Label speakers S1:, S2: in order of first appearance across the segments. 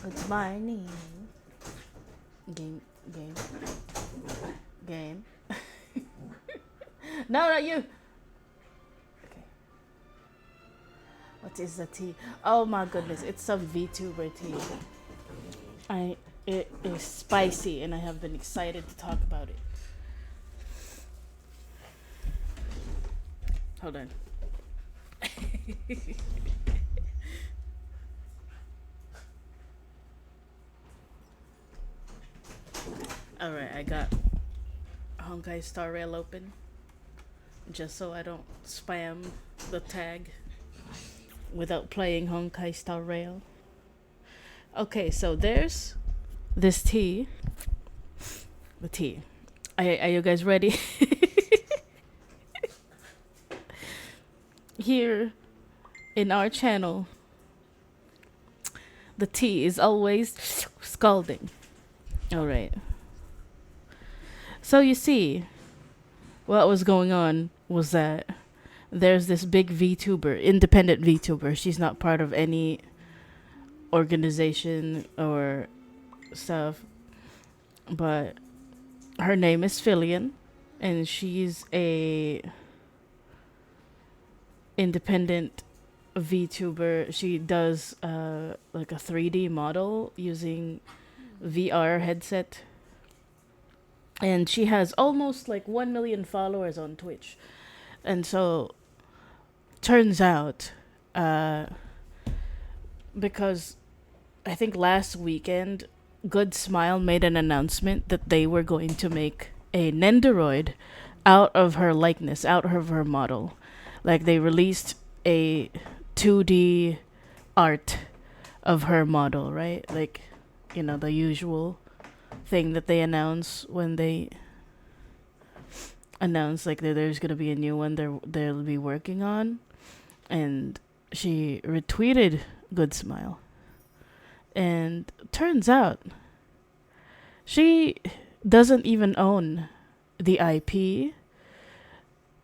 S1: It's my name. Game, game. No, not you. Okay. What is the tea? Oh my goodness, it's some VTuber tea. It is spicy, and I have been excited to talk about it. Hold on. All right, I got Honkai Star Rail open, just so I don't spam the tag without playing Honkai Star Rail. Okay, so there's this tea. The tea. Are you guys ready? Here in our channel, the tea is always scalding. All right. So you see, what was going on was that there's this big VTuber, independent VTuber. She's not part of any organization or stuff, but her name is Filian, and she's a independent VTuber. She does like a 3D model using VR headset, and she has almost like 1 million followers on Twitch. And so turns out because I think last weekend Good Smile made an announcement that they were going to make a Nendoroid out of her likeness, out of her model. Like they released a 2D art of her model, right? Like, you know, the usual thing that they announce when they announce like that there's gonna be a new one they'll be working on. And she retweeted Good Smile. And turns out she doesn't even own the IP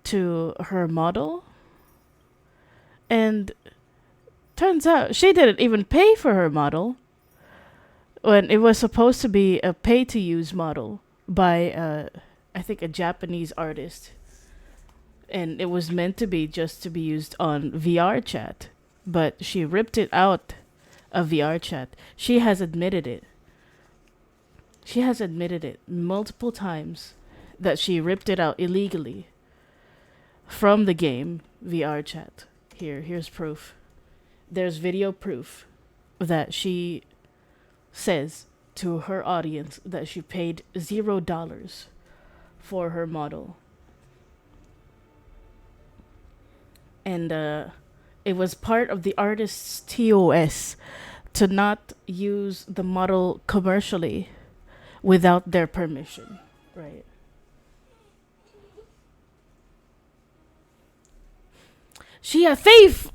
S1: to her model. And turns out she didn't even pay for her model when it was supposed to be a pay to use model by I think a Japanese artist. And it was meant to be just to be used on VR chat, but she ripped it out of VR chat. She has admitted it. She has admitted it multiple times that she ripped it out illegally from the game VR chat. Here's proof. There's video proof that she says to her audience that she paid $0 for her model. And it was part of the artist's TOS to not use the model commercially without their permission, right? She a thief.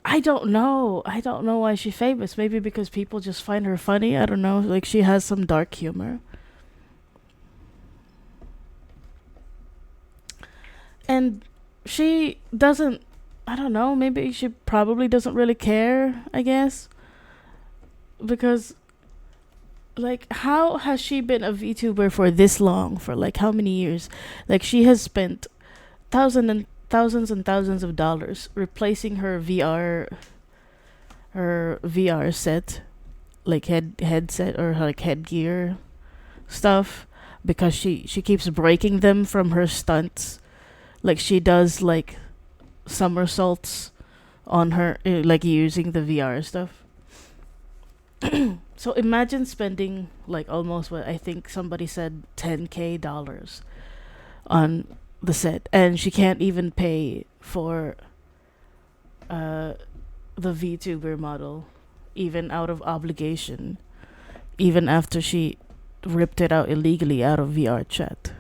S1: I don't know. I don't know why she's famous. Maybe because people just find her funny. I don't know. Like she has some dark humor. And she doesn't, I don't know, maybe she probably doesn't really care, I guess. Because like how has she been a VTuber for this long? For like how many years? Like she has spent thousands and thousands of dollars replacing her VR set, like headset or like headgear stuff, because she keeps breaking them from her stunts. Like she does like somersaults on her, like using the VR stuff. So imagine spending like almost what I think somebody said $10K on the set, and she can't even pay for the VTuber model, even out of obligation, even after she ripped it out illegally out of VR chat.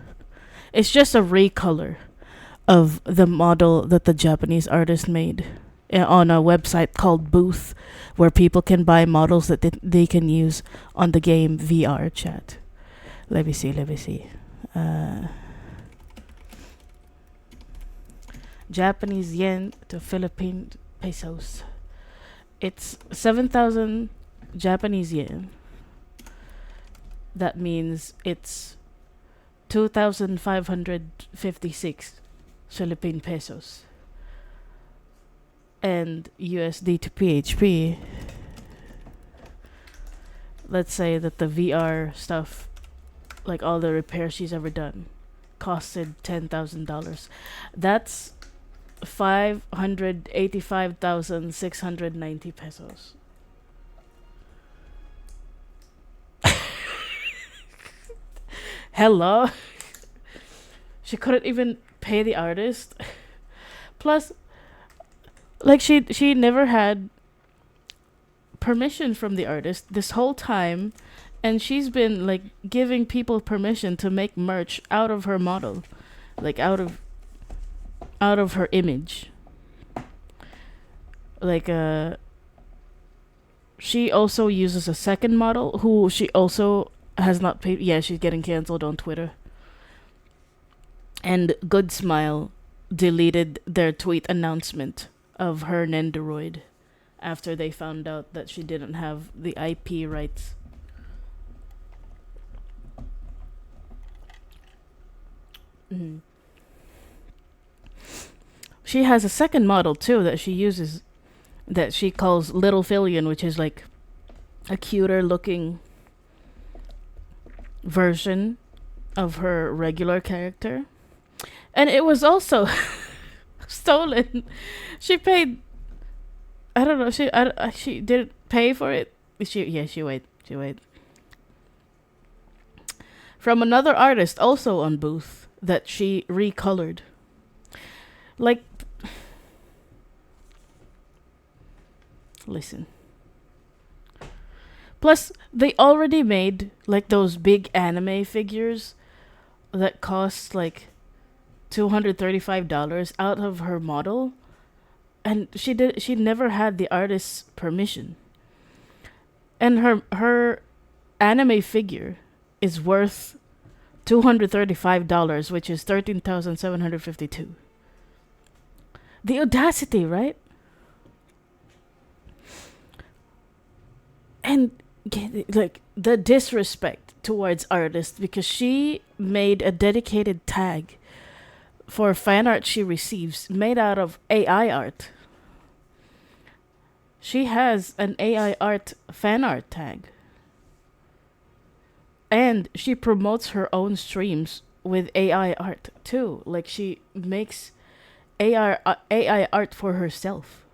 S1: It's just a recolor of the model that the Japanese artist made on a website called Booth, where people can buy models that they can use on the game VR chat. Let me see. Japanese yen to Philippine pesos. It's 7,000 Japanese yen. That means it's 2,556 Philippine pesos. And USD to PHP, let's say that the VR stuff, like all the repairs she's ever done, costed $10,000. That's 585,690 pesos. Hello? She couldn't even pay the artist. Plus, like she never had permission from the artist this whole time, and she's been like giving people permission to make merch out of her model, like out of her image. Like she also uses a second model who she also has not paid. Yeah, she's getting canceled on Twitter. And Good Smile deleted their tweet announcement of her Nendoroid after they found out that she didn't have the IP rights. Mm. She has a second model too that she uses, that she calls Little Fillion, which is like a cuter looking version of her regular character. And it was also stolen. She paid. I don't know. She didn't pay for it. She wait. From another artist also on Booth that she recolored. Like, listen. Plus, they already made like those big anime figures that cost like $235 out of her model, and she never had the artist's permission. And her anime figure is worth $235, which is 13,752. The audacity, right? And like the disrespect towards artists, because she made a dedicated tag for fan art she receives made out of AI art. She has an AI art fan art tag. And she promotes her own streams with AI art too. Like she makes AI art for herself.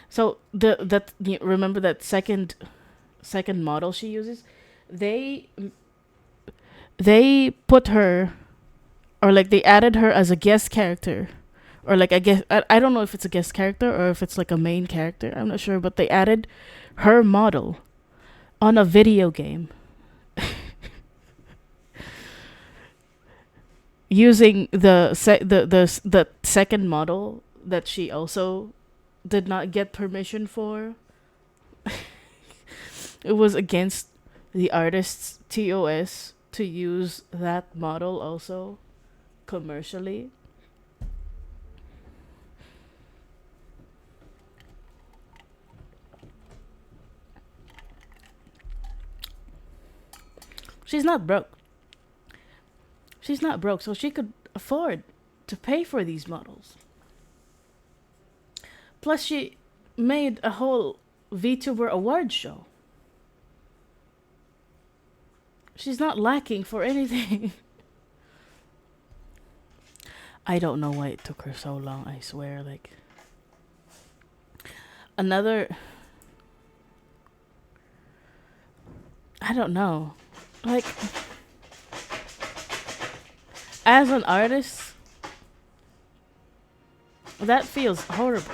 S1: So remember that second model she uses? They put her, or like they added her as a guest character, or like I don't know if it's a guest character or if it's like a main character. I'm not sure, but they added her model on a video game using the second model that she also did not get permission for. It was against the artist's TOS to use that model also commercially. She's not broke. She's not broke, so she could afford to pay for these models. Plus, she made a whole VTuber award show. She's not lacking for anything. I don't know why it took her so long, I swear. Like, another. I don't know. Like, as an artist, that feels horrible.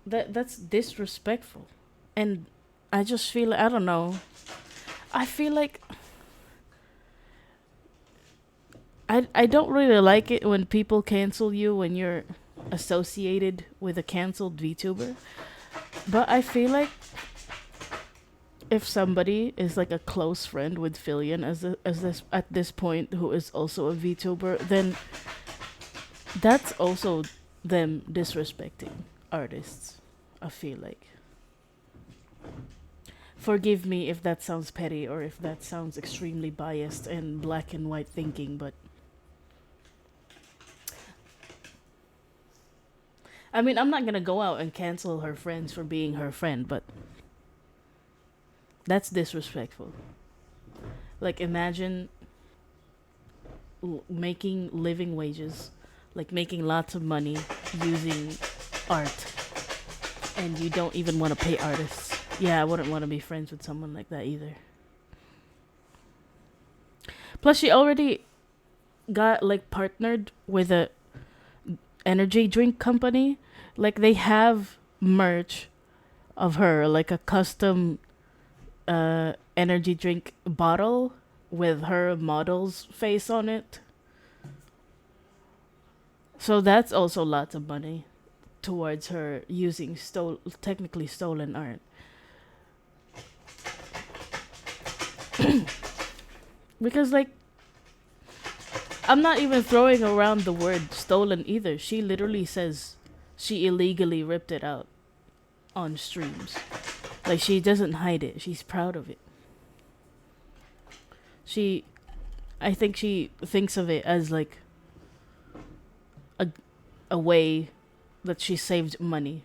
S1: That's disrespectful. And I just feel, I don't know. I feel like I don't really like it when people cancel you when you're associated with a canceled VTuber. But I feel like if somebody is like a close friend with Fillion as this at this point, who is also a VTuber, then that's also them disrespecting artists. I feel like. Forgive me if that sounds petty or if that sounds extremely biased and black and white thinking, but I mean, I'm not gonna go out and cancel her friends for being her friend, but that's disrespectful. Like, imagine making living wages, like making lots of money using art, and you don't even want to pay artists. Yeah, I wouldn't want to be friends with someone like that either. Plus, she already got like partnered with a energy drink company. Like they have merch of her, like a custom energy drink bottle with her model's face on it. So that's also lots of money towards her using technically stolen art. Because like I'm not even throwing around the word stolen either. She literally says she illegally ripped it out on streams. Like she doesn't hide it. She's proud of it. She I think she thinks of it as like a a way that she saved money.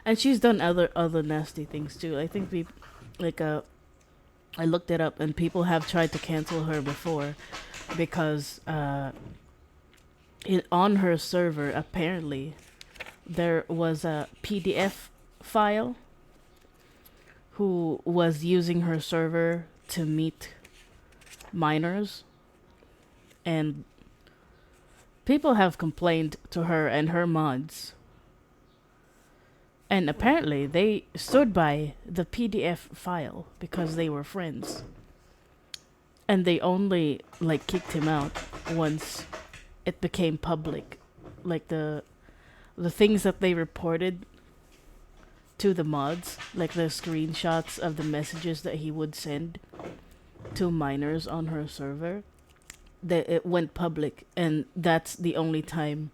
S1: And she's done other nasty things too. I think we like I looked it up and people have tried to cancel her before because on her server apparently there was a PDF file who was using her server to meet minors, and people have complained to her and her mods, and apparently they stood by the PDF file because they were friends, and they only like kicked him out once it became public, like the things that they reported to the mods, like the screenshots of the messages that he would send to minors on her server, that it went public, and that's the only time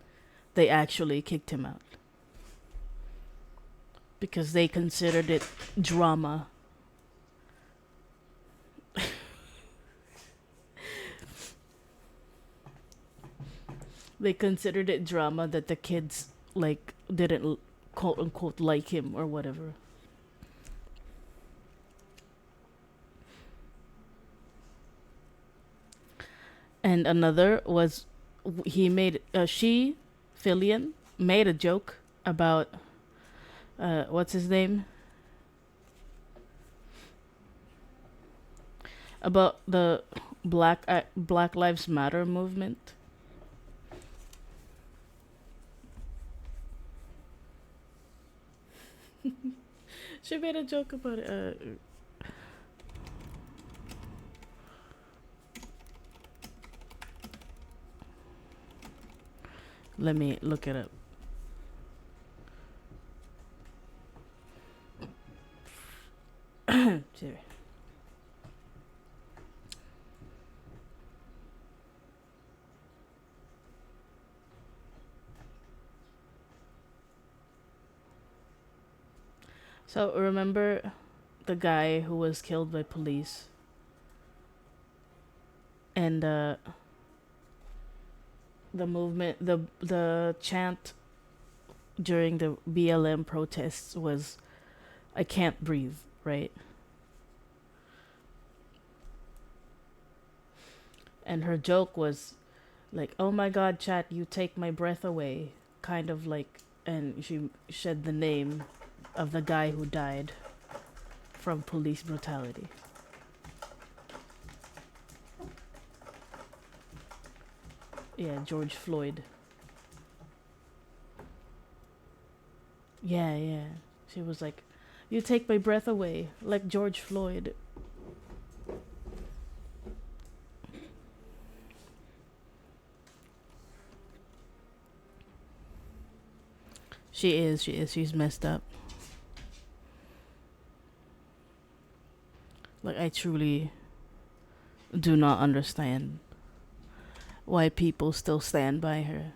S1: they actually kicked him out because they considered it drama. They considered it drama that the kids like didn't quote unquote like him or whatever. And another was he made she Filian made a joke about what's his name, about the Black Lives Matter movement. She made a joke about it. Let me look it up. Sorry. So remember the guy who was killed by police, and the movement, the chant during the BLM protests was "I can't breathe," right? And her joke was like, "Oh my God, chat, you take my breath away," kind of like, and she said the name of the guy who died from police brutality. Yeah, George Floyd. Yeah, yeah. She was like, "You take my breath away," like George Floyd. She is. She's messed up. Like, I truly do not understand why people still stand by her.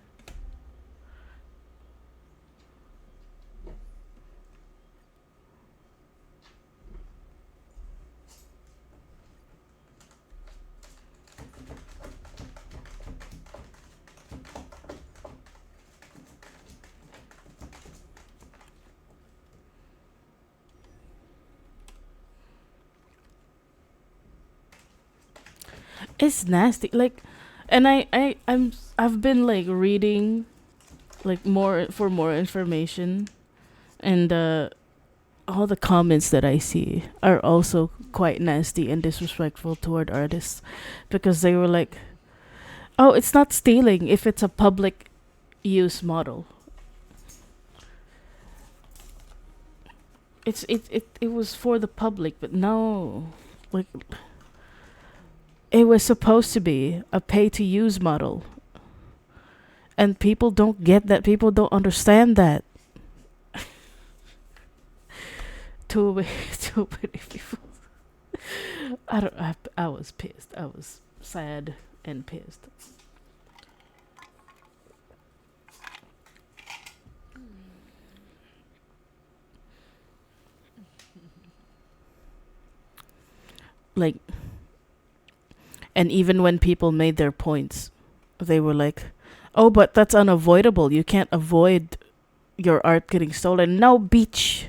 S1: It's nasty. Like, and I've been like reading like more information, and all the comments that I see are also quite nasty and disrespectful toward artists, because they were like, "Oh, it's not stealing if it's a public use model. It was for the public, but no, like it was supposed to be a pay to use model, and people don't get that. People don't understand that. Too many, too many people. I don't. I was pissed. I was sad and pissed. Like, and even when people made their points, they were like, "Oh, but that's unavoidable. You can't avoid your art getting stolen." No, beach.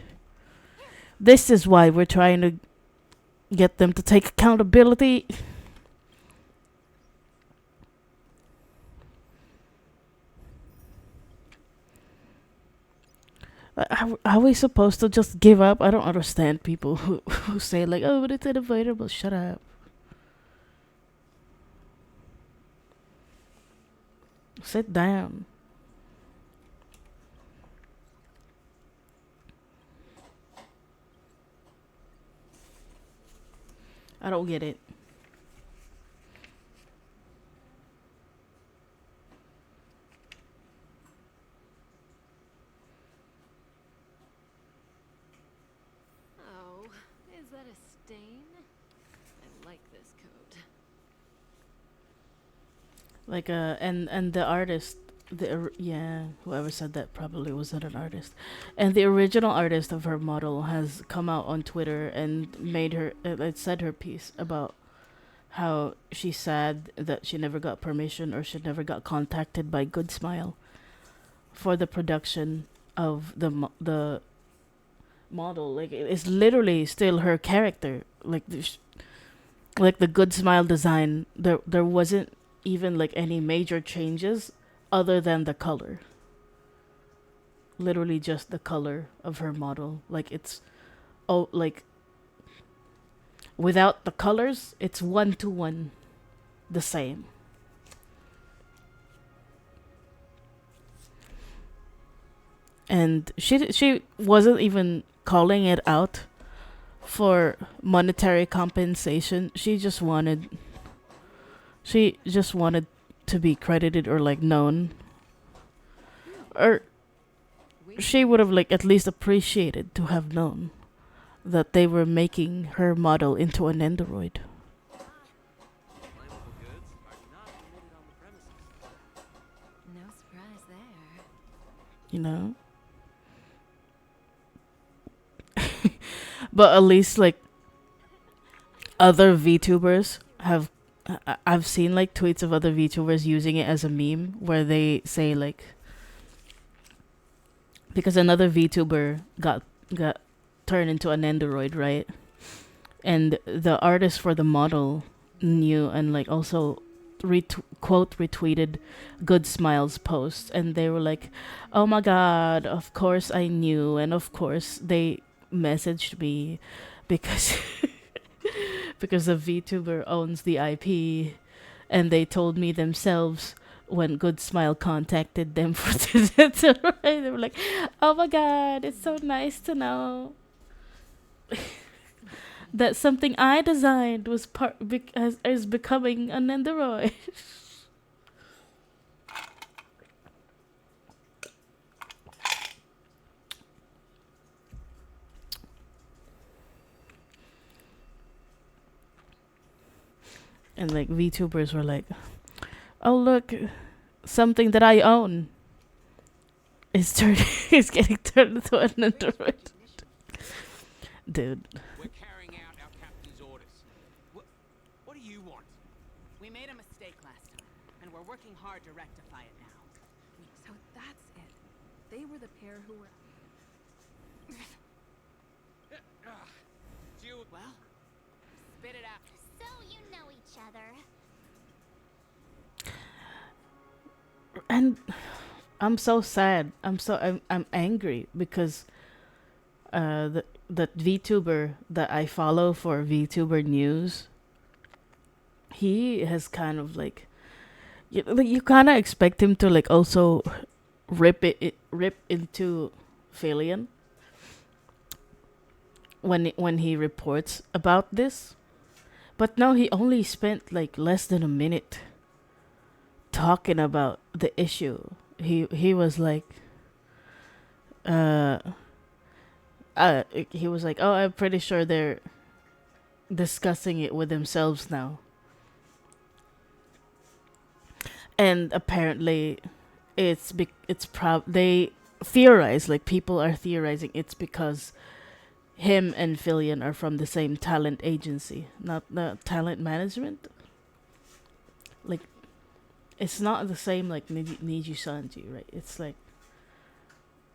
S1: This is why we're trying to get them to take accountability. Are we supposed to just give up? I don't understand people who say like, "Oh, but it's unavoidable." Shut up. Sit down. I don't get it.
S2: Oh, is that a stain? I like this coat.
S1: Like and the artist, yeah, whoever said that probably wasn't an artist. And the original artist of her model has come out on Twitter and made her it said her piece about how she's sad that she never got permission or she never got contacted by Good Smile for the production of the model. Like, it's literally still her character. Like like the Good Smile design, there wasn't even like any major changes other than the color. Literally just the color of her model. Like, it's, oh, like without the colors, it's one to one the same. And she wasn't even calling it out for monetary compensation. She just wanted to be credited or like known, or she would have like at least appreciated to have known that they were making her model into an android.
S3: Flammable goods are not permitted on the premises.
S2: No surprise there.
S1: You know. But at least like other VTubers have, I've seen like tweets of other VTubers using it as a meme where they say like, because another VTuber got turned into an android, right? And the artist for the model knew and like also quote retweeted Good Smile's post, and they were like, "Oh my god, of course I knew, and of course they messaged me because because the VTuber owns the IP, and they told me themselves when Good Smile contacted them for they were like, "Oh my god, it's so nice to know that something I designed was is becoming an android." And like VTubers were like, "Oh look, something that I own is turned is getting turned into an android." Dude,
S3: We're carrying out our captain's orders. What do you want?
S4: We made a mistake last time, and we're working hard to rectify it now.
S2: So that's it. They were the pair who were.
S3: You.
S4: Well, spit it out.
S5: So you know each other.
S1: and I'm so sad. I'm angry because that VTuber that I follow for VTuber news, he has kind of like you kind of expect him to like also rip into Philian when he reports about this, but no, he only spent like less than a minute talking about the issue. He was like, uh, he was like, oh, I'm pretty sure they're discussing it with themselves now, and apparently, they theorize, like people are theorizing it's because him and Filian are from the same talent agency, not the talent management. Like, it's not the same like Niji Sanji, right? It's like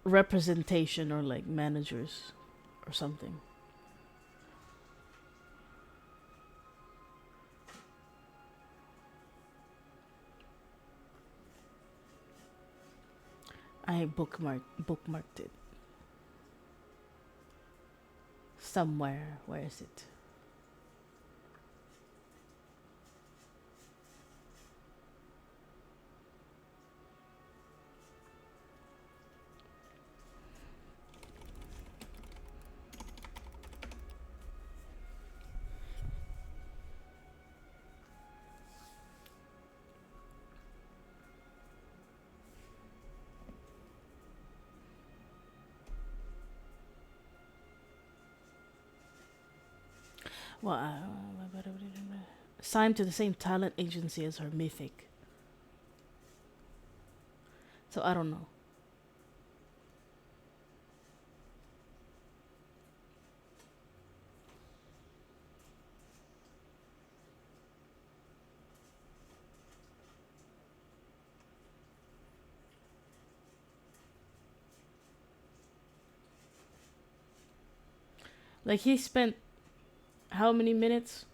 S1: representation or like managers or something. I bookmarked it somewhere. Where is it? Well, signed to the same talent agency as her mythic. So I don't know. Like he spent how many minutes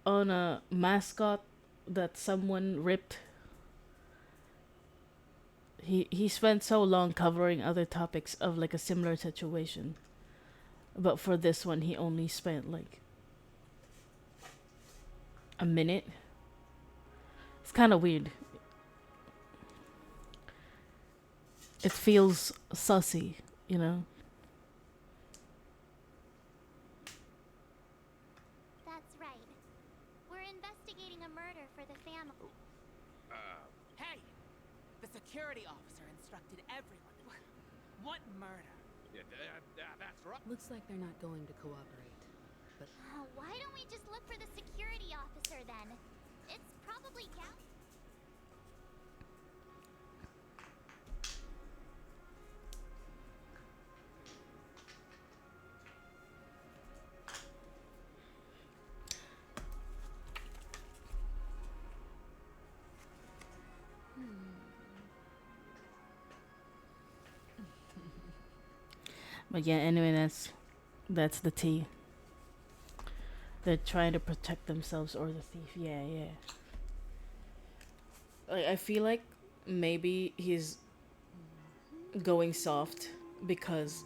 S1: on a mascot that someone ripped. He spent so long covering other topics of like a similar situation, but for this one he only spent like a minute. It's kind of weird. It feels sussy, you know.
S5: That's right. We're investigating a murder for the family.
S4: Hey! The security officer instructed everyone. What murder?
S3: Yeah, that's right.
S2: Looks like they're not going to cooperate. But
S5: Why don't we just look for the security officer then? It's probably down.
S1: But yeah, anyway, that's the tea. They're trying to protect themselves or the thief. Yeah, yeah. Like I feel like maybe he's going soft because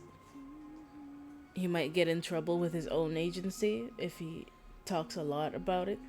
S1: he might get in trouble with his own agency if he talks a lot about it.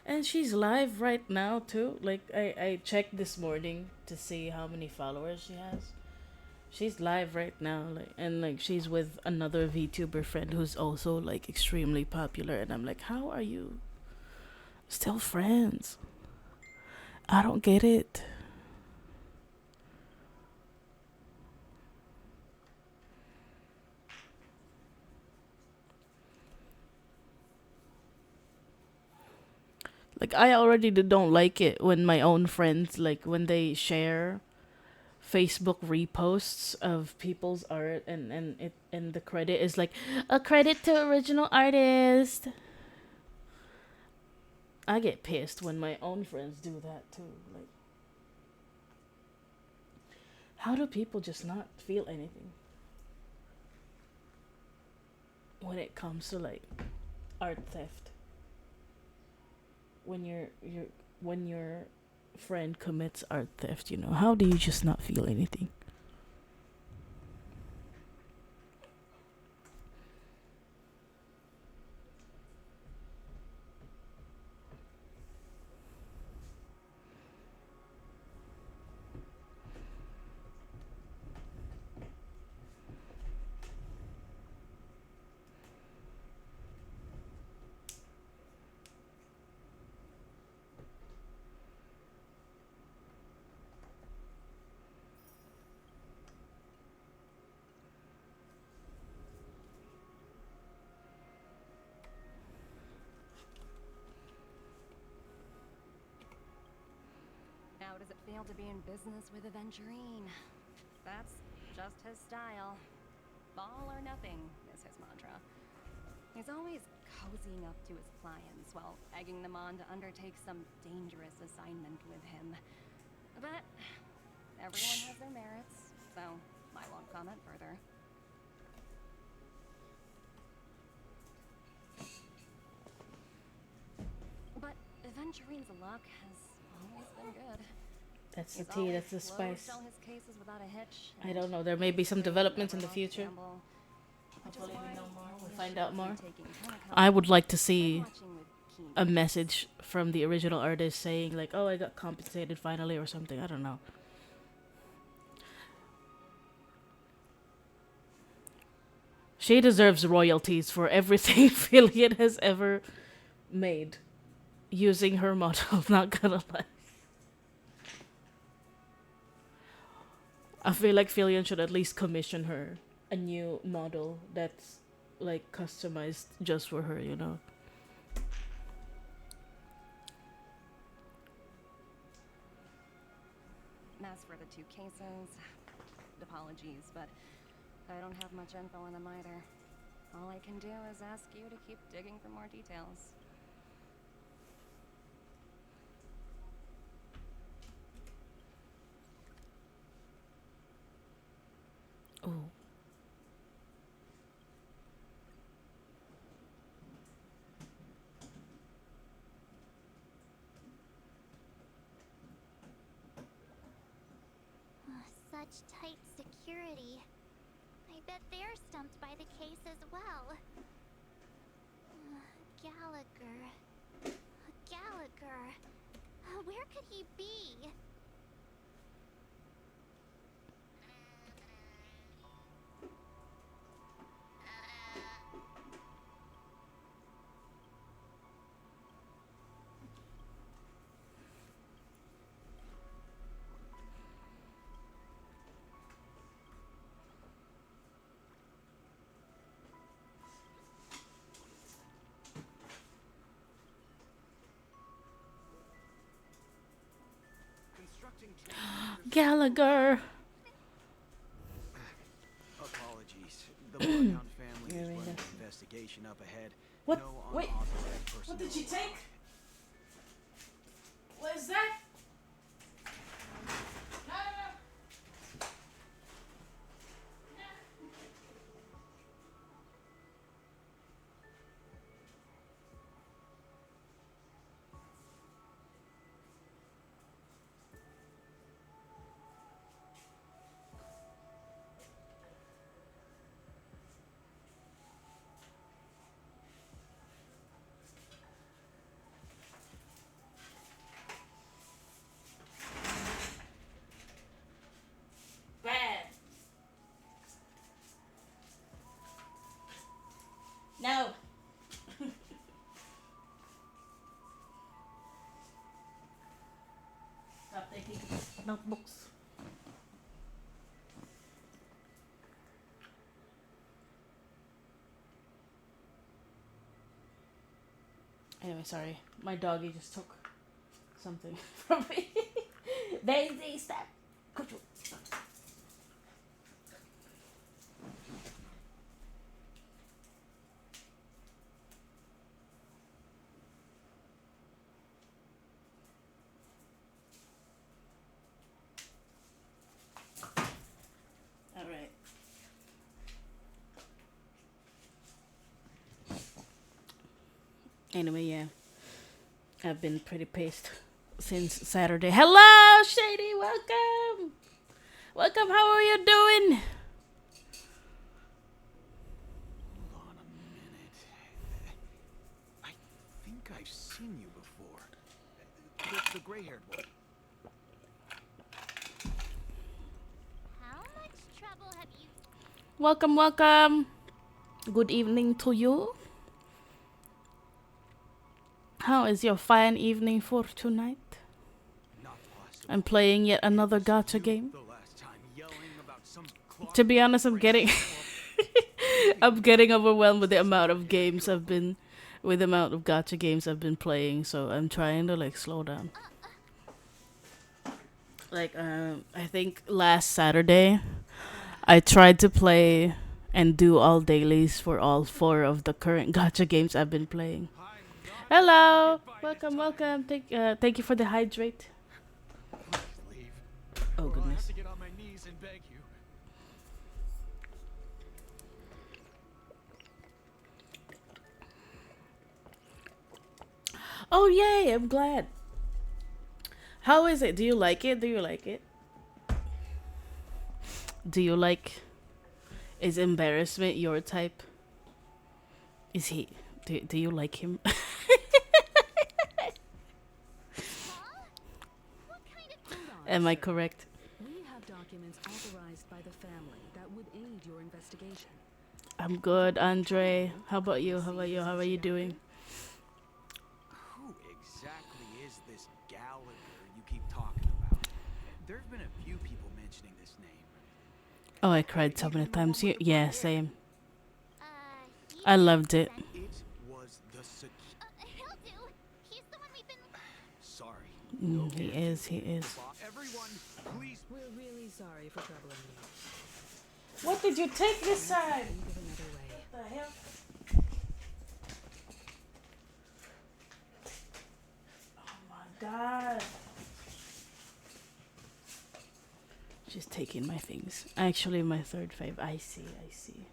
S1: And she's live right now too. Like I checked this morning to see how many followers she has. She's live right now, like, and like she's with another VTuber friend who's also like extremely popular, and I'm like, how are you still friends? I don't get it. Like I already don't like it when my own friends, like when they share Facebook reposts of people's art, and the credit is like a credit to original artist. I get pissed when my own friends do that too. Like, how do people just not feel anything when it comes to like art theft? When when your friend commits art theft, how do you just not feel anything?
S2: How does it feel to be in business with Aventurine? That's just his style. All or nothing is his mantra. He's always cozying up to his clients while egging them on to undertake some dangerous assignment with him. But everyone has their merits, so I won't comment further. But Aventurine's luck has always been good.
S1: That's the
S2: He's
S1: tea,
S2: always
S1: that's the
S2: closed
S1: spice.
S2: all his cases without a hitch,
S1: I
S2: and
S1: don't know, there may be some
S2: never
S1: developments in the
S2: lost
S1: future.
S2: gamble, which is
S1: Hopefully we
S2: why
S1: know more, we'll
S2: he
S1: find
S2: should
S1: out
S2: be
S1: more.
S2: taking chemical
S1: I would like to
S2: and
S1: see
S2: watching with keen
S1: a
S2: interest.
S1: message from the original artist saying like, oh, I got compensated finally or something. I don't know. She deserves royalties for everything Affiliate has ever made using her model. Not gonna lie. I feel like Filion should at least commission her a new model that's like customized just for her.
S2: As for the two cases, apologies, but I don't have much info on them either. All I can do is ask you to keep digging for more details.
S1: Oh.
S5: Such tight security. I bet they're stumped by the case as well. Gallagher. Gallagher. Where could he be?
S3: Constructing trains.
S1: Gallagher.
S6: Apologies. The Bloodhound family
S1: Yeah,
S6: is
S1: we
S6: running
S1: know.
S6: an investigation up ahead.
S1: What?
S6: No
S1: Wait.
S6: unauthorized personnel.
S1: What did she take? What is that? No. Stop taking notebooks. Anyway, sorry. My doggy just took something from me. Daisy, stop. Control. All right. Anyway, yeah. I've been pretty pissed since Saturday. Hello, Shady. Welcome. Welcome. How are you doing?
S6: Hold on a minute. I think I've seen you before. The gray-haired one.
S5: How much trouble have you...
S1: Welcome, welcome. Good evening to you. How is your fine evening for tonight?
S6: Not possible.
S1: I'm playing yet another gacha game.
S6: The last time yelling about some clock.
S1: To be honest, I'm getting I'm getting overwhelmed with the amount of games I've been with the amount of gacha games I've been playing, so I'm trying to like slow down. Like I think last Saturday I tried to play and do all dailies for all 4 of the current gacha games I've been playing. Hello, welcome, welcome. Thank you for the hydrate.
S6: Please leave.
S1: Oh
S6: Or I'll have
S1: goodness.
S6: to get on my knees and beg you.
S1: Oh yay! I'm glad. How is it? Do you like it? Do you like it? Do you like? Is embarrassment your type? Is he? Do you like him?
S5: What kind of...
S1: Am I correct?
S7: We have documents authorized by the family that would aid your investigation.
S1: I'm good, Andre. How about you? How about you? How are you doing?
S6: Who exactly is this Gallagher you keep talking about? There have been a few people mentioning this name.
S1: Oh, I cried so many times. Yeah, same.
S5: He
S1: I loved it.
S6: It was the
S5: he'll do. He's the one we've been...
S6: Sorry.
S1: He is. He is.
S6: Everyone, please.
S7: We're really sorry for troubling you.
S1: What did you take this time?
S7: Think of another way.
S1: What the hell? Oh my god. She's taking my things. Actually, my third fave. I see.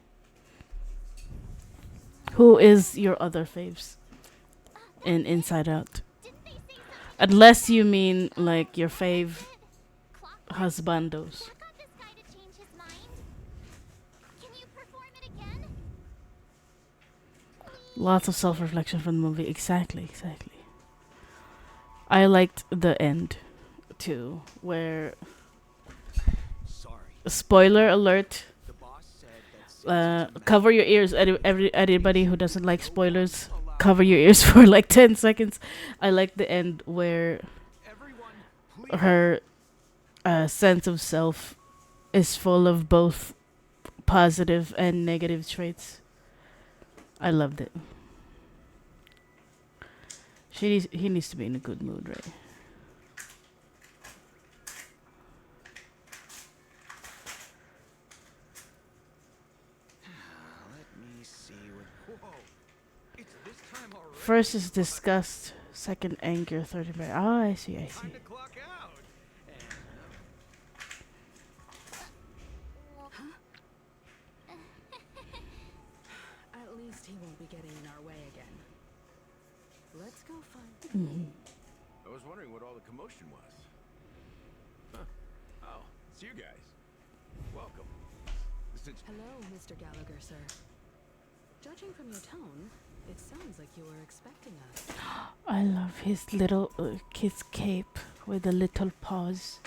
S1: Who is your other faves in Inside Out?
S5: Didn't they say something?
S1: Unless you mean like your fave
S5: Clockwork,
S1: husbandos.
S5: work on this guy to change his mind. Can you perform it again?
S1: Lots of self-reflection from the movie. Exactly. I liked the end too, where
S6: Sorry.
S1: spoiler alert.
S6: The boss said that
S1: Cover your ears. Anybody who doesn't like spoilers, cover your ears for like 10 seconds. I like the end where
S6: everyone, please.
S1: her sense of self is full of both positive and negative traits. I loved it. He needs to be in a good mood, right?
S6: Let me see what. Whoa. It's this time already.
S1: First is disgust, second anger, third embarrassment. Oh, I see.
S6: Time to clock out. And,
S7: At least he won't be getting in our way again. Let's go find...
S8: I was wondering what all the commotion was. Huh. Oh, it's you guys. Welcome. Since
S7: Hello, Mr. Gallagher, sir. Judging from your tone, it sounds like you were expecting us.
S1: I love his little kid's cape with the little paws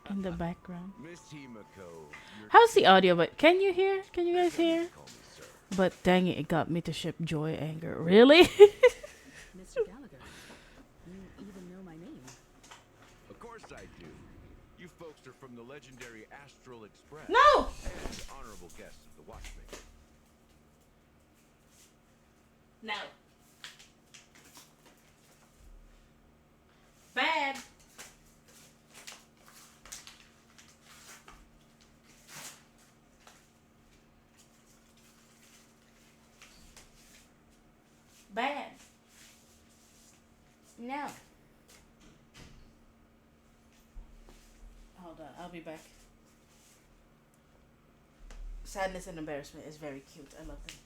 S1: in the background.
S8: Miss Himiko,
S1: How's the audio? But can you hear? Can you guys hear?
S8: call me sir.
S1: But dang it, it got me to ship Joy Anger. Really?
S7: Mr. Gallagher, you even know my name.
S8: Of course I do. You folks are from the legendary Astral Express.
S1: No!
S8: And honorable guests of the Watchmaker.
S1: No. Bad. Bad. No. Hold on, I'll be back. Sadness and embarrassment is very cute. I love them.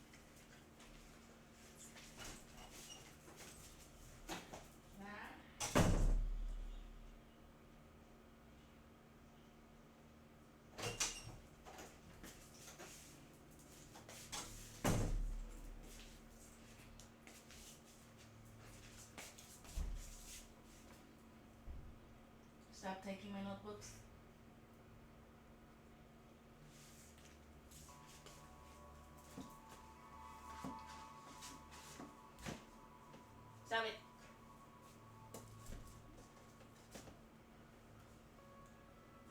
S1: Stop taking my notebooks. Stop it.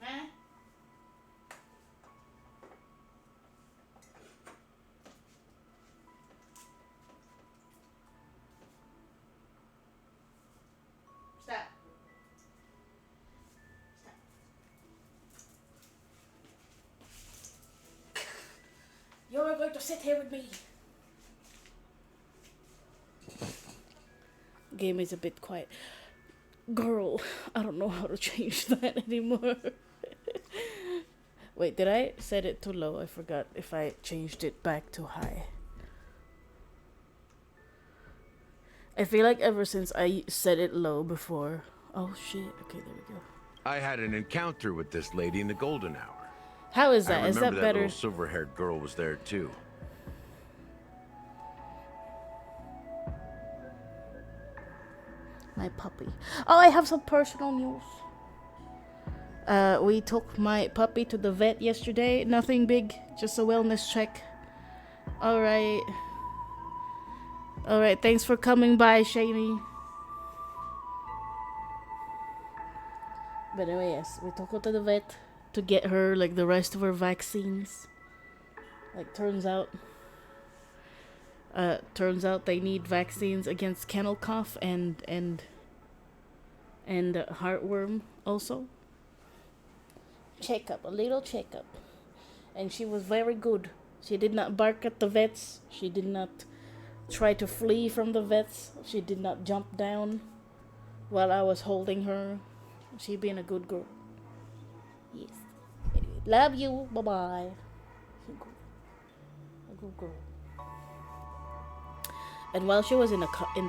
S1: Huh? Stop. You're going to sit here with me. Game is a bit quiet. Girl, I don't know how to change that anymore. Wait, did I set it too low? I forgot if I changed it back to high. I feel like ever since I set it low before. Oh shit, okay, there we go.
S8: I had an encounter with this lady in the golden hour.
S1: How is
S8: I
S1: that? Is
S8: remember
S1: that
S8: that
S1: better?
S8: little silver-haired girl was there too.
S1: My puppy. Oh, I have some personal news. We took my puppy to the vet yesterday. Nothing big, just a wellness check. Alright. Alright, thanks for coming by, Shani. But anyway, yes, we took her to the vet to get her like the rest of her vaccines. Like turns out they need vaccines against kennel cough and heartworm also. Checkup, a little checkup. And she was very good. She did not bark at the vets. She did not try to flee from the vets. She did not jump down while I was holding her. She being a good girl. Yes. Anyway, love you. Bye bye. A good girl. And while she was in the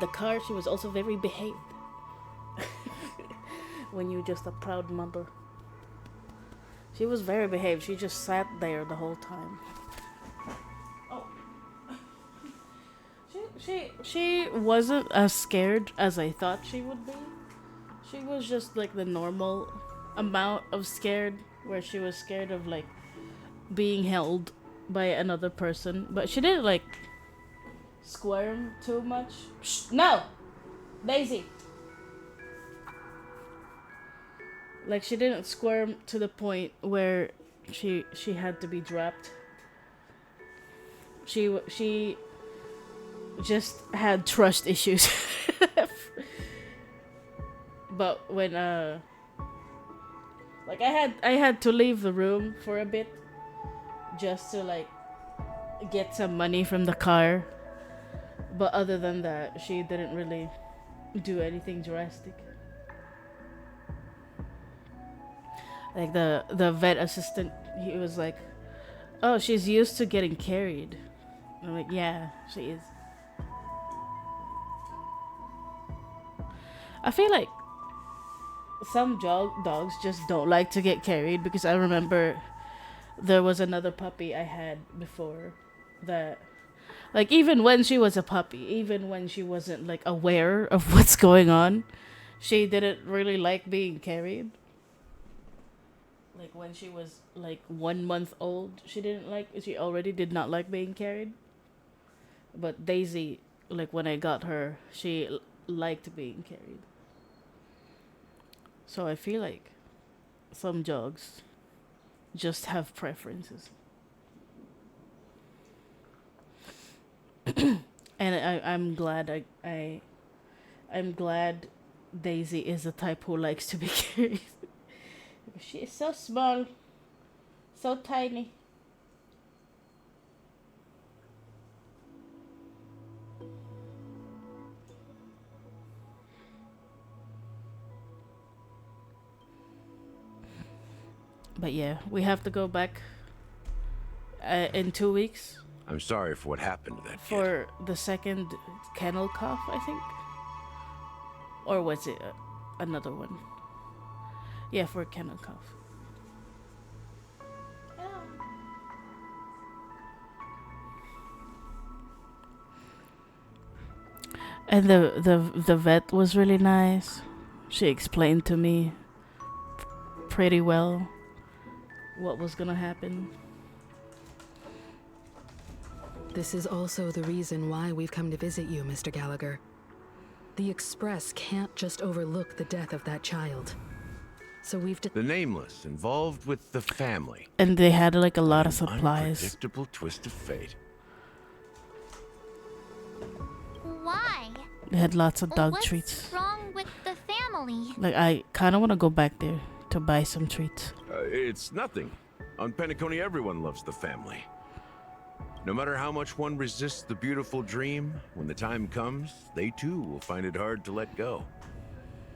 S1: car, she was also very behaved. When you're just a proud mother. She was very behaved. She just sat there the whole time. Oh. She wasn't as scared as I thought she would be. She was just like the normal amount of scared, where she was scared of like being held by another person, but she didn't like squirm too much. Shh, no, Daisy. Like she didn't squirm to the point where she had to be dropped. She just had trust issues. But when like I had to leave the room for a bit just to like get some money from the car. But other than that, she didn't really do anything drastic. Like the vet assistant, he was like, "Oh, she's used to getting carried." I'm like, "Yeah, she is." I feel like some dogs just don't like to get carried, because I remember there was another puppy I had before that, like, even when she was a puppy, even when she wasn't like aware of what's going on, she didn't really like being carried. Like when she was like 1 month old, she already did not like being carried. But Daisy, like when I got her, she liked being carried. So I feel like some dogs just have preferences. And I'm glad I'm glad Daisy is the type who likes to be carried. She is so small, so tiny. But yeah, we have to go back in 2 weeks
S8: I'm sorry for what happened to that kid.
S1: for the second kennel cough, I think. Or was it another one? Yeah, for kennel cough. And the vet was really nice. She explained to me pretty well what was gonna happen.
S7: This is also the reason why we've come to visit you, Mr. Gallagher. The Express can't just overlook the death of that child. So we've
S8: The Nameless involved with the family.
S1: And they had like a lot of
S8: An
S1: supplies.
S8: unpredictable twist of fate.
S5: Why?
S1: They had lots of dog
S5: What's
S1: treats.
S5: wrong with the family?
S1: Like I kind of want to go back there to buy some treats.
S8: It's nothing. On Penacony, everyone loves the family. No matter how much one resists the beautiful dream, when the time comes, they too will find it hard to let go.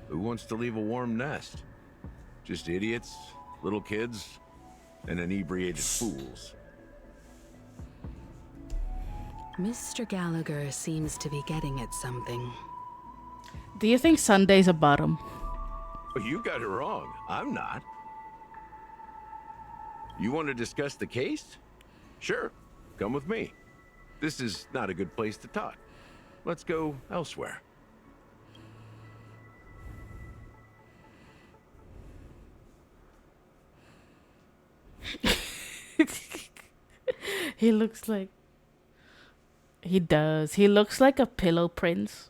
S8: Who wants to leave a warm nest? Just idiots, little kids, and inebriated fools.
S7: Mr. Gallagher seems to be getting at something.
S1: Do you think Sunday's a bottom?
S8: Well, you got it wrong. I'm not. You want to discuss the case? Sure. Come with me. This is not a good place to talk. Let's go elsewhere.
S1: He looks like. He does. He looks like a pillow prince.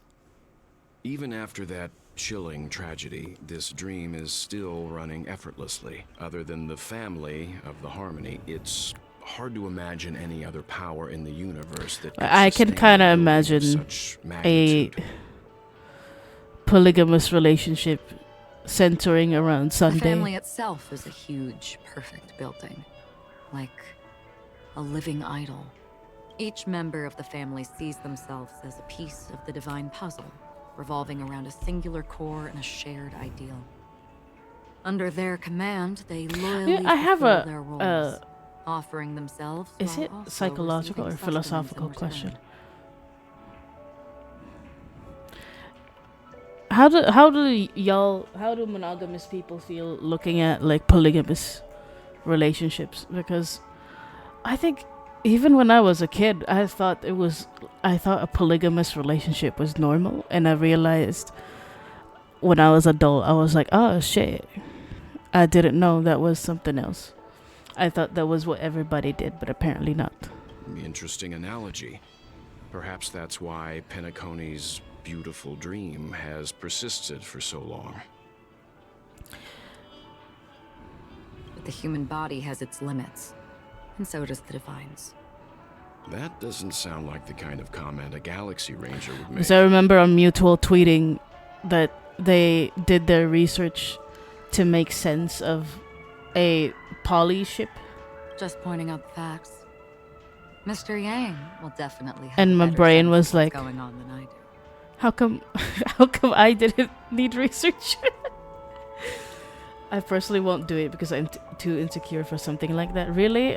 S9: Even after that chilling tragedy, this dream is still running effortlessly. Other than the family of the Harmony, it's hard to imagine any other power in the universe that could
S1: I can
S9: sustain
S1: kind
S9: a
S1: of
S9: building of
S1: imagine
S9: such
S1: a
S9: magnitude.
S1: polygamous relationship centering around
S2: The
S1: Sunday.
S2: family itself is a huge, perfect building. Like a living idol. Each member of the family sees themselves as a piece of the divine puzzle, revolving around a singular core and a shared ideal. Under their command, they loyally
S1: Yeah, I have
S2: fulfill
S1: a,
S2: their roles, offering themselves
S1: Is
S2: while
S1: it
S2: also
S1: psychological or
S2: receiving sustenance in
S1: philosophical
S2: return.
S1: question? How do monogamous people feel looking at like polygamous relationships? Because I think even when I was a kid, I thought a polygamous relationship was normal, and I realized when I was adult, I was like, oh shit, I didn't know that was something else. I thought that was what everybody did, but apparently not.
S9: Interesting analogy. Perhaps that's why Penacony's beautiful dream has persisted for so long.
S2: But the human body has its limits, and so does the divine's.
S9: That doesn't sound like the kind of comment a Galaxy Ranger would make.
S1: Because I remember on Mutual tweeting that they did their research to make sense of a poly ship.
S2: Just pointing out the facts. Mr. Yang will definitely have
S1: And
S2: a
S1: my
S2: better
S1: brain
S2: sense
S1: was
S2: of what's
S1: like,
S2: going on than I do.
S1: How come I didn't need research? I personally won't do it because I'm too insecure for something like that. Really?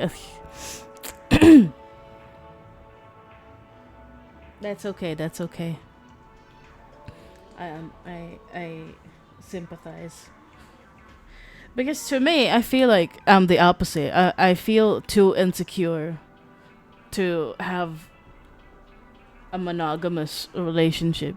S1: That's okay. That's okay. I sympathize. Because to me, I feel like I'm the opposite. I feel too insecure to have a monogamous relationship.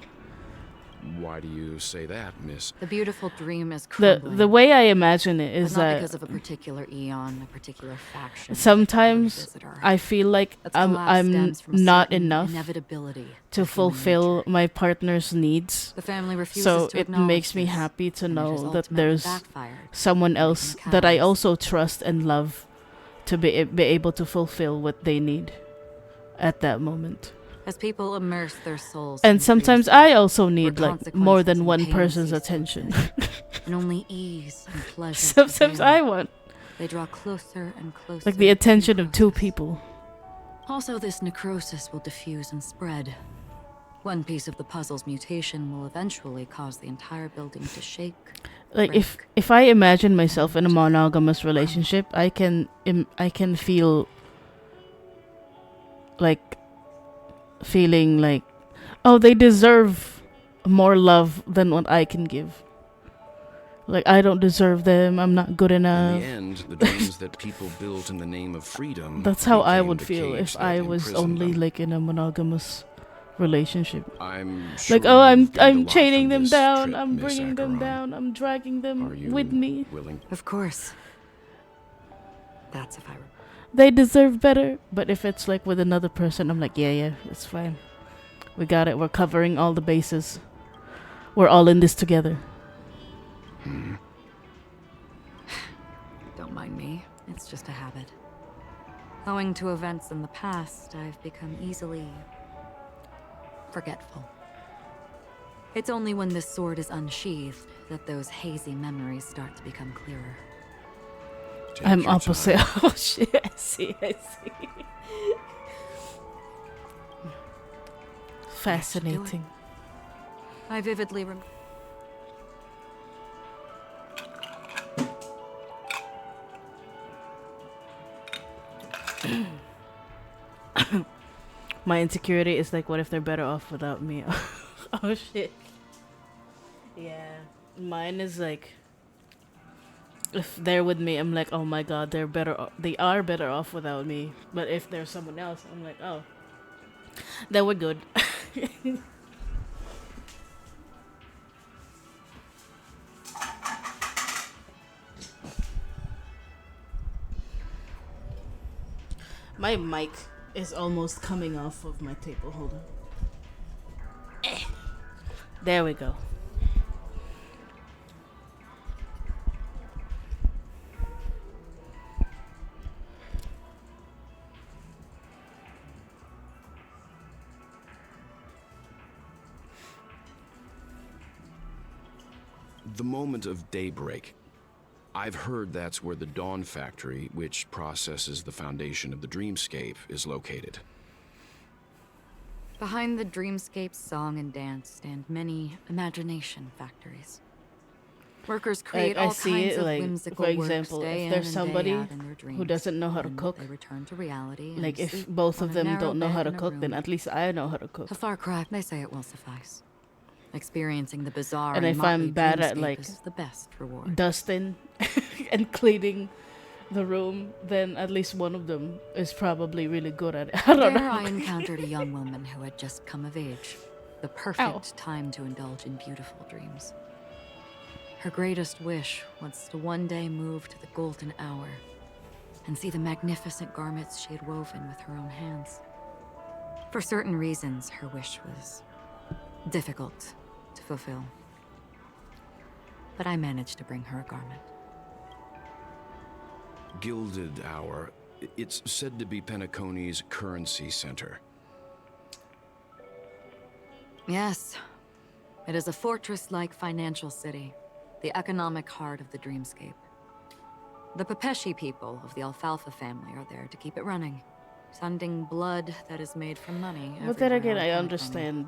S9: Why do you say that, Miss?
S10: The beautiful dream is
S1: The
S10: crumbling.
S1: way I imagine it is
S10: but not
S1: that
S10: because of a particular eon, a particular faction.
S1: sometimes
S10: or visitor.
S1: I feel like
S10: Its collapse
S1: I'm
S10: stems from a
S1: not
S10: certain
S1: enough
S10: inevitability
S1: to
S10: of human
S1: fulfill
S10: nature.
S1: my partner's needs.
S10: The family refuses
S1: So
S10: to
S1: it
S10: acknowledge
S1: makes me
S10: this,
S1: happy to
S10: and it has
S1: know that
S10: ultimately
S1: there's
S10: backfired,
S1: someone
S10: making
S1: else
S10: them
S1: that I
S10: cowards.
S1: also trust and love to be able to fulfill what they need at that moment.
S10: As people immerse their souls
S1: And
S10: in
S1: sometimes
S10: dreamscape,
S1: I also
S10: where
S1: need like more
S10: consequences
S1: than
S10: and
S1: one
S10: pain
S1: person's
S10: cease to
S1: attention.
S10: exist, and only ease and pleasure
S1: Sometimes
S10: prevail.
S1: I want
S10: They draw closer and closer.
S1: like the
S10: to
S1: attention of two
S10: necrosis.
S1: people.
S10: Also, this necrosis will diffuse and spread. One piece of the puzzle's mutation will eventually cause the entire building to shake.
S1: Like
S10: break,
S1: if I imagine myself in a monogamous relationship, I can feel like feeling like, oh, they deserve more love than what I can give. Like I don't deserve them. I'm not good
S9: In
S1: enough.
S9: the end, the dreams that people built in the name of freedom.
S1: That's how I
S9: became
S1: would
S9: the
S1: feel
S9: cage
S1: if
S9: that
S1: I was
S9: imprisoned
S1: only
S9: them.
S1: like in a monogamous relationship.
S9: I'm sure
S1: Like, oh,
S9: you've gained a
S1: I'm
S9: lot
S1: chaining
S9: from
S1: them
S9: this
S1: down.
S9: trip,
S1: I'm
S9: Miss
S1: bringing them
S9: Acheron.
S1: down. I'm dragging
S9: Are
S1: them
S9: you
S1: with me.
S9: willing?
S10: Of course. That's if I were.
S1: They deserve better. But if it's like with another person, I'm like, yeah, it's fine. We got it. We're covering all the bases. We're all in this together.
S10: Don't mind me. It's just a habit. Owing to events in the past, I've become easily forgetful. It's only when this sword is unsheathed that those hazy memories start to become clearer.
S9: Take
S1: I'm
S9: your
S1: opposite.
S9: time.
S1: Oh shit! I see. Fascinating.
S10: I vividly remember.
S1: My insecurity is like, what if they're better off without me? Oh shit. Yeah, mine is like, if they're with me, I'm like, oh my god, they're better. They are better off without me. But if there's someone else, I'm like, oh, then we're good. My mic is almost coming off of my table. Hold on. There we go.
S9: The moment of daybreak. I've heard that's where the Dawn Factory, which processes the foundation of the dreamscape, is located.
S10: Behind the dreamscape song and dance stand many imagination factories. Workers create
S1: I
S10: all
S1: see
S10: kinds
S1: it,
S10: of
S1: like,
S10: whimsical
S1: for example,
S10: works day
S1: if there's
S10: in and
S1: somebody
S10: day out in their dreams.
S1: who doesn't know how to
S10: Then
S1: cook,
S10: they return to reality and
S1: like if
S10: sleep
S1: both
S10: on
S1: of
S10: a
S1: them
S10: narrow
S1: don't know how
S10: bed
S1: to
S10: in a
S1: cook, then
S10: room.
S1: at least I know how to cook.
S10: A far cry, they say it will suffice. Experiencing the bizarre
S1: And
S10: and
S1: if I'm
S10: motley
S1: bad at,
S10: dreamscape
S1: like,
S10: is the best reward.
S1: Dusting and cleaning the room, then at least one of them is probably really good at it. I don't
S10: There
S1: know.
S10: I encountered a young woman who had just come of age. The perfect time to indulge in beautiful dreams. Her greatest wish was to one day move to the golden hour and see the magnificent garments she had woven with her own hands. For certain reasons, her wish was difficult to fulfill. But I managed to bring her a garment.
S9: Gilded Hour. It's said to be Penacony's currency center.
S10: Yes, it is a fortress-like financial city, the economic heart of the dreamscape. The Pepeshi people of the Alfalfa family are there to keep it running, sending blood that is made from money.
S1: But then again,
S10: everywhere
S1: I
S10: coming from.
S1: understand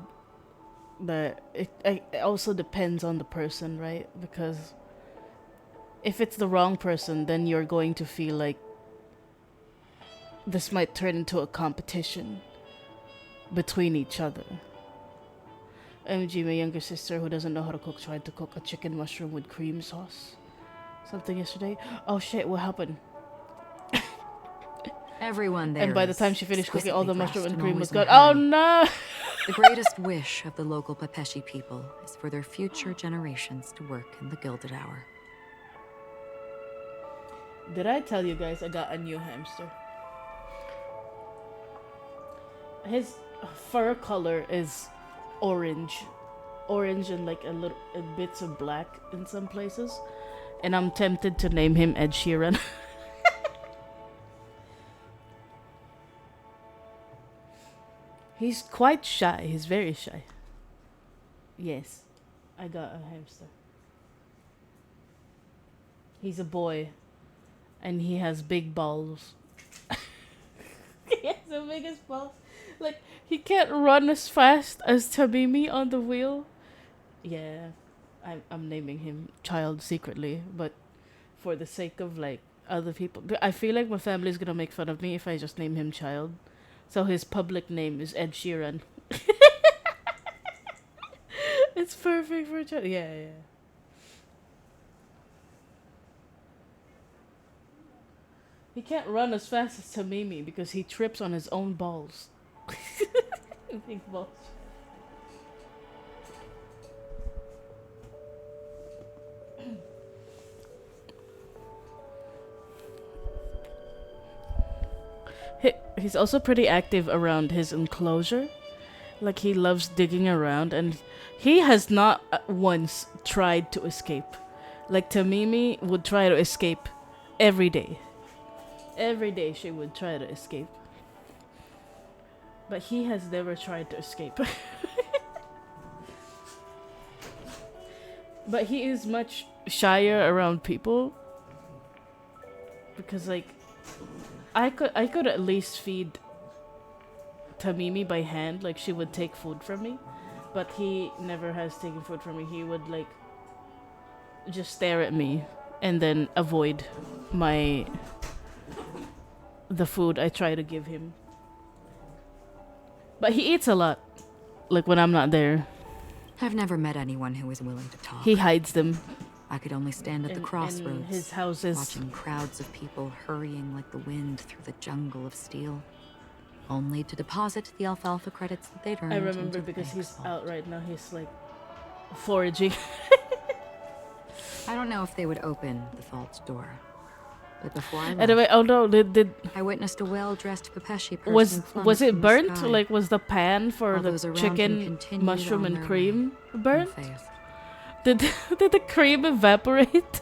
S1: that it also depends on the person, right? Because if it's the wrong person, then you're going to feel like this might turn into a competition between each other. MG, my younger sister who doesn't know how to cook, tried to cook a chicken mushroom with cream sauce. Something yesterday. Oh shit, what happened?
S10: Everyone there
S1: And by the
S10: is
S1: time she finished cooking, all the
S10: exquisitely
S1: mushroom and
S10: dressed
S1: cream
S10: always
S1: was
S10: in a
S1: gone. Oh
S10: hurry.
S1: no!
S10: The greatest wish of the local Pepeshi people is for their future generations to work in the Gilded Hour.
S1: Did I tell you guys I got a new hamster? His fur color is orange. Orange and like a little bits of black in some places. And I'm tempted to name him Ed Sheeran. He's quite shy. He's very shy. Yes, I got a hamster. He's a boy. And he has big balls. He has the biggest balls. Like, he can't run as fast as Tamimi on the wheel. Yeah, I'm naming him Child secretly, but for the sake of, like, other people. I feel like my family's gonna make fun of me if I just name him Child. So his public name is Ed Sheeran. It's perfect for a child. Yeah, yeah. He can't run as fast as Tamimi because he trips on his own balls. Big balls. He's also pretty active around his enclosure. Like, he loves digging around, and he has not once tried to escape. Like, Tamimi would try to escape every day. Every day she would try to escape. But he has never tried to escape. But he is much shyer around people. Because, like, I could at least feed Tamimi by hand. Like, she would take food from me. But he never has taken food from me. He would, like, just stare at me and then avoid the food I try to give him. But he eats a lot. Like, when I'm not there.
S10: I've never met anyone who is willing to talk.
S1: He hides them.
S10: I could only stand at the crossroads,
S1: his houses,
S10: watching crowds of people hurrying like the wind through the jungle of steel, only to deposit the alfalfa credits that they'd earned.
S1: I remember because he's out right now. He's like foraging.
S10: I don't know if they would open the vault door, but before I left,
S1: anyway, oh no, did
S10: I witnessed a well-dressed Pepeshi person
S1: was it
S10: from the
S1: burnt?
S10: sky,
S1: Like, was the pan for
S10: while
S1: the
S10: those around him
S1: chicken,
S10: continued
S1: mushroom,
S10: on
S1: and
S10: their
S1: cream
S10: way,
S1: burnt?
S10: unfazed.
S1: Did the cream evaporate?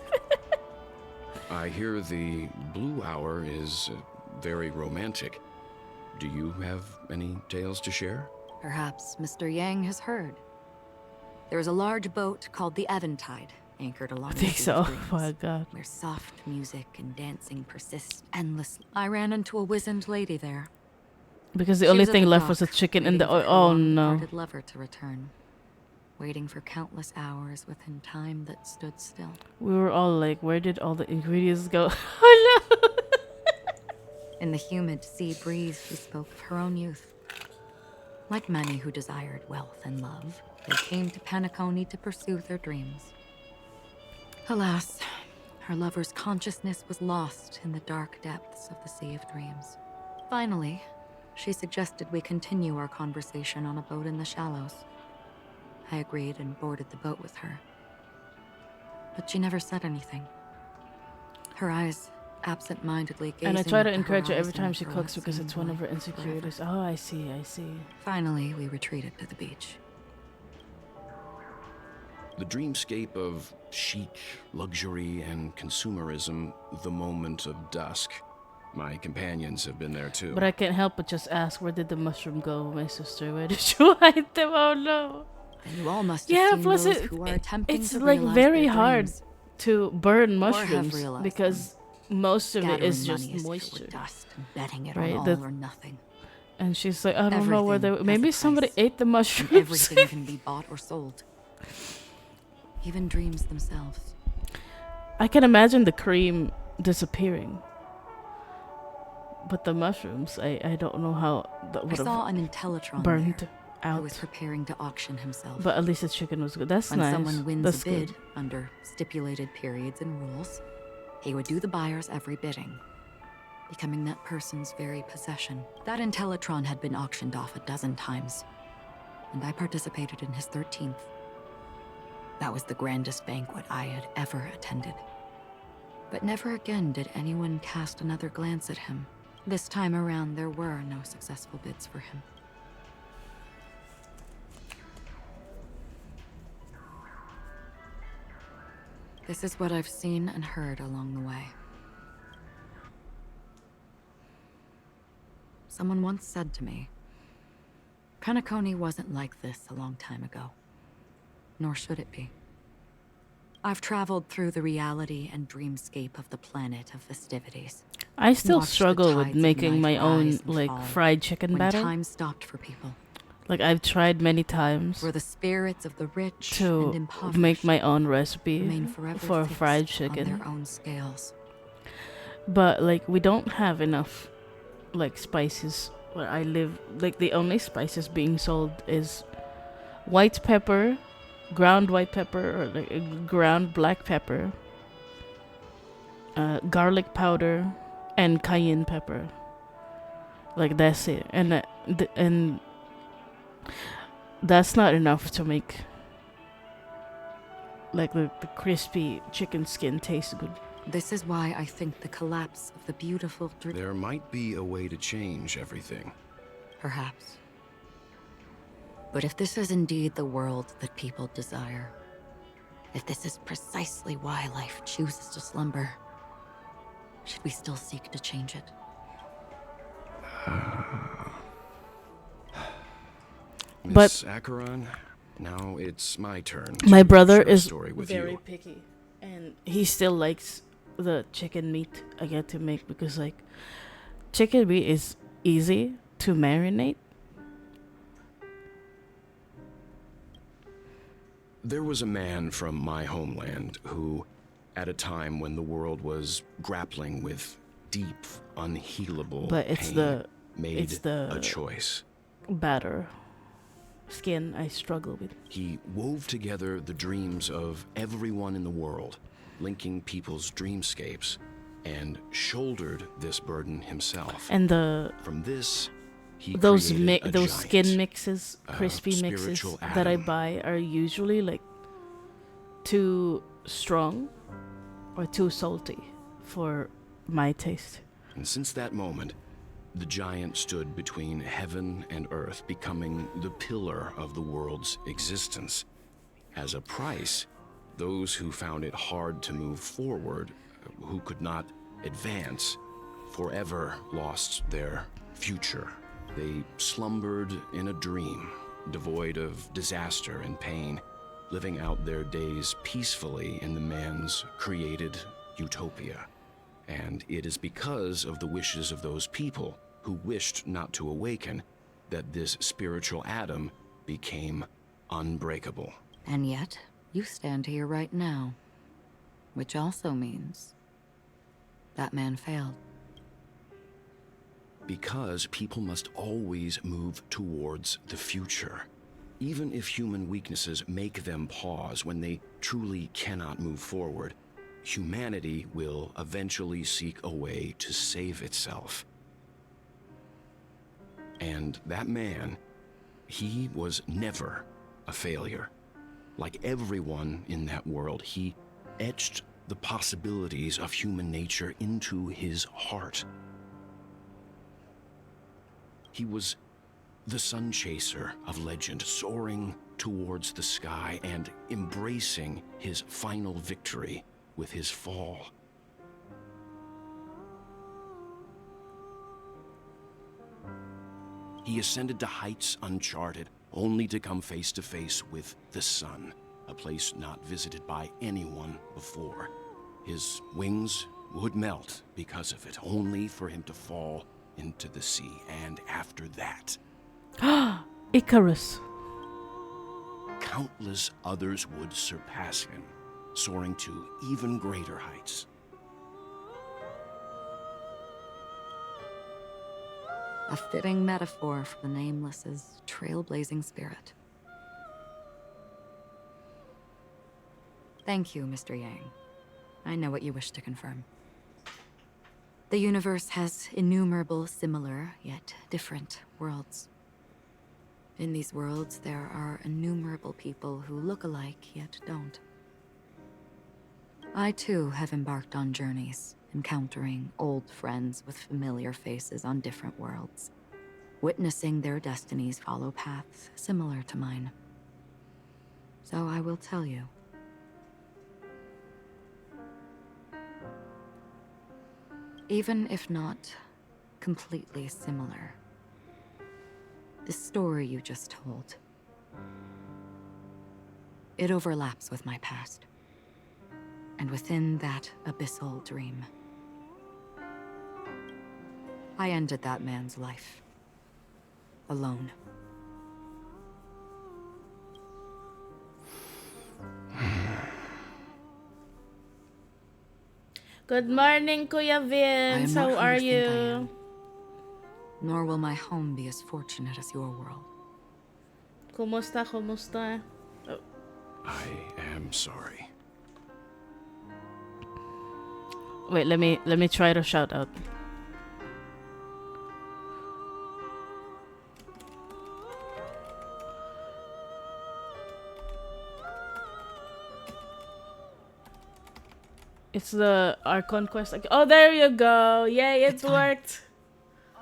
S9: I hear the Blue Hour is very romantic. Do you have any tales to share?
S10: Perhaps Mr. Yang has heard. There is a large boat called the Aventurine, anchored along
S1: I think
S10: the Sea
S1: so.
S10: of
S1: Oh
S10: Dreams,
S1: my god.
S10: where soft music and dancing persist endlessly. I ran into a wizened lady there.
S1: Because the
S10: She
S1: only
S10: was at
S1: thing
S10: the
S1: left
S10: dock,
S1: was a chicken in
S10: waiting
S1: the
S10: for her
S1: oh no.
S10: long-hearted lover to return, waiting for countless hours within time that stood still.
S1: We were all like, where did all the ingredients go? Oh no.
S10: In the humid sea breeze, she spoke of her own youth. Like many who desired wealth and love, they came to Penacony to pursue their dreams. Alas, her lover's consciousness was lost in the dark depths of the Sea of Dreams. Finally, she suggested we continue our conversation on a boat in the shallows. I agreed and boarded the boat with her. But she never said anything. Her eyes absent-mindedly gazing.
S1: And I try to
S10: at the
S1: encourage her every
S10: horizon
S1: time she
S10: for
S1: cooks
S10: what
S1: because it's
S10: seemed
S1: one of her
S10: like
S1: insecurities.
S10: forever.
S1: Oh, I see, I see.
S10: Finally, we retreated to the beach.
S9: The dreamscape of chic, luxury, and consumerism, the moment of dusk. My companions have been there too.
S1: But I can't help but just ask, where did the mushroom go, my sister? Where did you hide them? Oh no.
S10: And you all must have seen
S1: plus
S10: those who are attempting
S1: it's
S10: to
S1: like
S10: realize
S1: very
S10: their
S1: hard
S10: dreams,
S1: to burn
S10: or have
S1: mushrooms
S10: realized
S1: because most of it
S10: scattering
S1: is just
S10: money as if it were
S1: moisture.
S10: dust and betting it
S1: Right,
S10: on
S1: the-
S10: all or nothing.
S1: And she's like, I don't know where they.
S10: Everything has
S1: Maybe
S10: a
S1: somebody
S10: price,
S1: ate the
S10: and
S1: mushrooms.
S10: everything can be bought or sold. Even dreams themselves.
S1: I can imagine the cream disappearing. But the mushrooms, I don't know how that
S10: I
S1: would
S10: saw
S1: have
S10: an Intellitron
S1: burned
S10: there, who
S1: out.
S10: was preparing to auction himself.
S1: But at least the chicken was good. That's
S10: When
S1: nice.
S10: someone wins
S1: That's
S10: a bid
S1: good.
S10: under stipulated periods and rules, he would do the buyer's every bidding, becoming that person's very possession. That Intellitron had been auctioned off a dozen times. and I participated in his 13th. That was the grandest banquet I had ever attended. But never again did anyone cast another glance at him. This time around, there were no successful bids for him. This is what I've seen and heard along the way. Someone once said to me, Penacony wasn't like this a long time ago, nor should it be. I've traveled through the reality and dreamscape of the planet of festivities.
S1: I still
S10: Watched the
S1: struggle with
S10: tides of
S1: making my
S10: night
S1: own
S10: rise and
S1: like
S10: fall
S1: fried chicken
S10: when
S1: batter.
S10: time stopped for people.
S1: Like I've tried many times
S10: Where the spirits of the rich and
S1: to
S10: impoverished
S1: make my own recipe
S10: remain forever
S1: for
S10: fixed
S1: fried
S10: on
S1: chicken.
S10: their own scales.
S1: But like we don't have enough like spices where I live. Like the only spices being sold is white pepper, ground white pepper, or like ground black pepper, garlic powder, and cayenne pepper. Like that's it, and that's not enough to make like the crispy chicken skin taste good.
S10: This is why I think the collapse of the beautiful
S9: There might be a way to change everything.
S10: perhaps. But if this is indeed the world that people desire, if this is precisely why life chooses to slumber, should we still seek to change it?
S9: Miss Acheron, now it's my turn.
S1: My
S9: to
S1: brother
S9: share a
S1: is
S9: story with
S1: very
S9: you.
S1: picky, and he still likes the chicken meat I get to make because like chicken meat is easy to marinate.
S9: There was a man from my homeland who, at a time when the world was grappling with deep, unhealable
S1: But it's
S9: pain, made
S1: it's the
S9: a choice.
S1: batter skin I struggle with.
S9: He wove together the dreams of everyone in the world, linking people's dreamscapes, and shouldered this burden himself.
S1: And
S9: From this, he
S1: those
S9: created a
S1: those
S9: giant,
S1: skin mixes,
S9: a
S1: crispy mixes
S9: spiritual
S1: that I
S9: atom.
S1: buy are usually like too strong or too salty for my taste.
S9: And since that moment, the giant stood between heaven and earth, becoming the pillar of the world's existence. As a price, those who found it hard to move forward, who could not advance, forever lost their future. They slumbered in a dream, devoid of disaster and pain, living out their days peacefully in the man's created utopia. And it is because of the wishes of those people who wished not to awaken that this spiritual atom became unbreakable.
S10: And yet, you stand here right now, which also means that man failed.
S9: Because people must always move towards the future. Even if human weaknesses make them pause when they truly cannot move forward, humanity will eventually seek a way to save itself. And that man, he was never a failure. Like everyone in that world, he etched the possibilities of human nature into his heart. He was the sun chaser of legend, soaring towards the sky and embracing his final victory with his fall. He ascended to heights uncharted, only to come face to face with the sun, a place not visited by anyone before. His wings would melt because of it, only for him to fall into the sea. And after that,
S1: Icarus.
S9: countless others would surpass him, soaring to even greater heights.
S10: A fitting metaphor for the Nameless's trailblazing spirit. Thank you, Mr. Yang. I know what you wish to confirm. The universe has innumerable similar, yet different worlds. In these worlds, there are innumerable people who look alike yet don't. I too have embarked on journeys, encountering old friends with familiar faces on different worlds, witnessing their destinies follow paths similar to mine. So I will tell you. Even if not completely similar, the story you just told, it overlaps with my past. And within that abyssal dream, I ended that man's life. Alone.
S1: Good morning, Kuya Vince. How are you?
S10: Nor will my home be as fortunate as your world.
S1: Kumusta, kumusta? Oh.
S9: I am sorry.
S1: Wait, let me try to shout out. It's the Archon quest. Oh, there you go. Yay, it worked.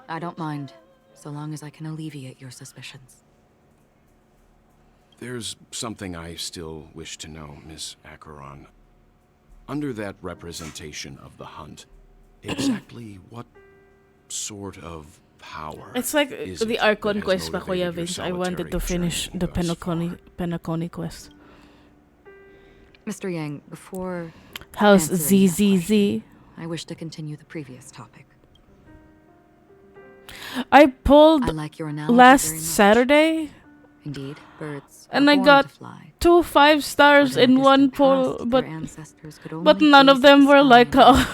S10: I don't mind, so long as I can alleviate your suspicions.
S9: There's something I still wish to know, Miss Acheron. Under that representation of the hunt, exactly what sort of power
S1: It's like
S9: is
S1: the
S9: it
S1: Archon
S9: that has
S1: quest,
S9: motivated your
S1: Vince. I wanted to
S9: solitary
S1: finish
S9: journey
S1: the
S9: thus far?
S1: Penacony quest.
S10: Mr. Yang, before
S1: How's
S10: answering that
S1: ZZZ?
S10: question, I wish to continue the previous topic.
S1: I pulled
S10: I like your analogy
S1: last
S10: very much.
S1: Saturday,
S10: Indeed, birds
S1: and
S10: are
S1: I
S10: born
S1: got
S10: to fly.
S1: 2 5 stars
S10: But in
S1: in
S10: a
S1: one
S10: distant
S1: pull,
S10: past,
S1: but
S10: their ancestors could
S1: but
S10: only
S1: none of
S10: gaze at
S1: them
S10: the
S1: were
S10: sky
S1: like
S10: and
S1: ours.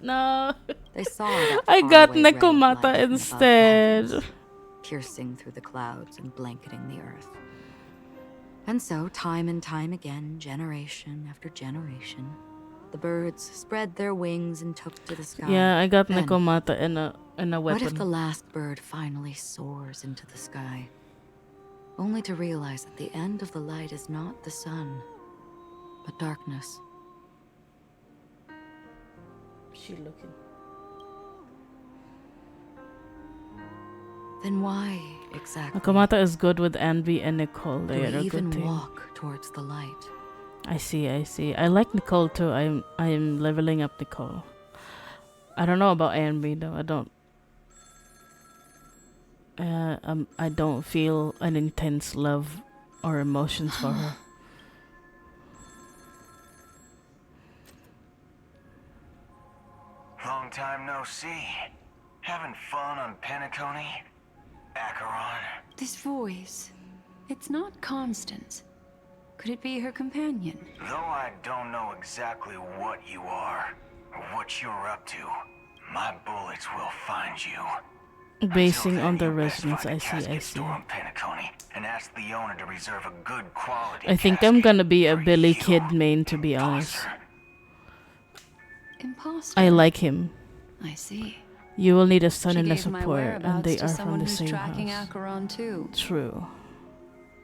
S1: No,
S10: They saw that
S1: I got
S10: faraway ray of
S1: Nekomata
S10: light from above the
S1: instead.
S10: heavens, piercing through the clouds and blanketing the earth. And so, time and time again, generation after generation, the birds spread their wings and took to the sky.
S1: Yeah, I got
S10: Then,
S1: Nekomata in a
S10: what if the
S1: weapon.
S10: last bird finally soars into the sky, only to realize that the end of the light is not the sun, but darkness?
S1: She looking.
S10: Then why exactly
S1: Nekomata is good with Anby and Nicole.
S10: do
S1: They
S10: we
S1: are a
S10: even
S1: good team.
S10: walk towards the light?
S1: I see. I like Nicole too. I'm leveling up Nicole. I don't know about Anby though. I don't feel an intense love or emotions for her.
S11: Long time no see. Having fun on Penacony? Acheron?
S12: This voice, it's not Constance. Could it be her companion?
S11: Though I don't know exactly what you are, or what you're up to, my bullets will find you.
S1: Basing on the
S11: You best
S1: resonance,
S11: find a
S1: I see.
S11: casket store on Penacony and ask the owner to reserve a good quality
S1: I think I'm gonna be a
S11: for
S1: Billy
S11: you,
S1: Kid main, to be honest.
S12: Imposter.
S1: I like him.
S12: I see.
S1: You will need a son
S12: She
S1: and a
S12: gave my
S1: support, and
S12: whereabouts
S1: they
S12: to
S1: are
S12: someone
S1: from the
S12: who's
S1: same
S12: tracking
S1: house.
S12: Acheron too.
S1: True.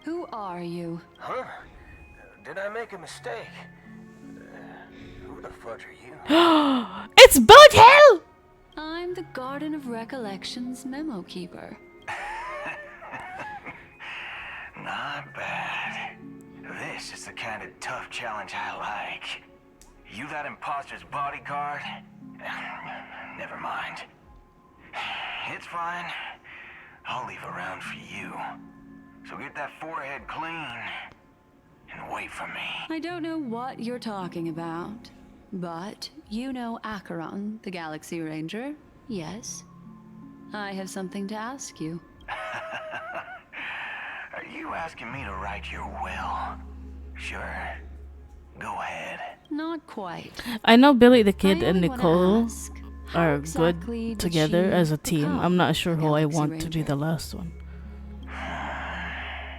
S12: Who are you?
S11: Huh? Did I make a mistake? Who the fudge are you?
S1: It's Bullet Hell!
S12: I'm the Garden of Recollection's memo keeper.
S11: Not bad. This is the kind of tough challenge I like. You that imposter's bodyguard? Never mind. It's fine. I'll leave a round for you. So get that forehead clean and wait for me.
S12: I don't know what you're talking about, but you know Acheron, the Galaxy Ranger, yes? I have something to ask you.
S11: Are you asking me to write your will? Sure. Go ahead.
S12: Not quite.
S1: I know Billy the Kid
S12: I
S1: and
S12: only wanna
S1: Nicole
S12: ask, how
S1: are
S12: exactly
S1: good
S12: did
S1: together
S12: she
S1: as a team.
S12: become
S1: I'm not sure
S12: the
S1: who I
S12: Galaxy
S1: want to be
S12: Ranger?
S1: the last one.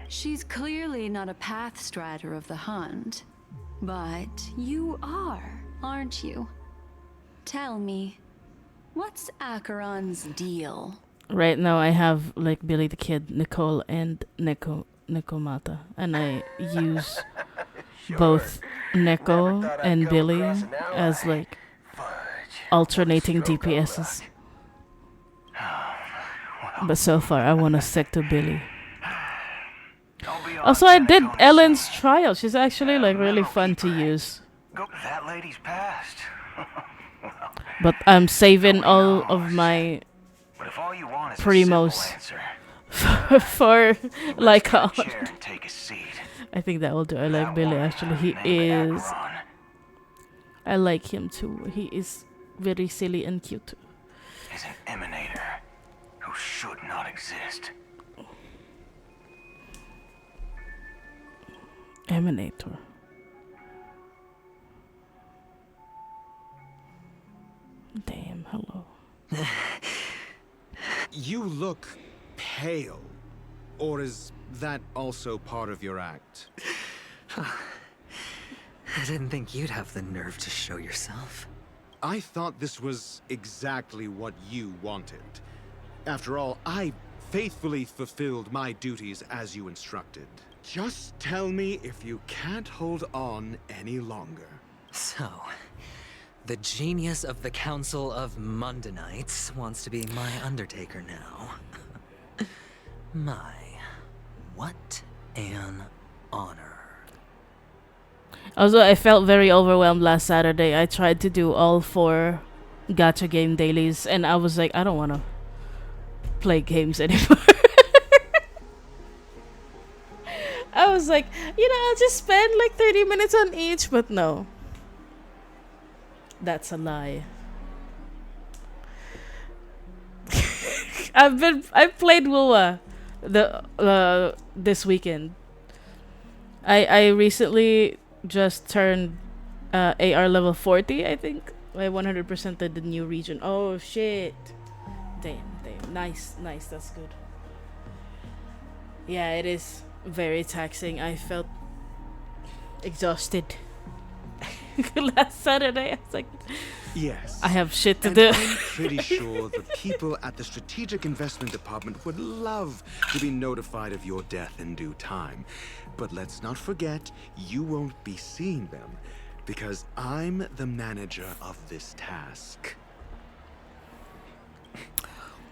S12: She's clearly not a path strider of the hunt, but you are, aren't you? Tell me, what's Acheron's deal?
S1: Right now, I have like Billy the Kid, Nicole, and Nekomata, and I use both Neko and Billy as like alternating DPSs. But so far, I want to stick to Billy. Also, I did Ellen's trial. She's actually like really fun to use.
S11: That lady's passed.
S1: But I'm saving all of my
S11: But if all you want is
S1: primos
S11: a simple answer,
S1: for like
S11: take a seat.
S1: I think that will do. I like Billy actually. He is. I like him too. He is very silly and cute.
S11: Is an emanator who should not exist.
S1: Emanator. Damn, hello.
S6: You look pale. Or is that also part of your act?
S13: I didn't think you'd have the nerve to show yourself.
S6: I thought this was exactly what you wanted. After all, I faithfully fulfilled my duties as you instructed. Just tell me if you can't hold on any longer.
S13: So, the genius of the Council of Mundanites wants to be my Undertaker now. My, what an honor.
S1: Also, I felt very overwhelmed last Saturday. I tried to do all 4 gacha game dailies, and I was like, I don't want to play games anymore. I was like, I'll just spend like 30 minutes on each, but no. That's a lie. I've played Wua this weekend. I recently just turned AR level 40, I think. I 100% did the new region. Oh shit. Damn. Nice, that's good. Yeah, it is very taxing. I felt exhausted last Saturday. I was like,
S6: yes,
S1: I have shit to
S6: and
S1: do.
S6: I'm pretty sure the people at the Strategic Investment Department would love to be notified of your death in due time. But let's not forget, you won't be seeing them, because I'm the manager of this task.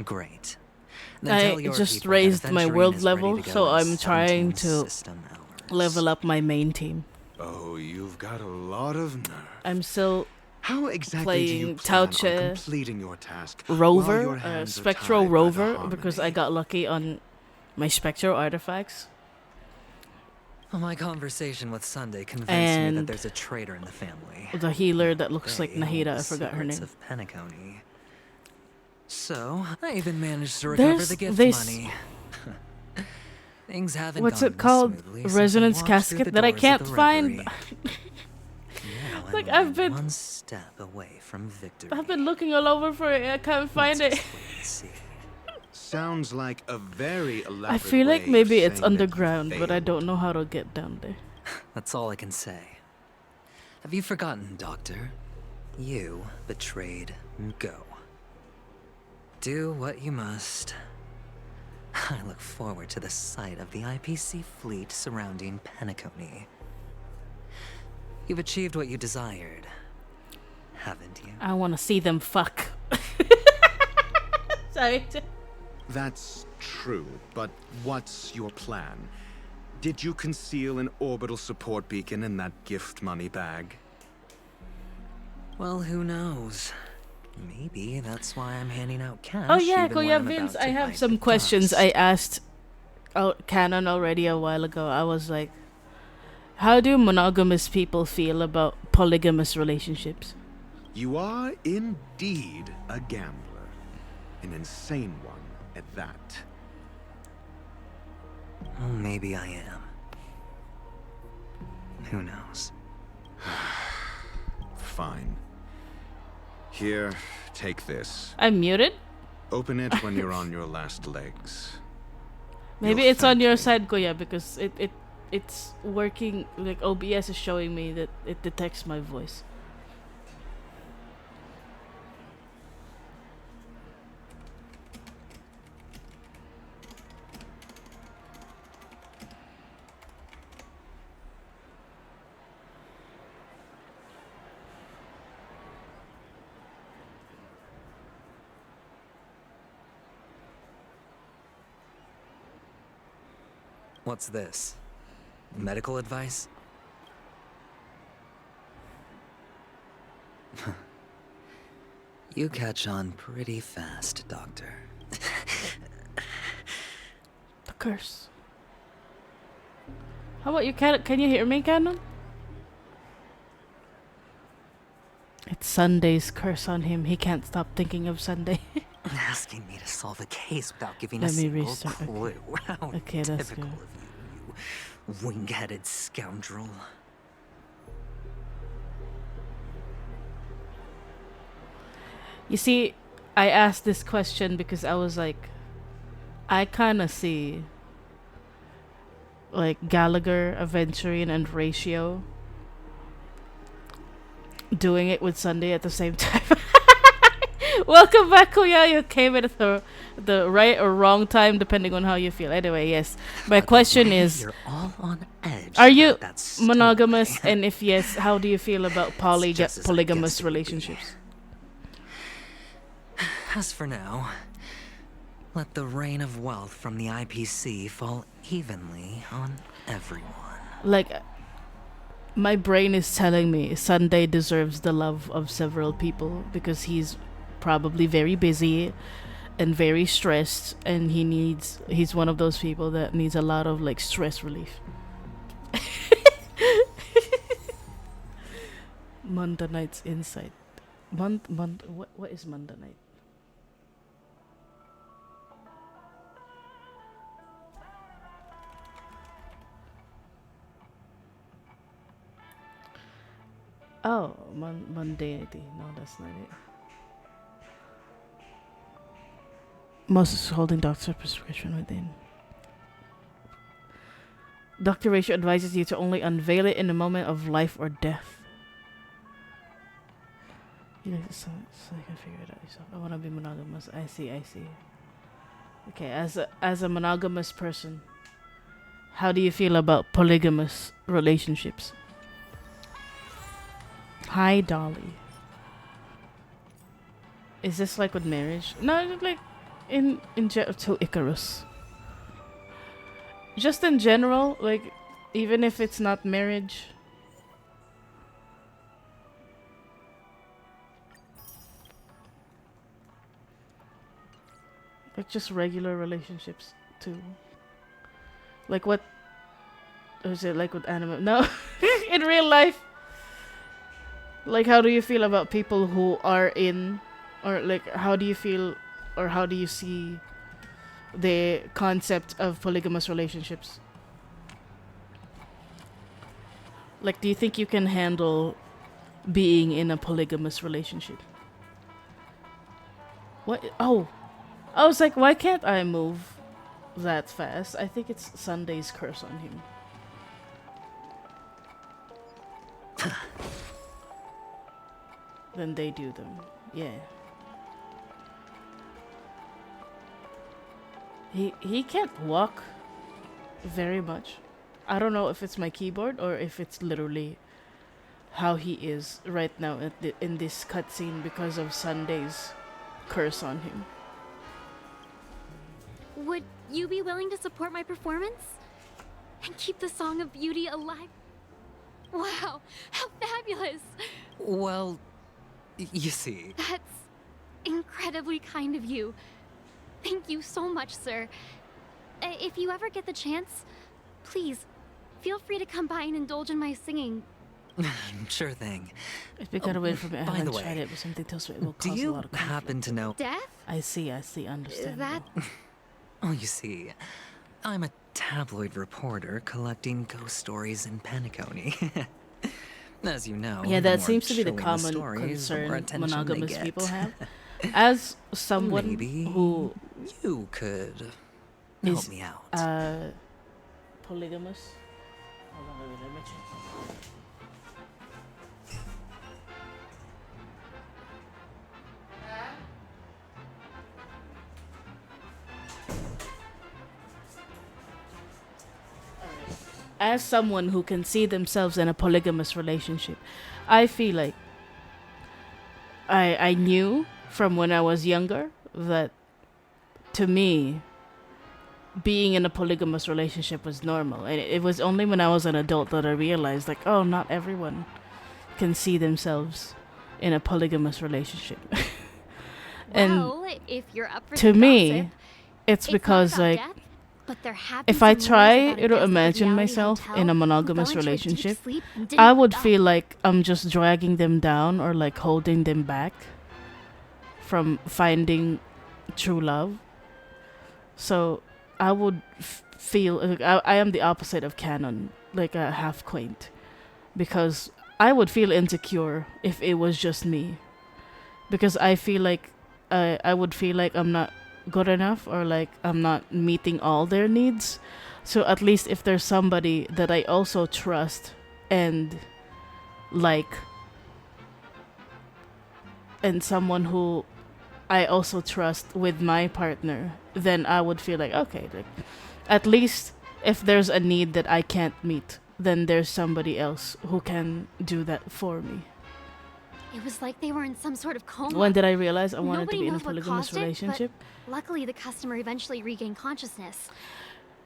S13: Great.
S1: I just raised my world level, so I'm trying to level up my main team.
S6: Oh, you've got a lot of nerve.
S1: I'm still
S6: How exactly
S1: playing
S6: do you plan on
S1: Tauche
S6: completing your task
S1: Rover, Spectral Rover, because I got lucky on my Spectral artifacts.
S13: Well, my conversation with Sunday convinced me
S1: And
S13: that there's a traitor in the family.
S1: the healer that looks like
S13: They hold
S1: Nahida,
S13: the
S1: I forgot her
S13: secrets
S1: name.
S13: Of Penacony. So, I even managed to recover
S1: There's
S13: the gift
S1: this-
S13: money. Things haven't
S1: What's
S13: gone
S1: it called?
S13: this smoothly since
S1: Resonance
S13: I walked through
S1: casket
S13: the
S1: that I
S13: doors of
S1: can't
S13: the
S1: find.
S13: Reverie. Now
S1: Like,
S13: I'm
S1: I've been-
S13: one step away from victory.
S1: I've been looking all over for it. I can't find
S13: Let's
S1: it.
S13: just wait and see.
S6: Sounds like a very elaborate
S1: I feel like
S6: way of
S1: maybe it's
S6: saying that you
S1: underground, but I
S6: failed.
S1: don't know how to get down there.
S13: That's all I can say. Have you forgotten, Doctor? You betrayed Go. Do what you must. I look forward to the sight of the IPC fleet surrounding Penacony. You've achieved what you desired, haven't you?
S1: I want to see them fuck. Sorry.
S6: That's true, but what's your plan? Did you conceal an orbital support beacon in that gift money bag?
S13: Well, who knows? Maybe that's why I'm handing out cash.
S1: Oh yeah,
S13: even when
S1: Kuya
S13: I'm
S1: Vince,
S13: about
S1: I
S13: to
S1: have
S13: bite
S1: some
S13: the
S1: questions
S13: dust.
S1: I asked Canon already a while ago. I was like, how do monogamous people feel about polygamous relationships?
S6: You are indeed a gambler. An insane one at that.
S13: Well, maybe I am. Who knows?
S6: Fine. Here, take this.
S1: I'm muted?
S6: Open it when you're on your last legs.
S1: Maybe
S6: You'll
S1: it's on
S6: thank
S1: your
S6: me.
S1: side, Kuya, because it's working. Like OBS is showing me that it detects my voice.
S13: What's this? Medical advice? You catch on pretty fast, Doctor.
S1: The curse. How about you? Can you hear me, Canon? It's Sunday's curse on him. He can't stop thinking of Sunday.
S13: Asking me to solve a case without giving
S1: Let
S13: a
S1: me
S13: single
S1: restart.
S13: clue. How
S1: Okay, that's
S13: typical
S1: good.
S13: of you wing-headed scoundrel.
S1: You see, I asked this question because I was like, I kind of see like Gallagher, Aventurine, and Ratio doing it with Sunday at the same time. Welcome back, Kuya. You came at the right or wrong time, depending on how you feel. Anyway, yes. My question is,
S13: You're all on edge.
S1: are you
S13: about that story.
S1: monogamous? And if yes, how do you feel about
S13: just as I
S1: polygamous
S13: guessed it would be.
S1: relationships?
S13: As for now, let the rain of wealth from the IPC fall evenly on everyone.
S1: Like, my brain is telling me Sunday deserves the love of several people because he's probably very busy and very stressed, and he's one of those people that needs a lot of like stress relief. Monday night's insight. What is Monday night? Oh, mundanity. No, that's not it. Most holding doctor prescription within. Dr. Ratio advises you to only unveil it in a moment of life or death. You like so you can figure it out yourself. I want to be monogamous. I see. Okay, as a monogamous person, how do you feel about polygamous relationships? Hi, Dolly. Is this like with marriage? No, like to Icarus. Just in general, like even if it's not marriage. Like just regular relationships too. Like what? Or is it like with anime? No, in real life. Like, how do you feel about people who are in, or like, how do you feel, or how do you see the concept of polygamous relationships? Like, do you think you can handle being in a polygamous relationship? What? Oh, I was like, why can't I move that fast? I think it's Sunday's curse on him. Then they do them. Yeah. He can't walk very much. I don't know if it's my keyboard or if it's literally how he is right now in this cutscene because of Sunday's curse on him.
S5: Would you be willing to support my performance? And keep the Song of Beauty alive? Wow, how fabulous!
S13: Well, you see...
S5: That's incredibly kind of you. Thank you so much, sir. If you ever get the chance, please, feel free to come by and indulge in my singing.
S13: Sure thing.
S1: If we got away from it, I
S13: by
S1: haven't
S13: the way,
S1: tried it, but something tells me it will
S13: do
S1: cause a
S13: you
S1: lot of
S13: happen to know...
S5: Death?
S1: I see, understand.
S5: That...
S13: Oh, you see, I'm a tabloid reporter collecting ghost stories in Penacony. As you know,
S1: yeah,
S13: the
S1: that
S13: more
S1: seems to be the
S13: chilling
S1: common
S13: stories, the more
S1: concern
S13: attention they
S1: monogamous
S13: get.
S1: people have. As someone
S13: Maybe
S1: who
S13: you could
S1: is
S13: help me out.
S1: Polygamous. Hold on, let me check. As someone who can see themselves in a polygamous relationship, I feel like I knew from when I was younger that to me being in a polygamous relationship was normal, and it was only when I was an adult that I realized, like, oh, not everyone can see themselves in a polygamous relationship. And
S5: Well, if you're up for
S1: to
S5: some
S1: me,
S5: gossip,
S1: it's
S5: not
S1: because
S5: about
S1: like
S5: death, but there have
S1: if
S5: been
S1: I
S5: some rumors
S1: try
S5: about a
S1: to
S5: guest at the
S1: imagine
S5: reality
S1: myself
S5: hotel
S1: in a
S5: who
S1: monogamous
S5: fell into a deep
S1: relationship,
S5: sleep and didn't
S1: I would
S5: wake up.
S1: feel like I'm just dragging them down or like holding them back from finding true love. So I would feel like I am the opposite of canon, like a half quaint, because I would feel insecure if it was just me, because I feel like I would feel like I'm not good enough or like I'm not meeting all their needs. So at least if there's somebody that I also trust and like, and someone who I also trust with my partner, then I would feel like, okay, like at least if there's a need that I can't meet, then there's somebody else who can do that for me.
S5: It was like they were in some sort of coma.
S1: When did I realize I wanted
S5: Nobody
S1: to be in a
S5: knows what
S1: polygamous
S5: caused it, but
S1: relationship?
S5: luckily, the customer eventually regained consciousness.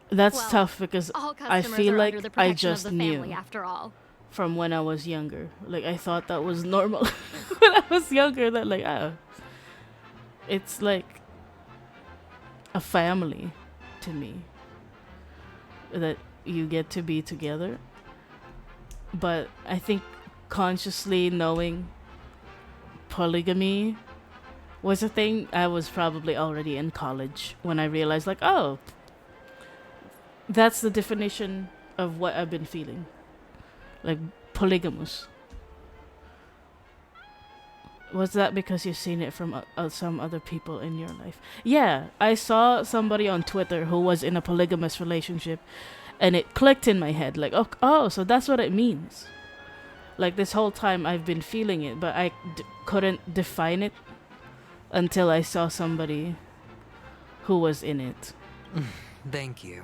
S1: That's
S5: Well,
S1: tough because
S5: all
S1: I
S5: customers
S1: feel
S5: are
S1: like
S5: under the
S1: I
S5: protection of
S1: just
S5: the
S1: knew
S5: family, after all.
S1: from when I was younger. Like I thought that was normal when I was younger. That like, oh, it's like a family to me that you get to be together. But I think consciously knowing polygamy was a thing, I was probably already in college when I realized, like, oh, that's the definition of what I've been feeling. Like, polygamous. Was that because you've seen it from some other people in your life? Yeah, I saw somebody on Twitter who was in a polygamous relationship, and it clicked in my head, like, oh, so that's what it means. Like, this whole time I've been feeling it, but I couldn't define it until I saw somebody who was in it.
S13: Thank you.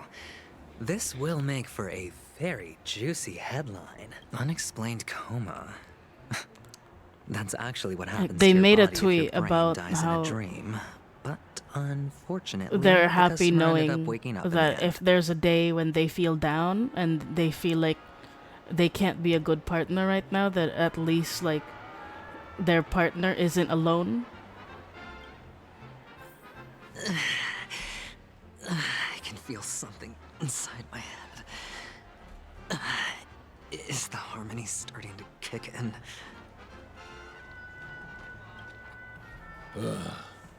S13: This will make for a very juicy headline. Unexplained coma. That's actually what happens
S1: They
S13: to your
S1: made a
S13: body if
S1: tweet
S13: your brain
S1: about
S13: dies
S1: how
S13: in a dream. But unfortunately,
S1: they're
S13: the
S1: happy
S13: customer ended up
S1: knowing
S13: waking up in the
S1: that
S13: end.
S1: if there's a day when they feel down and they feel like they can't be a good partner right now, that at least like their partner isn't alone.
S13: I can feel something inside my head. Is the harmony starting to kick in?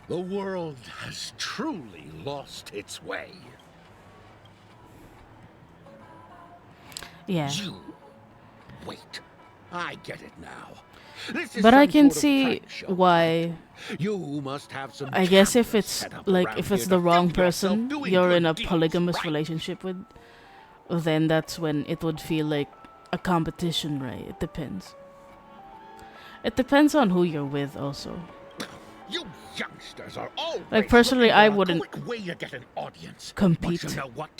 S14: The world has truly lost its way.
S1: Yeah.
S14: You wait. I get it now. This is
S1: But I
S14: some
S1: can
S14: sort of
S1: see
S14: prank show.
S1: why.
S14: You must have some
S1: I guess if
S14: cameras
S1: it's
S14: set up
S1: like
S14: around
S1: if it's
S14: here
S1: the
S14: to
S1: wrong
S14: film yourself
S1: person
S14: doing
S1: you're
S14: good
S1: in a
S14: deeds,
S1: polygamous
S14: right?
S1: relationship with, then that's when it would feel like a competition, right? It depends. It depends on who you're with also.
S14: You youngsters are always
S1: Like personally,
S14: looking
S1: I
S14: for a
S1: wouldn't
S14: quick way to get an audience.
S1: compete
S14: But you know what?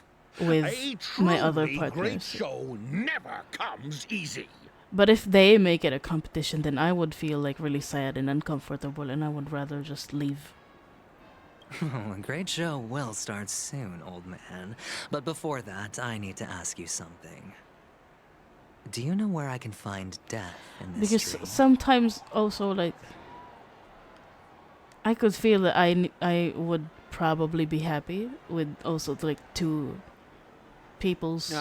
S1: with
S14: A
S1: my other
S14: truly great
S1: partners.
S14: show never comes easy.
S1: But if they make it a competition, then I would feel like really sad and uncomfortable, and I would rather just leave.
S13: Oh, a great show will start soon, old man. But before that, I need to ask you something. Do you know where I can find death in this
S1: Because
S13: dream?
S1: sometimes also like I could feel that I would probably be happy with also like two people's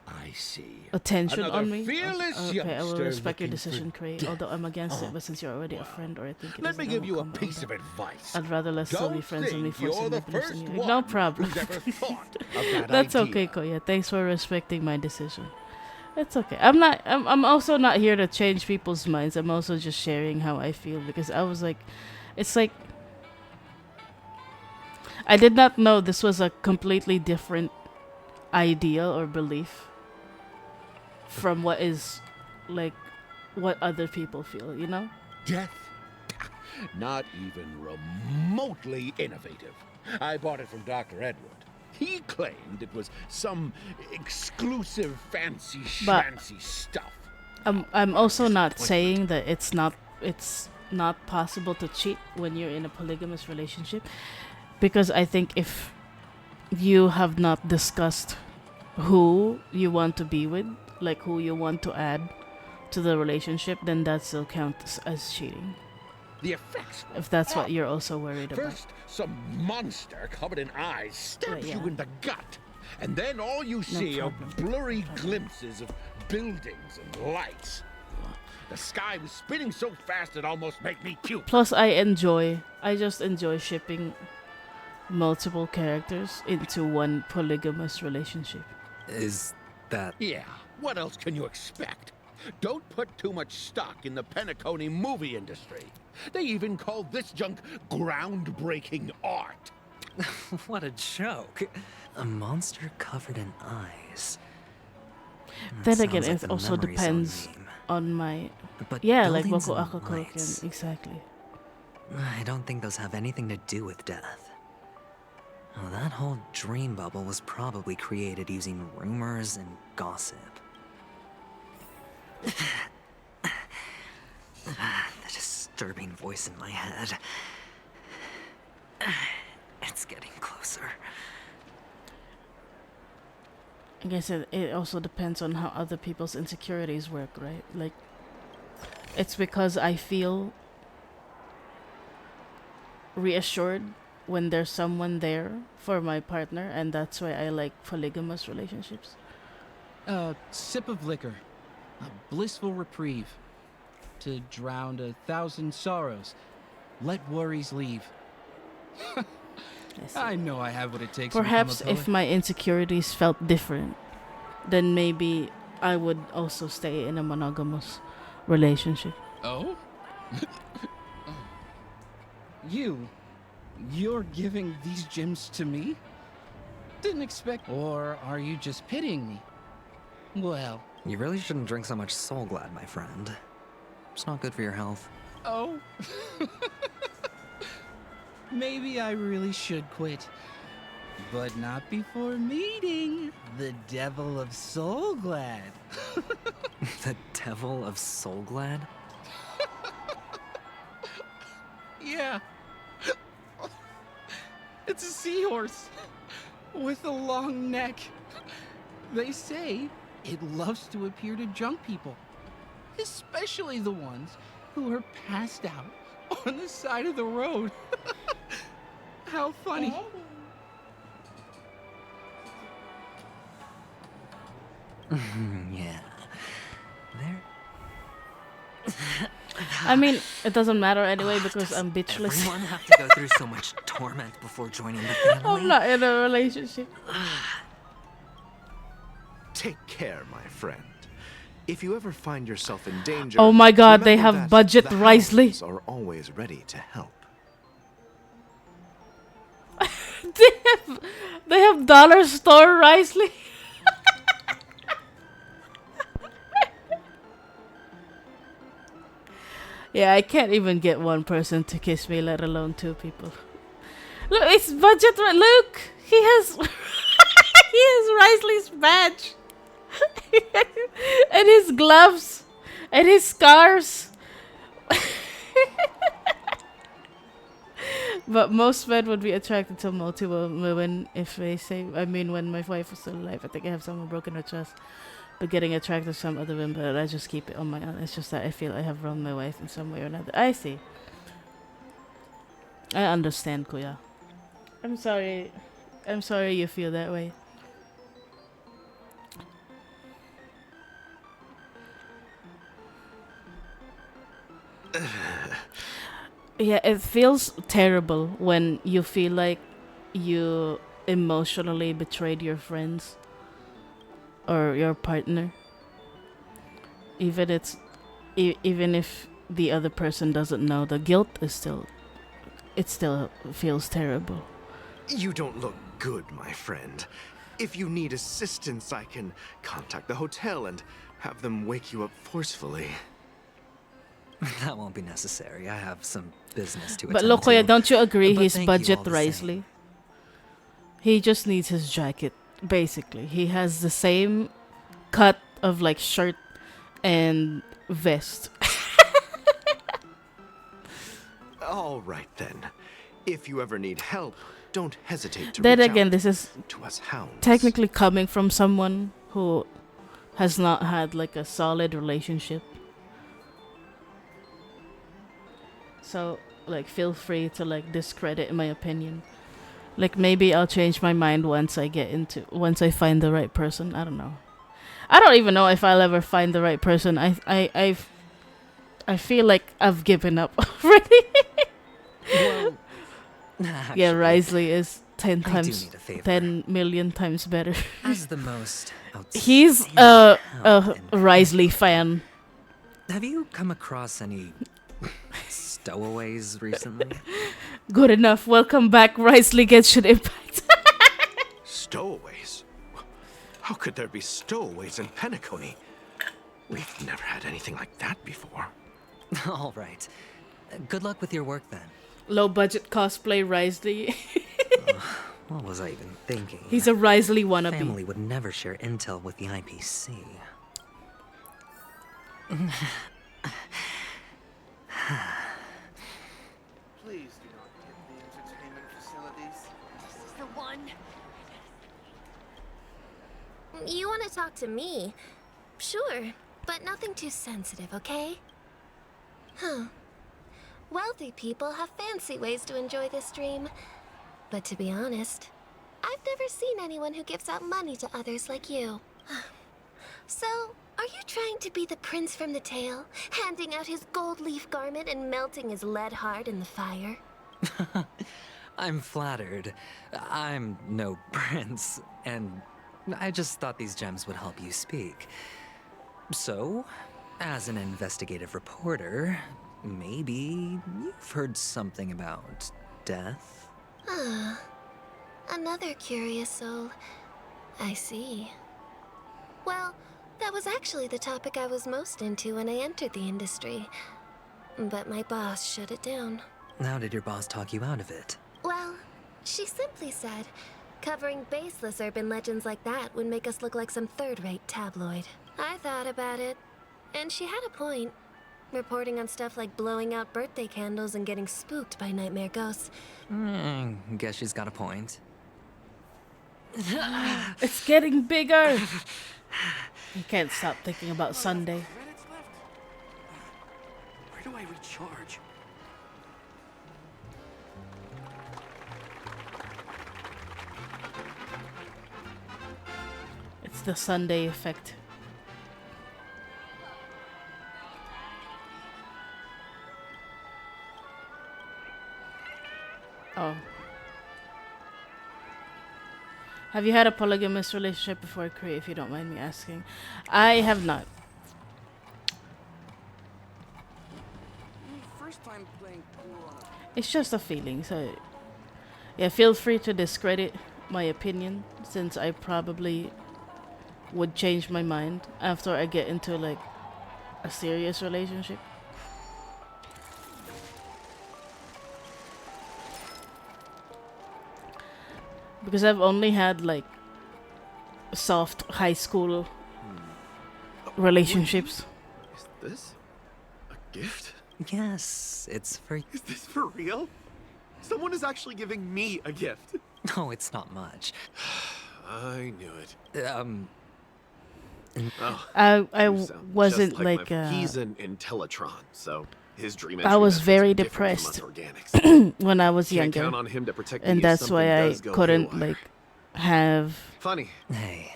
S14: I see.
S1: attention
S14: Another
S1: on me.
S14: fearless
S1: Okay, I will
S14: youngster
S1: respect your
S14: looking for
S1: decision, Cray.
S14: death.
S1: Although I'm against it,
S14: Oh,
S1: but since you're already a friend, or I think it
S14: Let
S1: is,
S14: me
S1: then I
S14: give
S1: will
S14: you a
S1: come
S14: piece
S1: down.
S14: of advice.
S1: I'd rather let's still be
S14: Don't
S1: friends than me
S14: think
S1: forcing
S14: you're
S1: my
S14: the
S1: beliefs
S14: first
S1: in you.
S14: one
S1: No problem.
S14: who's ever thought of that
S1: That's
S14: idea.
S1: okay, Koya. Thanks for respecting my decision. It's okay. I'm also not here to change people's minds. I'm also just sharing how I feel, because I was like, it's like I did not know this was a completely different idea or belief from what is like what other people feel, you know?
S14: Death? Not even remotely innovative. I bought it from Dr. Edward. He claimed it was some exclusive fancy
S1: But
S14: schmancy stuff.
S1: I'm also not saying that it's not possible to cheat when you're in a polygamous relationship, because I think if you have not discussed who you want to be with, like who you want to add to the relationship, then that still counts as cheating.
S14: The effects.
S1: If that's what you're also worried about.
S14: First, some monster covered in eyes stabs you in the gut, and then all you see are blurry glimpses of buildings and lights. The sky was spinning so fast it almost made me puke.
S1: Plus, I just enjoy shipping multiple characters into one polygamous relationship.
S13: Is that...
S14: Yeah, what else can you expect? Don't put too much stock in the Penacony movie industry. They even call this junk groundbreaking art.
S13: What a joke. A monster covered in eyes.
S1: Then again, it also depends on my...
S13: But
S1: yeah, like
S13: buildings
S1: Boku
S13: and
S1: Akakoken,
S13: lights.
S1: exactly.
S13: I don't think those have anything to do with death. Well, that whole dream bubble was probably created using rumors and gossip. The disturbing voice in my head. It's getting closer.
S1: I guess it also depends on how other people's insecurities work, right? Like, it's because I feel reassured when there's someone there for my partner, and that's why I like polygamous relationships.
S15: A sip of liquor, a blissful reprieve, to drown 1,000 sorrows. Let worries leave. I know I have what it takes.
S1: Perhaps
S15: to become a
S1: if my insecurities felt different, then maybe I would also stay in a monogamous relationship.
S15: Oh? You're giving these gems to me? Didn't expect... Or are you just pitying me? Well...
S13: You really shouldn't drink so much Soul Glad, my friend. It's not good for your health.
S15: Oh? Maybe I really should quit. But not before meeting the Devil of Soul Glad.
S13: The Devil of Soul Glad?
S15: Yeah. It's a seahorse with a long neck. They say it loves to appear to drunk people, especially the ones who are passed out on the side of the road. How funny.
S13: Yeah. There.
S1: I mean, it doesn't matter anyway because I'm bitchless.
S13: Everyone have to go through so much torment before joining the family?
S1: I'm not in a relationship.
S6: Take care, my friend. If you ever find yourself in danger,
S1: Oh my god, they
S6: remember
S1: have
S6: that
S1: budget
S6: the
S1: Risley.
S6: hounds are always ready to help.
S1: They have dollar store Risley. Yeah, I can't even get one person to kiss me, let alone two people. Look, it's budget. Look, he has he has Risley's badge, and his gloves, and his scarves. But most men would be attracted to multiple women if they say. I mean, when my wife was still alive, I think I have someone broken her trust. But getting attracted to some other women, but I just keep it on my own. It's just that I feel I have wronged my wife in some way or another. I see. I understand, Kuya. I'm sorry. I'm sorry you feel that way. Yeah, it feels terrible when you feel like you emotionally betrayed your friends or your partner. Even even if the other person doesn't know, the guilt is still feels terrible.
S6: You don't look good, my friend. If you need assistance, I can contact the hotel and have them wake you up forcefully.
S13: That won't be necessary. I have some business to
S1: But
S13: attend
S1: Lokoya,
S13: to.
S1: don't you agree
S13: But
S1: he's
S13: thank you all
S1: budget
S13: the
S1: Risley? He just needs his jacket, basically. He has the same cut of like shirt and vest.
S6: All right then. If you ever need help, don't hesitate to
S1: Then
S6: reach
S1: again,
S6: out
S1: this is
S6: to us hounds.
S1: technically coming from someone who has not had like a solid relationship. So like feel free to like discredit my opinion. Like maybe I'll change my mind once I find the right person. I don't know. I don't even know if I'll ever find the right person. I feel like I've given up already.
S13: Well,
S1: yeah,
S13: actually,
S1: Risley is
S13: I do need a favor.
S1: 10 million times better.
S13: As the most
S1: He's
S13: outstanding
S1: a
S13: hound in
S1: Risley fan.
S13: Have you come across any stowaways recently?
S1: Good enough. Welcome back, Risley Genshin Impact.
S6: Stowaways? How could there be stowaways in Penacony? We've never had anything like that before.
S13: All right. Good luck with your work then.
S1: Low budget cosplay Risley.
S13: What was I even thinking?
S1: He's a Risley wannabe.
S13: Family would never share intel with the IPC.
S16: Please do not give the entertainment facilities.
S17: This is the one. You want to talk to me? Sure, but nothing too sensitive, okay? Huh. Wealthy people have fancy ways to enjoy this dream. But to be honest, I've never seen anyone who gives out money to others like you. So, are you trying to be the prince from the tale, handing out his gold leaf garment and melting his lead heart in the fire?
S13: I'm flattered. I'm no prince, and I just thought these gems would help you speak. So, as an investigative reporter, maybe you've heard something about death?
S17: Ah, another curious soul. I see. Well, that was actually the topic I was most into when I entered the industry. But my boss shut it down.
S13: How did your boss talk you out of it?
S17: Well, she simply said, covering baseless urban legends like that would make us look like some third-rate tabloid. I thought about it, and she had a point. Reporting on stuff like blowing out birthday candles and getting spooked by nightmare ghosts.
S13: Guess she's got a point.
S1: It's getting bigger. You can't stop thinking about Sunday.
S3: Where do I recharge?
S1: It's the Sunday effect. Oh. Have you had a polygamous relationship before, Cree, if you don't mind me asking? I have not.
S3: First time playing pool on
S1: It's just a feeling, so yeah, feel free to discredit my opinion, since I probably would change my mind after I get into like a serious relationship. Because I've only had like soft high school relationships.
S16: Is this a gift?
S13: Yes, it's for...
S16: Is this for real? Someone is actually giving me a gift.
S13: No, it's not much.
S6: I knew it.
S1: I wasn't like
S16: he's an Intellitron, so his dream.
S1: I was very depressed when I was
S16: Can't
S1: younger,
S16: count on him to protect me
S1: and
S16: if
S1: that's why I
S16: something does go
S1: couldn't
S16: haywire.
S1: like have
S16: Funny.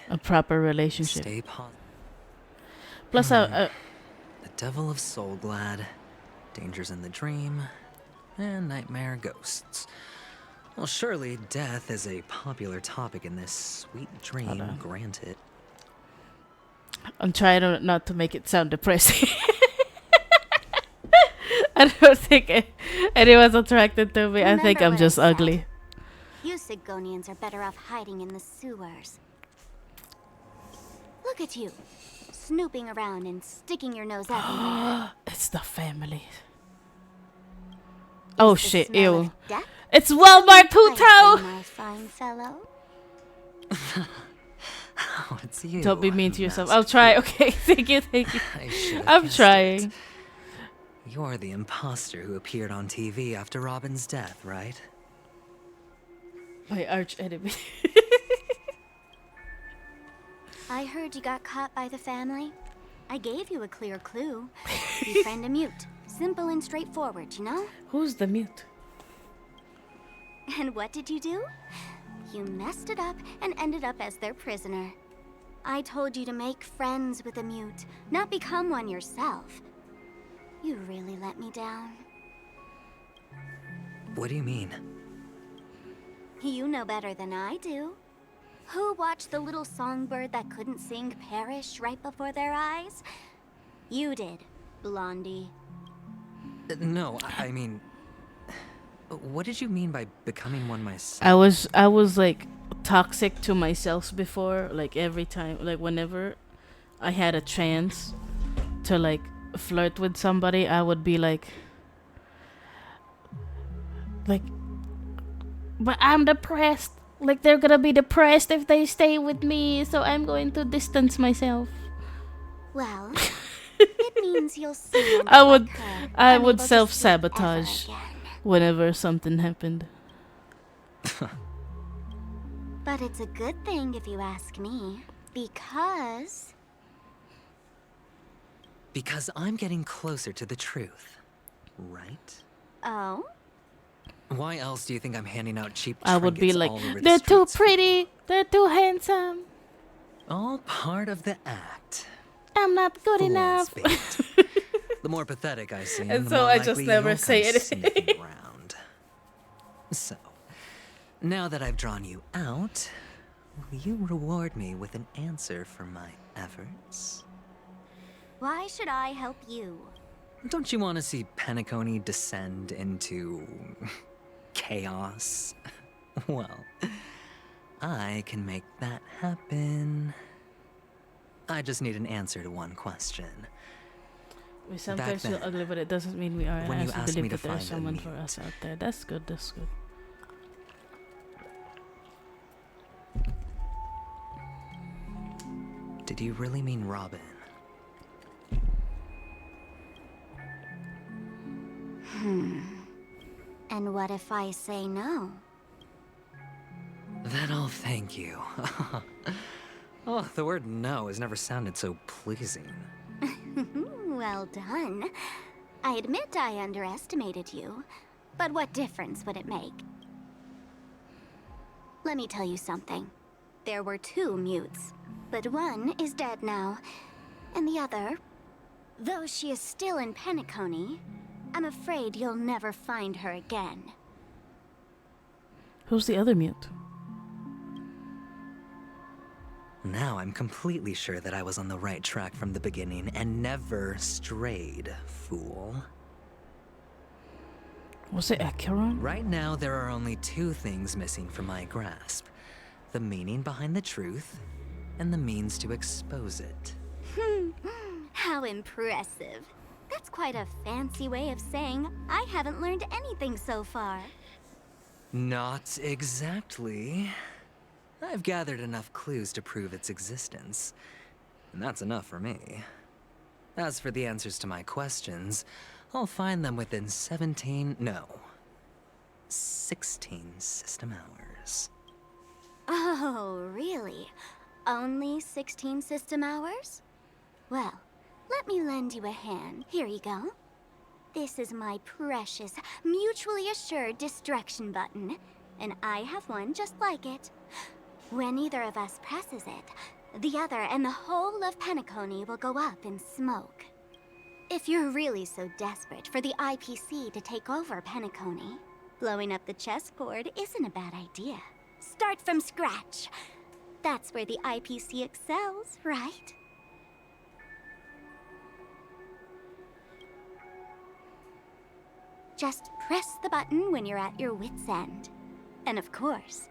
S1: a proper relationship.
S13: Stay positive.
S1: Plus,
S13: The devil of Soulglad, dangers in the dream, and nightmare ghosts. Well, surely death is a popular topic in this sweet dream, granted.
S1: I'm trying not to make it sound depressing. I don't think anyone's attracted to me. I think I'm just ugly.
S18: You Sigonians are better off hiding in the sewers. Look at you, snooping around and sticking your nose everywhere.
S1: It's the family. Oh
S18: Is the
S1: shit!
S18: smell
S1: Ew.
S18: of death
S1: It's Walmart Puto.
S18: my fine fellow?
S13: Oh, it's you.
S1: Don't be mean to yourself. I'll try. Okay, thank you, thank you.
S13: I should've
S1: I'm
S13: guessed
S1: trying.
S13: it. You're the imposter who appeared on TV after Robin's death, right?
S1: My arch enemy.
S18: I heard you got caught by the family. I gave you a clear clue. Befriend a mute. Simple and straightforward, you know?
S1: Who's the mute?
S18: And what did you do? You messed it up and ended up as their prisoner. I told you to make friends with a mute, not become one yourself. You really let me down.
S13: What do you mean?
S18: You know better than I do. Who watched the little songbird that couldn't sing perish right before their eyes? You did, Blondie.
S13: No, I mean... What did you mean by becoming one myself?
S1: I was like toxic to myself before, like every time, like whenever I had a chance to like flirt with somebody, I would be like, but I'm depressed. Like they're gonna be depressed if they stay with me, so I'm going to distance myself.
S18: Well, it means you'll see.
S1: I would self-sabotage whenever something happened.
S18: But it's a good thing if you ask me, because
S13: I'm getting closer to the truth, right?
S18: Oh?
S13: Why else do you think I'm handing out cheap
S1: I would be
S13: trinkets
S1: like,
S13: all over the
S1: they're too
S13: streets?
S1: pretty, they're too handsome.
S13: All part of the act.
S1: I'm not good enough.
S13: The more pathetic I seem,
S1: And
S13: the
S1: so
S13: more
S1: I just
S13: likely
S1: never
S13: you'll
S1: say
S13: come
S1: anything.
S13: sniffing around. So, now that I've drawn you out, will you reward me with an answer for my efforts?
S18: Why should I help you?
S13: Don't you want to see Penacony descend into chaos? Well, I can make that happen. I just need an answer to one question.
S1: We sometimes feel ugly, but it doesn't mean we are.
S13: when you
S1: I
S13: asked me
S1: believe
S13: to
S1: that there's
S13: find a
S1: someone
S13: mute.
S1: for us out there. That's good. That's good.
S13: Did you really mean Robin?
S18: And what if I say no?
S13: Then I'll thank you. Oh, the word no has never sounded so pleasing.
S18: Well done. I admit I underestimated you, but what difference would it make? Let me tell you something. There were 2 mutes, but one is dead now, and the other, though she is still in Penacony, I'm afraid you'll never find her again.
S1: Who's the other mute?
S13: Now I'm completely sure that I was on the right track from the beginning and never strayed, fool.
S1: Was it Acheron?
S13: Right now, there are only 2 things missing from my grasp. The meaning behind the truth, and the means to expose it.
S18: How impressive. That's quite a fancy way of saying I haven't learned anything so far.
S13: Not exactly. I've gathered enough clues to prove its existence, and that's enough for me. As for the answers to my questions, I'll find them within 16 system hours.
S18: Oh, really? Only 16 system hours? Well, let me lend you a hand. Here you go. This is my precious, mutually assured destruction button, and I have one just like it. When either of us presses it, the other and the whole of Penacony will go up in smoke. If you're really so desperate for the IPC to take over Penacony, blowing up the chessboard isn't a bad idea. Start from scratch. That's where the IPC excels, right? Just press the button when you're at your wit's end. And of course,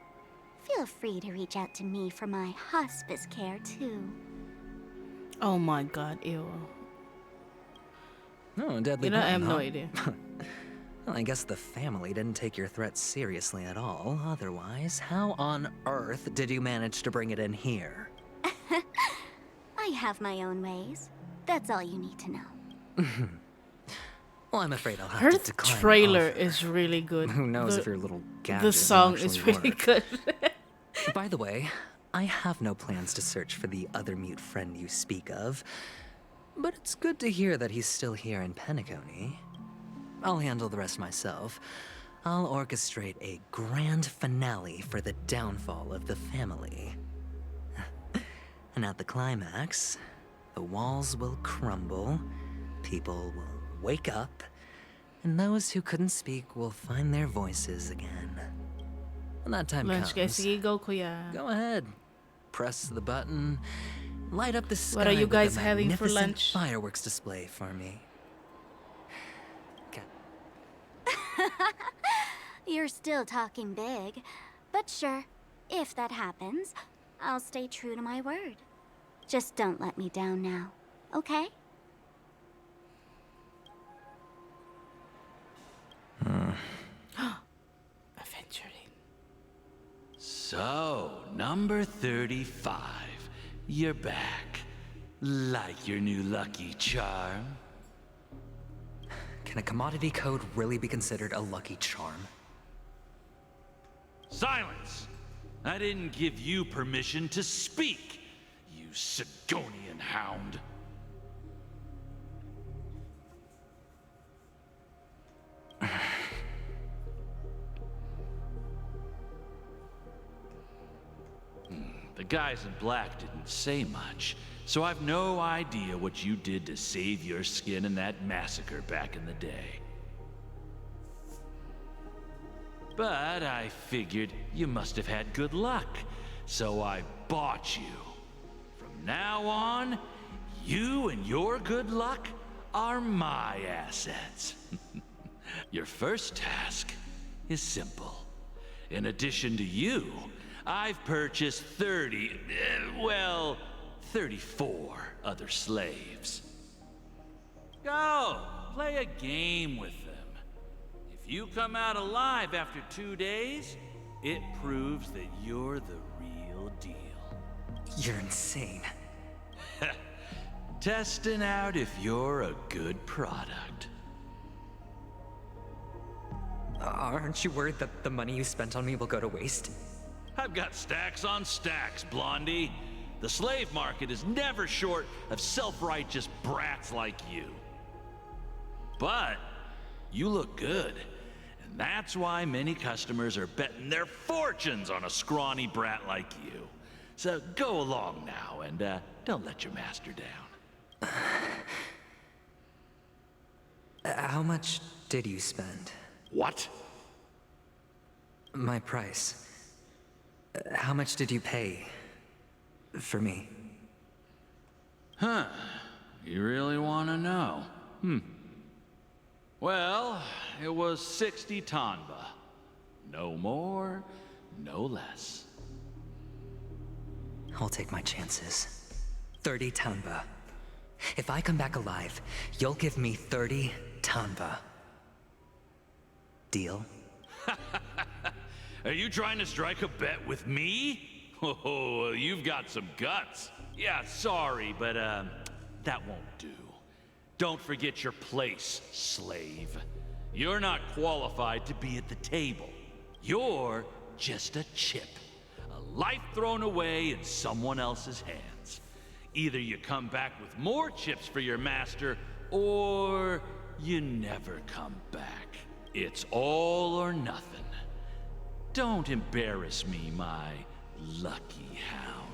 S18: feel free to reach out to me for my hospice care, too.
S1: Oh my god, ew.
S13: Oh, deadly
S1: You know, I
S13: button,
S1: have no
S13: huh?
S1: idea.
S13: Well, I guess the family didn't take your threat seriously at all. Otherwise, how on earth did you manage to bring it in here?
S18: I have my own ways. That's all you need to know.
S13: Well, I'm afraid I'll have
S1: Her
S13: to decline the
S1: trailer
S13: offer.
S1: is really good.
S13: Who knows if your little gadget
S1: The song
S13: will
S1: is
S13: actually
S1: really
S13: work.
S1: good.
S13: By the way, I have no plans to search for the other mute friend you speak of, but it's good to hear that he's still here in Penacony. I'll handle the rest myself. I'll orchestrate a grand finale for the downfall of the family. And at the climax, the walls will crumble, people will wake up, and those who couldn't speak will find their voices again. When that time
S1: Lunch guys,
S13: comes,
S1: sige, go kuya.
S13: go ahead. Press the button, light up the sky
S1: What are you
S13: with
S1: guys
S13: a
S1: having for
S13: magnificent
S1: lunch?
S13: fireworks display for me.
S18: You're still talking big. But sure, if that happens, I'll stay true to my word. Just don't let me down now, okay?
S1: Aventurine.
S19: So, number 35. You're back. Like your new lucky charm?
S13: Can a commodity code really be considered a lucky charm?
S19: Silence! I didn't give you permission to speak, you Sigonian hound. The guys in black didn't say much, so I've no idea what you did to save your skin in that massacre back in the day. But I figured you must have had good luck, so I bought you. From now on, you and your good luck are my assets. Your first task is simple. In addition to you, I've purchased 34 other slaves. Go, play a game with them. If you come out alive after 2 days, it proves that you're the real deal.
S13: You're insane.
S19: Testing out if you're a good product.
S13: Aren't you worried that the money you spent on me will go to waste?
S19: I've got stacks on stacks, Blondie. The slave market is never short of self-righteous brats like you. But you look good, and that's why many customers are betting their fortunes on a scrawny brat like you. So go along now, and don't let your master down.
S13: How much did you spend?
S19: What?
S13: My price. How much did you pay for me?
S19: Huh. You really want to know? Well, it was 60 tanba. No more, no less.
S13: I'll take my chances. 30 tanba. If I come back alive, you'll give me 30 tanba. Deal?
S19: Are you trying to strike a bet with me? Oh, you've got some guts. Yeah, sorry, but that won't do. Don't forget your place, slave. You're not qualified to be at the table. You're just a chip. A life thrown away in someone else's hands. Either you come back with more chips for your master, or you never come back. It's all or nothing. Don't embarrass me, my lucky hound.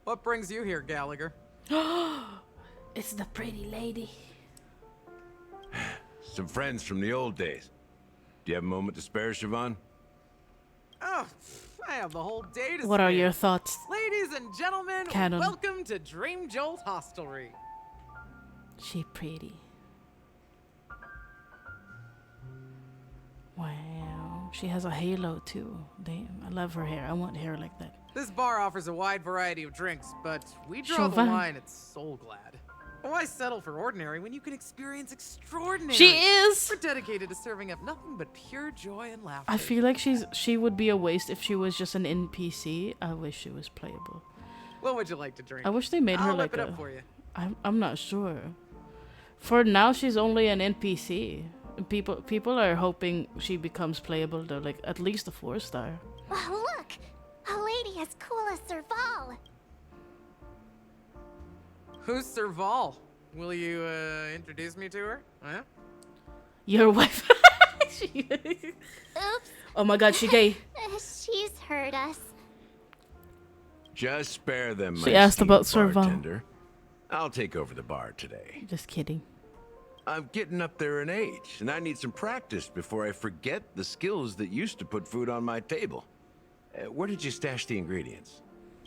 S20: What brings you here, Gallagher?
S1: It's the pretty lady.
S8: Some friends from the old days. Do you have a moment to spare, Siobhan?
S20: Oh, I have the whole day to
S1: What are
S20: spare.
S1: your thoughts?
S20: Ladies and gentlemen,
S1: Canon.
S20: welcome to Dream Jolt Hostelry.
S1: She pretty. Wow. She has a halo too. Damn, I love her hair. I want hair like that.
S20: This bar offers a wide variety of drinks, but we draw
S1: Chauvin.
S20: the line at Soul Glad. Why settle for ordinary when you can experience extraordinary?
S1: She is!
S20: We're dedicated to serving up nothing but pure joy and laughter.
S1: I feel like she would be a waste if she was just an NPC. I wish she was playable.
S20: What would you like to drink?
S1: I wish they made her
S20: I'll
S1: like
S20: whip it
S1: a...
S20: up for you.
S1: I'm not sure. For now, she's only an NPC. People are hoping she becomes playable though, like at least a 4-star.
S18: Oh, look! A lady as cool as Serval.
S20: Who's Serval? Will you introduce me to her? Huh?
S1: Your wife.
S18: Oops.
S1: Oh my god, she gay.
S18: She's heard us.
S8: Just spare them,
S1: She
S8: my
S1: asked about
S8: esteemed
S1: Serval.
S8: bartender. I'll take over the bar today.
S1: Just kidding.
S8: I'm getting up there in age, and I need some practice before I forget the skills that used to put food on my table. Where did you stash the ingredients?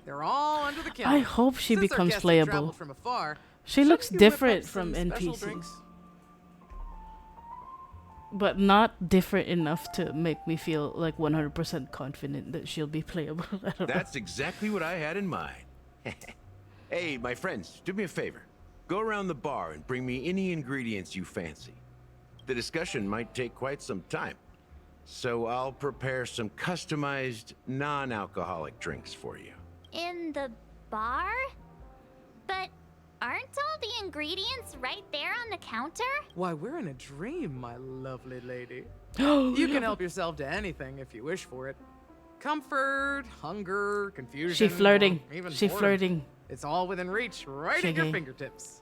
S20: They're all under the counter.
S1: I hope she
S20: Since our
S1: becomes
S20: guests have
S1: playable.
S20: traveled from afar,
S1: She
S20: shouldn't
S1: looks
S20: you whip
S1: different
S20: up
S1: from
S20: some special
S1: NPCs.
S20: drinks?
S1: But not different enough to make me feel like 100% confident that she'll be playable. I don't know.
S8: That's exactly what I had in mind. Hey, my friends, do me a favor. Go around the bar and bring me any ingredients you fancy. The discussion might take quite some time, so I'll prepare some customized, non-alcoholic drinks for you.
S18: In the bar? But aren't all the ingredients right there on the counter?
S20: Why, we're in a dream, my lovely lady.
S1: Oh,
S20: You can help yourself to anything if you wish for it. Comfort, hunger, confusion.
S1: She flirting.
S20: or even
S1: She
S20: boredom.
S1: flirting.
S20: It's all within reach, right
S1: She
S20: at your
S1: gay.
S20: fingertips.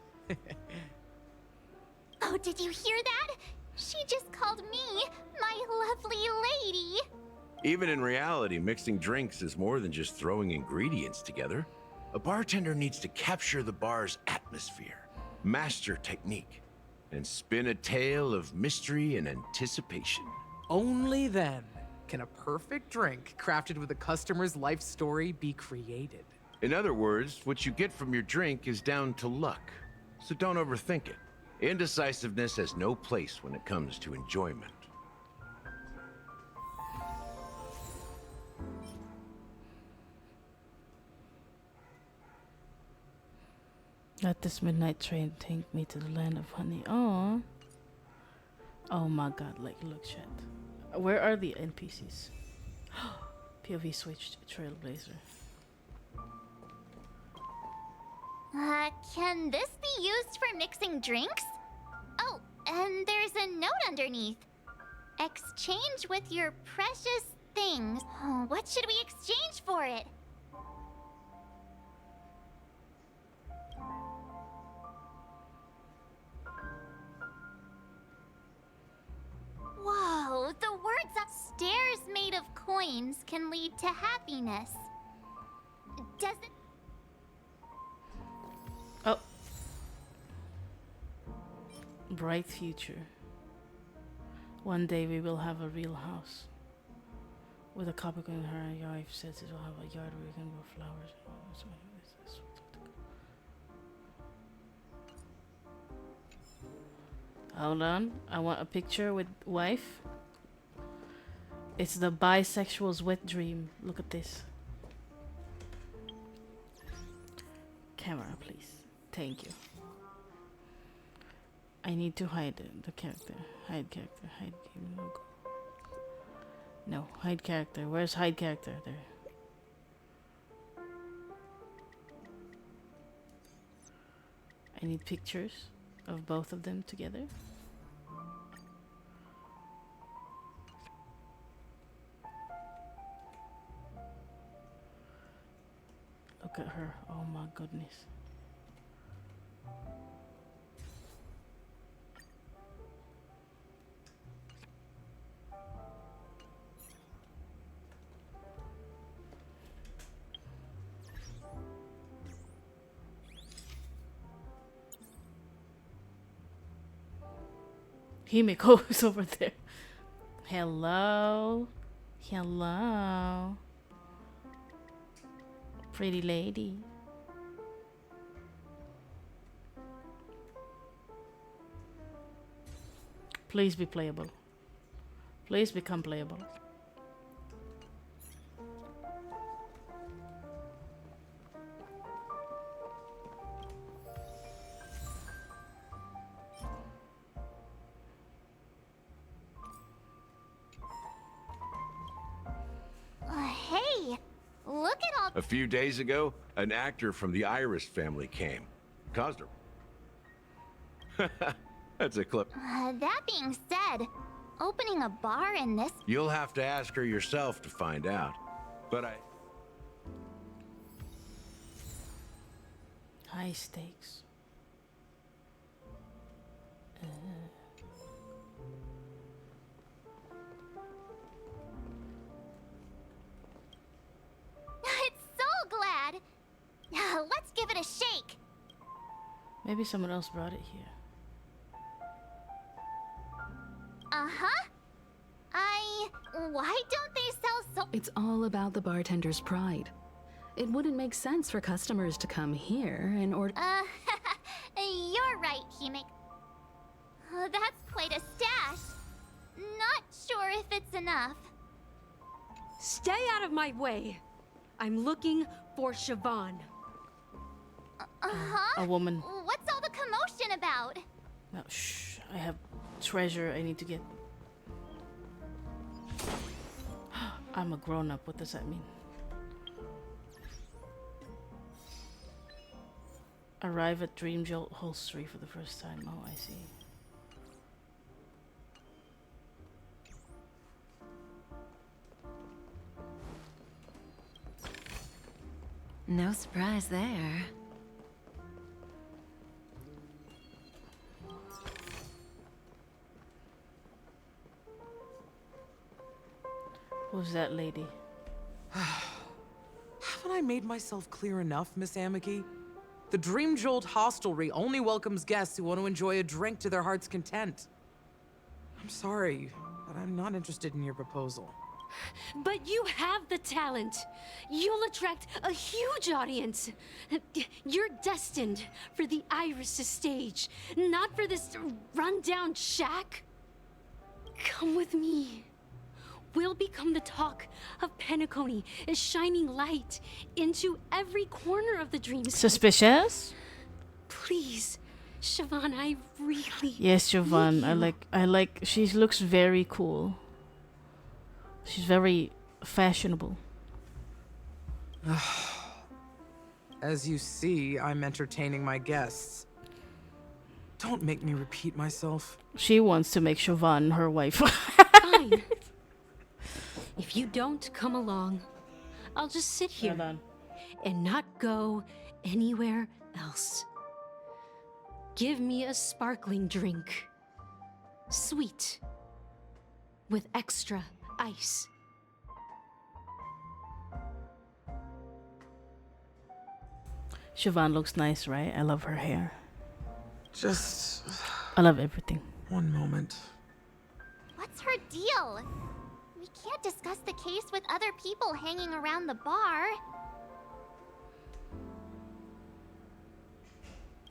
S18: Oh, did you hear that? She just called me my lovely lady.
S8: Even in reality, mixing drinks is more than just throwing ingredients together. A bartender needs to capture the bar's atmosphere, master technique, and spin a tale of mystery and anticipation.
S20: Only then can a perfect drink crafted with a customer's life story be created.
S8: In other words, what you get from your drink is down to luck, so don't overthink it. Indecisiveness has no place when it comes to enjoyment.
S1: Let this midnight train take me to the land of honey. Oh. Oh my god, like look chat. Where are the NPCs? POV switched Trailblazer.
S18: Can this be used for mixing drinks? Oh, and there's a note underneath. Exchange with your precious things. Oh, what should we exchange for it? Whoa, the words upstairs made of coins can lead to happiness. Does it?
S1: Oh. Bright future. One day we will have a real house. With a couple in her wife says it will have a yard where you can grow flowers. Hold on. I want a picture with wife. It's the bisexual's wet dream. Look at this. Camera, please. Thank you. I need to hide the character. Hide character. Hide game logo. No, hide character. Where's hide character? There. I need pictures of both of them together. Look at her. Oh my goodness. Himiko is over there. Hello. Hello. Pretty lady. Please be playable. Please become playable.
S8: A few days ago, an actor from the Iris family came. Caused her. That's a clip.
S18: That being said, opening a bar in this...
S8: You'll have to ask her yourself to find out. But
S1: High stakes.
S18: It's so glad! Let's give it a shake!
S1: Maybe someone else brought it here.
S18: Uh-huh. Why don't they sell so...
S7: It's all about the bartender's pride. It wouldn't make sense for customers to come here in order...
S18: You're right, Hime. That's quite a stash. Not sure if it's enough.
S21: Stay out of my way. I'm looking for Siobhan.
S18: Uh-huh?
S1: A woman.
S18: What's all the commotion about?
S1: No, shh. I have treasure I need to get. I'm a grown-up. What does that mean? Arrive at Dream Jolt Holstery for the first time. Oh, I see.
S10: No surprise there.
S1: Who's that lady?
S20: Haven't I made myself clear enough, Miss Amiki? The Dream Jolt Hostelry only welcomes guests who want to enjoy a drink to their heart's content. I'm sorry, but I'm not interested in your proposal.
S21: But you have the talent. You'll attract a huge audience. You're destined for the Iris stage, not for this rundown shack. Come with me. We'll become the talk of Penacony, a shining light into every corner of the dream.
S1: Suspicious?
S21: Please, Siobhan, I really...
S1: Yes, Siobhan. I like. She looks very cool. She's very fashionable.
S20: As you see, I'm entertaining my guests. Don't make me repeat myself.
S1: She wants to make Siobhan her wife.
S21: Fine. If you don't come along, I'll just sit here and not go anywhere else. Give me a sparkling drink. Sweet. With extra ice.
S1: Siobhan looks nice, right? I love her hair.
S20: Just...
S1: I love everything.
S20: One moment.
S18: What's her deal? We can't discuss the case with other people hanging around the bar.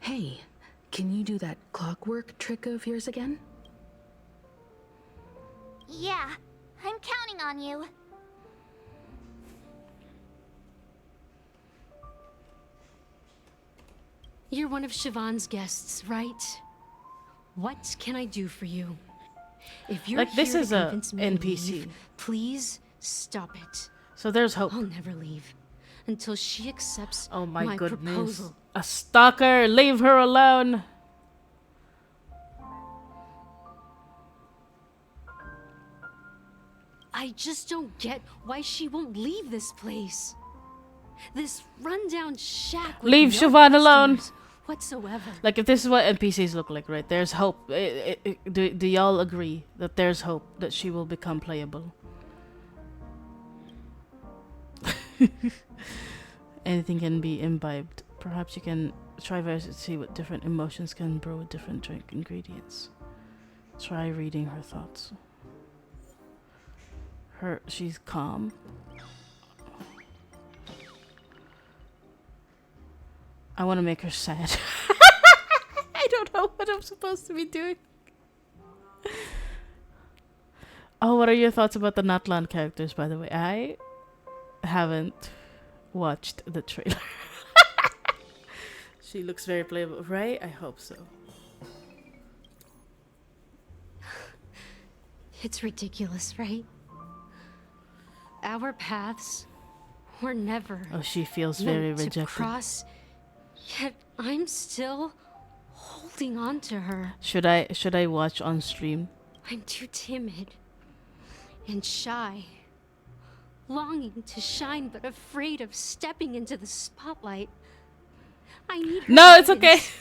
S7: Hey, can you do that clockwork trick of yours again?
S18: Yeah, I'm counting on you.
S21: You're one of Siobhan's guests, right? What can I do for you? If you're
S1: Like, this
S21: here
S1: is
S21: to
S1: a
S21: convince me to
S1: NPC.
S21: leave, please stop it.
S1: So there's hope.
S21: I'll never leave until she accepts
S1: Oh my goodness.
S21: proposal.
S1: A stalker! Leave her alone!
S21: I just don't get why she won't leave this place. This rundown shack with
S1: Leave
S21: no
S1: Siobhan alone!
S21: customers whatsoever.
S1: Like, if this is what NPCs look like, right? There's hope. Do y'all agree that there's hope that she will become playable? Anything can be imbibed. Perhaps you can try various to see what different emotions can brew with different drink ingredients. Try reading her thoughts. She's calm. I want to make her sad. I don't know what I'm supposed to be doing. Oh, what are your thoughts about the Natlan characters, by the way? I haven't watched the trailer. She looks very playable, right? I hope so.
S21: It's ridiculous, right? Our paths or never.
S1: Oh, she feels
S21: meant
S1: very
S21: to
S1: rejected.
S21: cross, yet I'm still holding on to her.
S1: Should I watch on stream?
S21: I'm too timid and shy, longing to shine but afraid of stepping into the spotlight. I need her
S1: No, it's okay.
S21: guidance,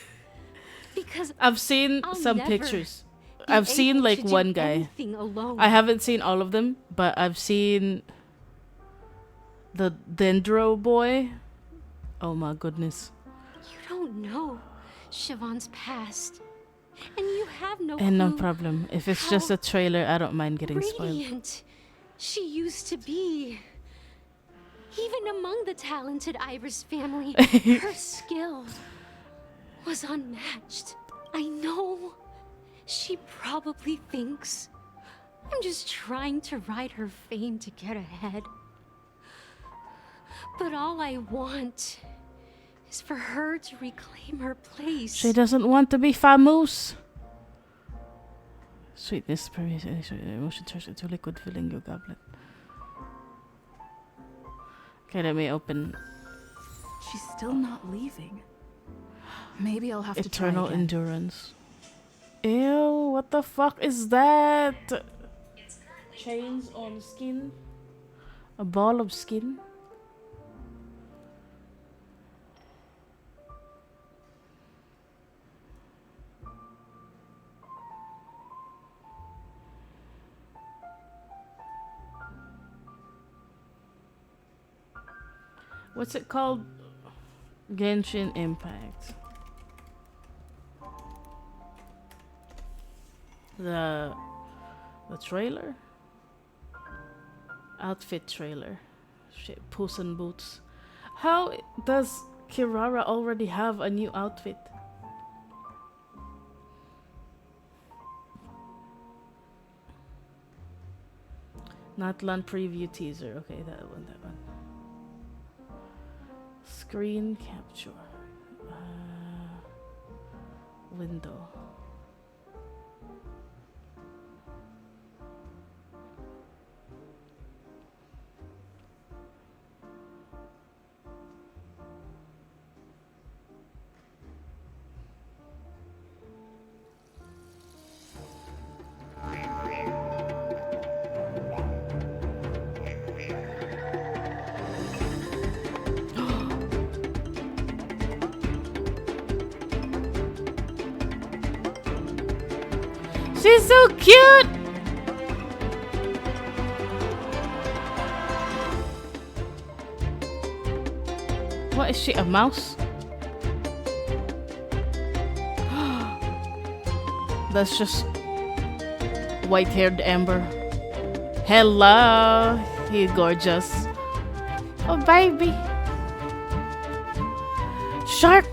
S21: because
S1: I've seen
S21: I'll
S1: some
S21: never
S1: pictures.
S21: be
S1: I've seen
S21: able
S1: like
S21: to do
S1: one guy.
S21: anything alone.
S1: I haven't seen all of them, but I've seen the Dendro boy. Oh my goodness.
S21: You don't know Siobhan's past, and you have no
S1: And no
S21: clue
S1: problem. If it's
S21: how
S1: just a trailer, I don't mind getting spoiled.
S21: radiant she used to be. Even among the talented Iris family, her skill was unmatched. I know she probably thinks I'm just trying to ride her fame to get ahead. But all I want is for her to reclaim her place.
S1: She doesn't want to be famous. Sweetness, emotion turns into liquid filling your goblet. Okay, let me open.
S4: She's still not leaving. Maybe I'll have to try
S1: Eternal
S4: again.
S1: endurance. Ew, what the fuck is that? Chains on skin? A ball of skin? What's it called? Genshin Impact. The trailer? Outfit trailer. Shit, Puss in Boots. How does Kirara already have a new outfit? Natlan preview teaser. Okay, that one. Screen capture. Window. She's so cute! What is she, a mouse? That's just white-haired Amber. Hello, you gorgeous. Oh, baby. Shark!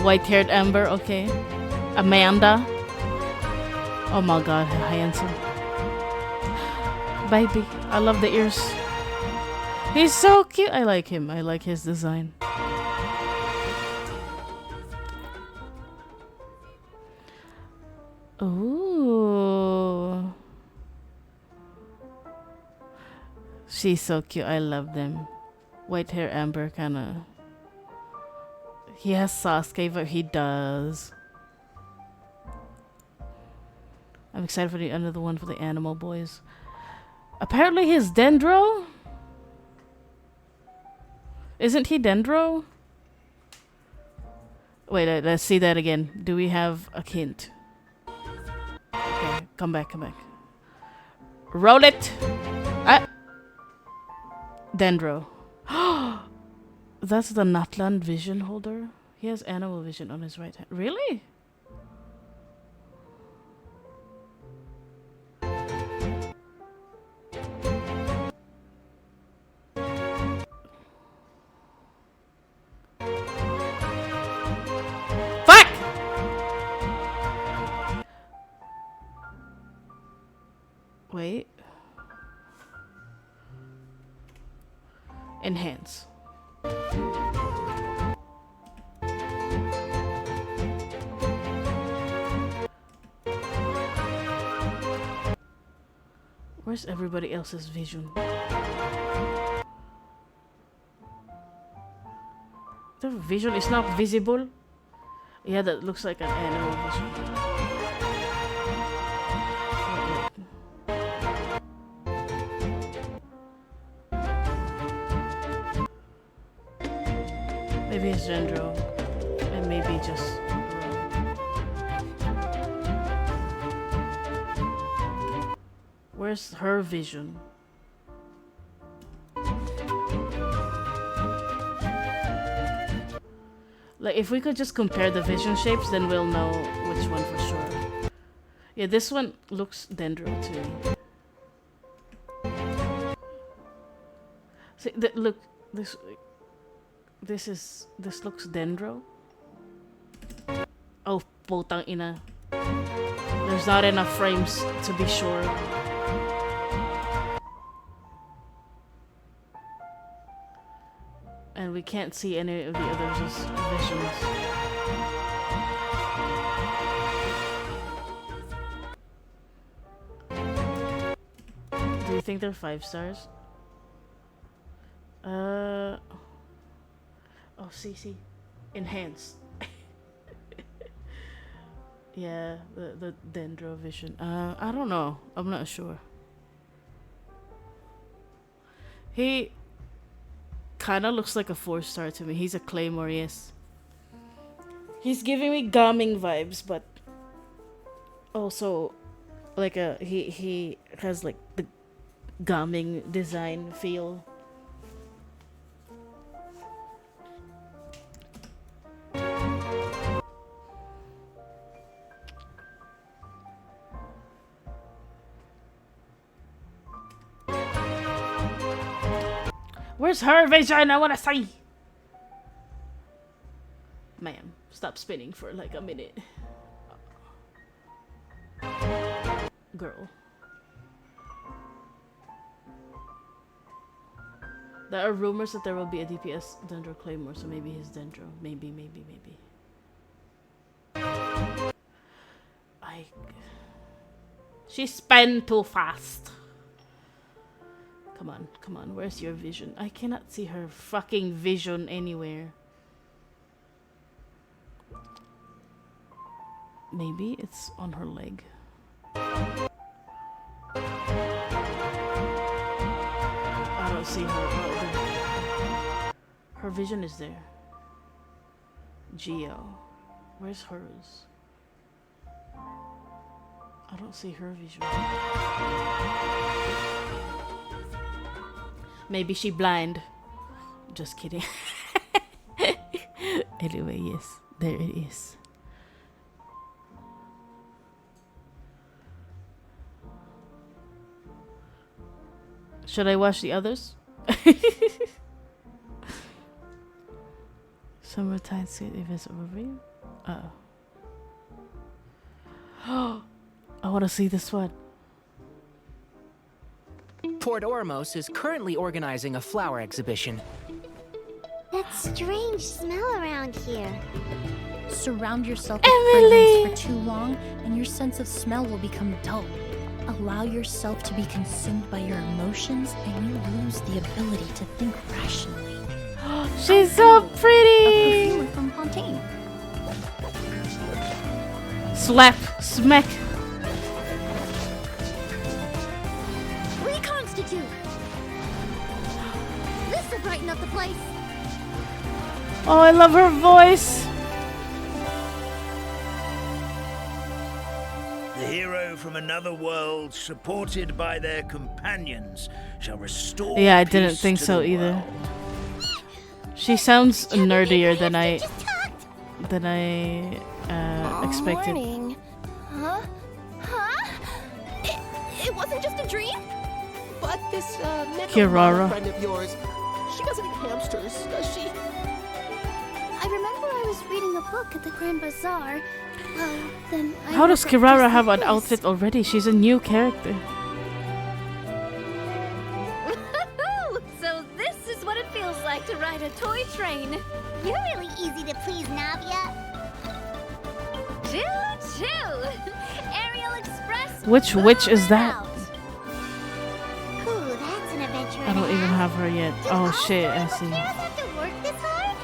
S1: White-haired Amber, okay. Amanda. Oh my god, handsome. Baby, I love the ears. He's so cute. I like him. I like his design. Ooh. She's so cute. I love them. White hair Amber kind of. He has Sasuke, but he does. I'm excited for the another one for the animal boys. Apparently he's Dendro? Isn't he Dendro? Wait, let's see that again. Do we have a hint? Okay, come back. Roll it! Dendro. That's the Natlan vision holder. He has animal vision on his right hand. Really? Fuck! Wait. Enhance. Where's everybody else's vision? The vision is not visible. Yeah, that looks like an animal vision. Maybe it's Dendro, and maybe just. Where's her vision? Like, if we could just compare the vision shapes, then we'll know which one for sure. Yeah, this one looks Dendro too. See, look, this looks Dendro. Oh, putang ina. There's not enough frames to be sure. And we can't see any of the others' visions. Do you think they're 5 stars? Oh, see. Enhanced. Yeah, the Dendro vision. I don't know. I'm not sure. He kind of looks like a 4-star to me. He's a Claymore, yes. He's giving me Gaming vibes, but also like he has like the Gaming design feel. Where's her vision? I wanna see. Ma'am, stop spinning for like a minute. Girl. There are rumors that there will be a DPS Dendro Claymore, so maybe he's Dendro. Maybe. She spun too fast. Come on, where's your vision? I cannot see her fucking vision anywhere. Maybe it's on her leg. I don't see her. Her vision is there. Geo. Where's hers? I don't see her vision. Maybe she blind. Just kidding. Anyway, yes, there it is. Should I watch the others? Summertime sweet events overview. Oh, I want to see this one.
S2: Port Ormos is currently organizing a flower exhibition.
S18: That strange smell around here.
S22: Surround yourself with fragrance for too long, and your sense of smell will become dull. Allow yourself to be consumed by your emotions, and you lose the ability to think rationally.
S1: She's so pretty!
S22: A perfumer from Fontaine.
S1: Slap! Smack!
S18: Reconstitute! This'll brighten up the place.
S1: Oh, I love her voice!
S23: The hero from another world, supported by their companions, shall restore.
S1: Yeah, I didn't think so either. She sounds nerdier than I expected.
S17: Morning. Huh? It wasn't just a dream?
S24: But this
S1: Kirara.
S24: friend of yours, she doesn't eat hamsters, does she?
S17: I remember I was reading a book at the Grand Bazaar. Well, then I
S1: How does
S17: regret
S1: Kirara
S17: just
S1: have
S17: like
S1: an
S17: this.
S1: outfit already? She's a new character.
S17: So this is what it feels like to ride a toy train.
S18: You're really easy to please, Navia.
S17: Choo-choo! Aerial Express.
S1: Which witch is that? her yet. Oh shit, I see.
S18: Have to work this hard?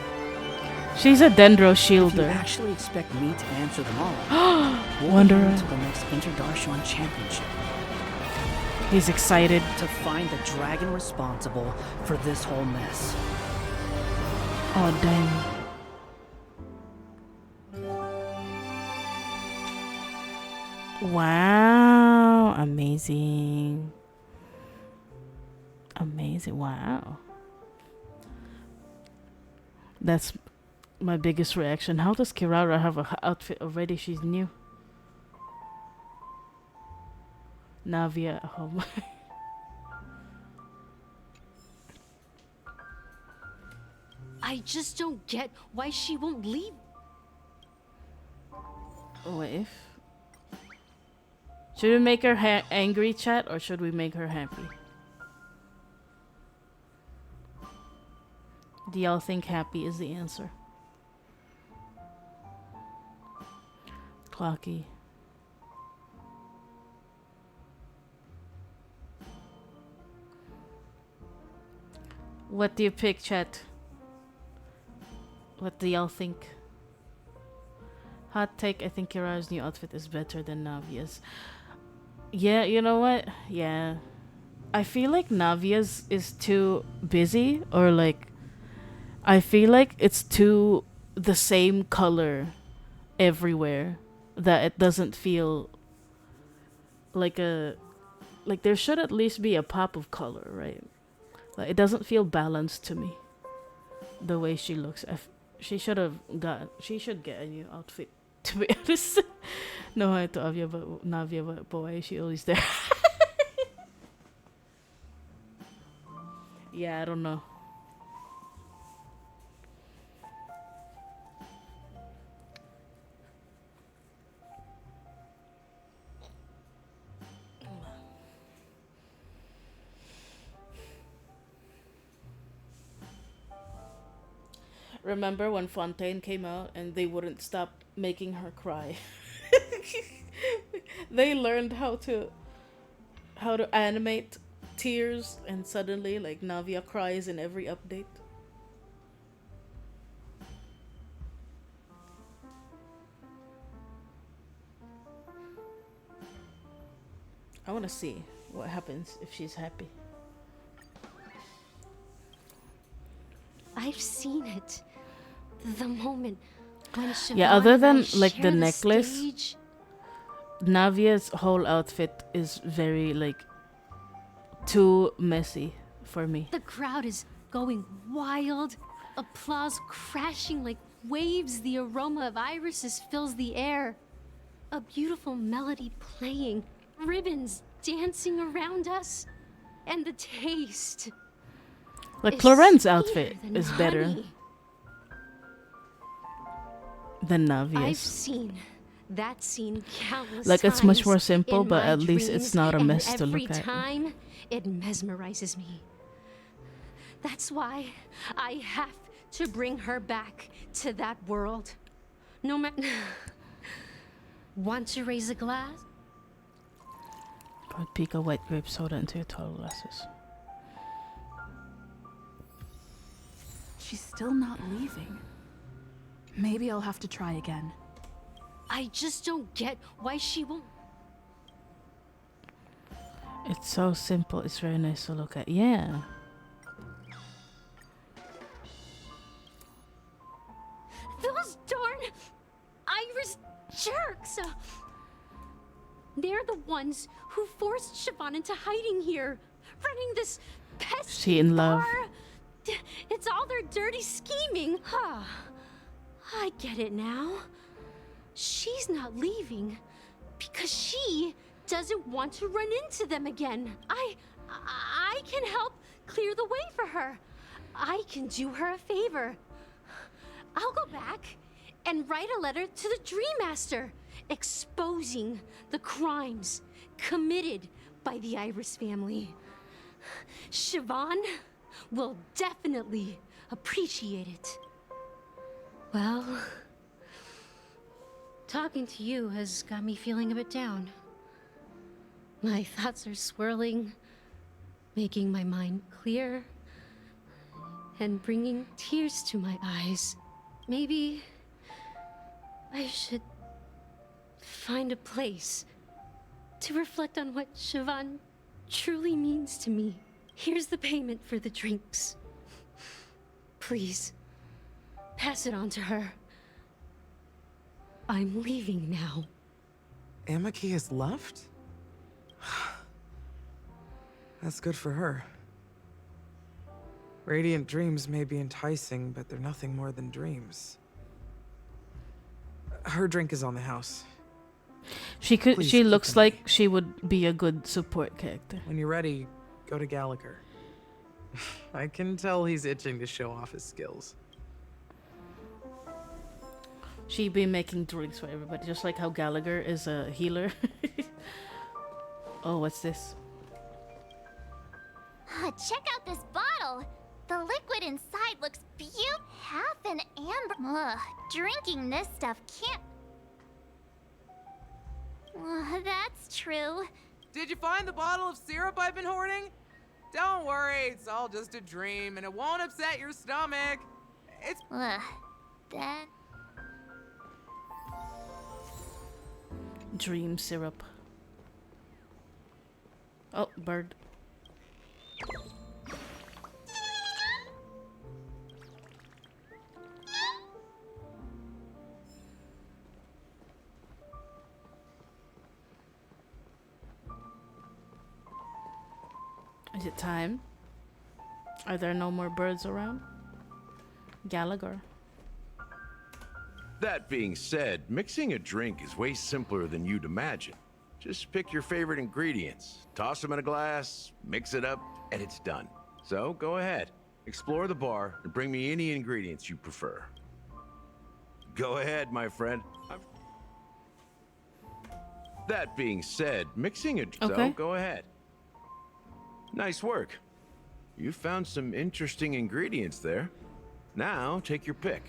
S1: She's a dendro
S5: If you
S1: shielder.
S5: actually expect me to answer them all, we'll
S1: Wanderer.
S5: be to the next Interdarshan Championship.
S1: He's excited
S5: to find the dragon responsible for this whole mess.
S1: Oh dang. Wow, amazing. Amazing, wow. That's my biggest reaction. How does Kirara have a outfit already? She's new. Navia, oh my.
S21: I just don't get why she won't leave.
S1: Wait. Should we make her angry, chat, or should we make her happy? Do y'all think happy is the answer? Clocky. What do you pick, chat? What do y'all think? Hot take, I think Kirara's new outfit is better than Navia's. Yeah, you know what? Yeah. I feel like Navia's is too busy, or like I feel like it's too the same color everywhere, that it doesn't feel like there should at least be a pop of color, right? Like it doesn't feel balanced to me the way she looks. She should get a new outfit, to be honest. No hate to Avia, but Navia, but boy, she always there. Yeah, I don't know. Remember when Fontaine came out and they wouldn't stop making her cry? They learned how to animate tears, and suddenly like Navia cries in every update. I want to see what happens if she's happy.
S21: I've seen it. The moment when Siobhan
S1: Yeah, other
S21: and I
S1: than like
S21: share
S1: the necklace,
S21: stage,
S1: Navia's whole outfit is very like too messy for me.
S21: the crowd is going wild. Applause crashing like waves. The aroma of irises fills the air. A beautiful melody playing. Ribbons dancing around us. And the taste.
S1: Like
S21: is
S1: Cloren's
S21: sweeter
S1: outfit
S21: than
S1: is better
S21: honey.
S1: than
S21: I've
S1: Navia's.
S21: seen that scene countless
S1: Like it's much
S21: times
S1: more simple,
S21: in
S1: but
S21: my
S1: at least it's
S21: dreams,
S1: not a
S21: and
S1: mess to
S21: every
S1: look at.
S21: time it mesmerizes me. That's why I have to bring her back to that world. No matter. Want to raise a glass?
S1: Put Pika white grape soda into your tall glasses.
S4: She's still not leaving. Maybe I'll have to try again.
S21: I just don't get why she won't.
S1: It's so simple. It's very nice to look at. Yeah.
S21: Those darn Irish jerks! They're the ones who forced Siobhan into hiding here, running this pesky
S1: She in love.
S21: bar. It's all their dirty scheming. Huh. I get it now. She's not leaving because she doesn't want to run into them again. I can help clear the way for her. I can do her a favor. I'll go back and write a letter to the Dream Master exposing the crimes committed by the Iris family. Siobhan will definitely appreciate it. Well, talking to you has got me feeling a bit down. My thoughts are swirling, making my mind clear. and bringing tears to my eyes. Maybe I should find a place to reflect on what Siobhan truly means to me. Here's the payment for the drinks. Please, pass it on to her. I'm leaving now.
S20: Amaki has left? That's good for her. Radiant dreams may be enticing, but they're nothing more than dreams. Her drink is on the house.
S1: She could.
S20: Please
S1: She
S20: keep
S1: looks
S20: an
S1: like she would be a good support character.
S20: When you're ready, go to Gallagher. I can tell he's itching to show off his skills.
S1: She be making drinks for everybody, just like how Gallagher is a healer. Oh, what's this?
S18: Check out this bottle. The liquid inside looks beautiful. Half an amber. Ugh, drinking this stuff can't. That's true.
S20: Did you find the bottle of syrup I've been hoarding? Don't worry, it's all just a dream and it won't upset your stomach. It's...
S18: That...
S1: Dream syrup. Oh, bird. Is it time? Are there no more birds around? Gallagher.
S8: That being said, mixing a drink is way simpler than you'd imagine. Just pick your favorite ingredients, toss them in a glass, mix it up, and it's done. So go ahead, explore the bar, and bring me any ingredients you prefer. Go ahead, my friend. That being said, mixing a...
S1: Okay.
S8: So go ahead. Nice work. You found some interesting ingredients there. Now, take your pick.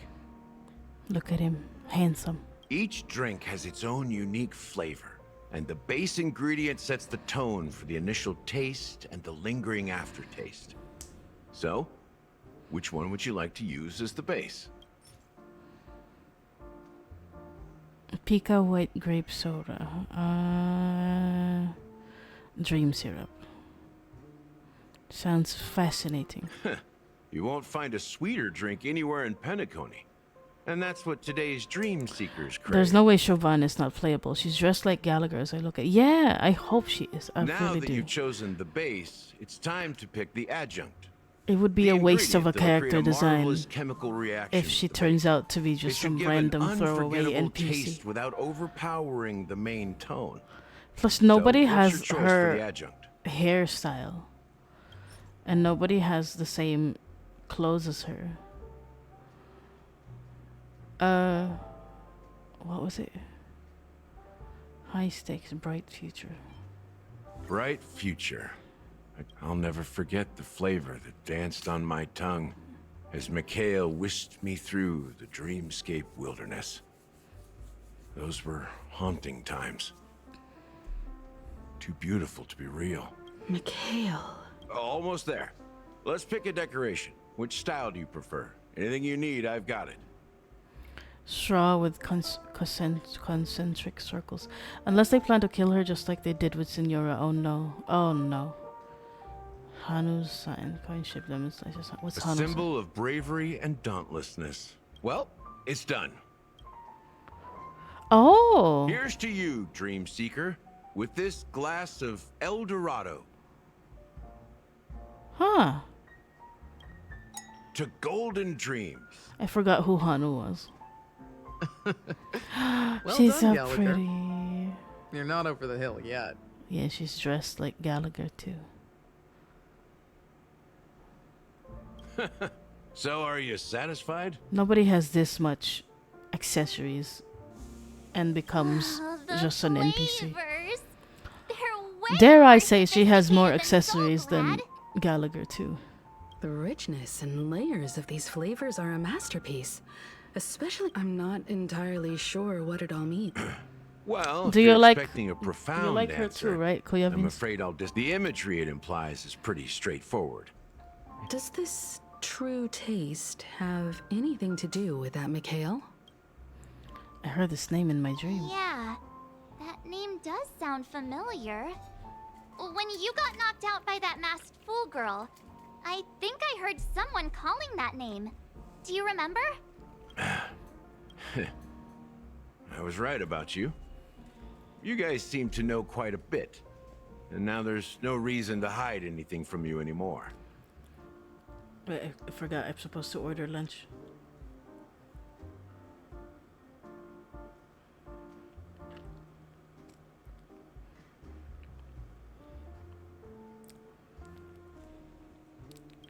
S1: Look at him. Handsome.
S8: Each drink has its own unique flavor, and the base ingredient sets the tone for the initial taste and the lingering aftertaste. So, which one would you like to use as the base?
S1: Pica white grape soda. Dream syrup. Sounds fascinating.
S8: You won't find a sweeter drink anywhere in Penacony. And that's what today's dream seekers crave.
S1: There's no way Siobhan is not playable. She's dressed like Gallagher as I look at. Yeah, I hope she is. I
S8: now
S1: really
S8: that
S1: do.
S8: you've chosen the base, it's time to pick the adjunct.
S1: It would be a waste of a
S8: ingredient that'll create
S1: character
S8: a
S1: design
S8: marvelous chemical reaction
S1: if she turns out to be
S8: It
S1: just
S8: should
S1: some
S8: give
S1: random
S8: an
S1: throwaway
S8: unforgettable
S1: NPC.
S8: taste without overpowering the main tone.
S1: Plus, nobody
S8: So, what's
S1: has
S8: your choice for the
S1: her
S8: adjunct?
S1: hairstyle, and nobody has the same clothes as her. What was it? High stakes, bright future.
S8: Bright future. I'll never forget the flavor that danced on my tongue as Mikhail whisked me through the dreamscape wilderness. Those were haunting times. Too beautiful to be real.
S7: Mikhail.
S8: Almost there. Let's pick a decoration. Which style do you prefer? Anything you need, I've got it.
S1: Straw with concentric circles. Unless they plan to kill her just like they did with Senora. Oh no. Oh no. Hanu's sign. Coin ship demonstrations. What's
S8: A
S1: Hanu's
S8: symbol of bravery and dauntlessness. Well, it's done.
S1: Oh.
S8: Here's to you, Dream Seeker, with this glass of El Dorado.
S1: Huh.
S8: To golden dreams.
S1: I forgot who Hanu was.
S20: Well
S1: She's
S20: done,
S1: so
S20: Gallagher.
S1: pretty.
S20: You're not over the hill yet.
S1: Yeah, she's dressed like Gallagher too.
S8: So, are you satisfied?
S1: Nobody has this much accessories and becomes just an NPC. Dare I say she has more accessories than Gallagher too.
S7: The richness and layers of these flavors are a masterpiece. Especially, I'm not entirely sure what it all means.
S8: Well, if
S1: Do you
S8: you're
S1: like-
S8: expecting a
S1: do you
S8: profound
S1: like her
S8: answer,
S1: too, right,
S8: I'm
S1: Koyavis?
S8: afraid I'll the imagery it implies is pretty straightforward.
S7: Does this true taste have anything to do with that Mikhail?
S1: I heard this name in my dream.
S18: Yeah, that name does sound familiar. When you got knocked out by that masked fool girl, I think I heard someone calling that name. Do you remember?
S8: I was right about you. You guys seem to know quite a bit. And now there's no reason to hide anything from you anymore.
S1: Wait, I forgot I'm supposed to order lunch.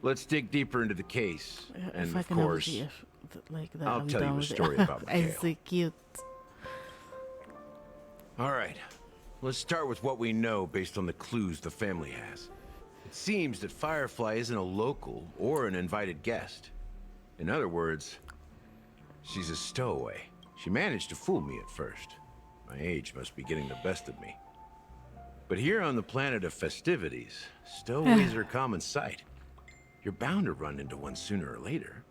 S8: Let's dig deeper into the case. And
S1: If I
S8: of
S1: can have a
S8: course,
S1: GF like that,
S8: I'll
S1: I'm
S8: tell
S1: done
S8: you a
S1: with it.
S8: story about
S1: I
S8: Mikhail.
S1: see cute.
S8: All right, let's start with what we know based on the clues the family has. It seems that Firefly isn't a local or an invited guest. In other words, she's a stowaway. She managed to fool me at first. My age must be getting the best of me. But here on the planet of festivities, stowaways are common sight. You're bound to run into one sooner or later.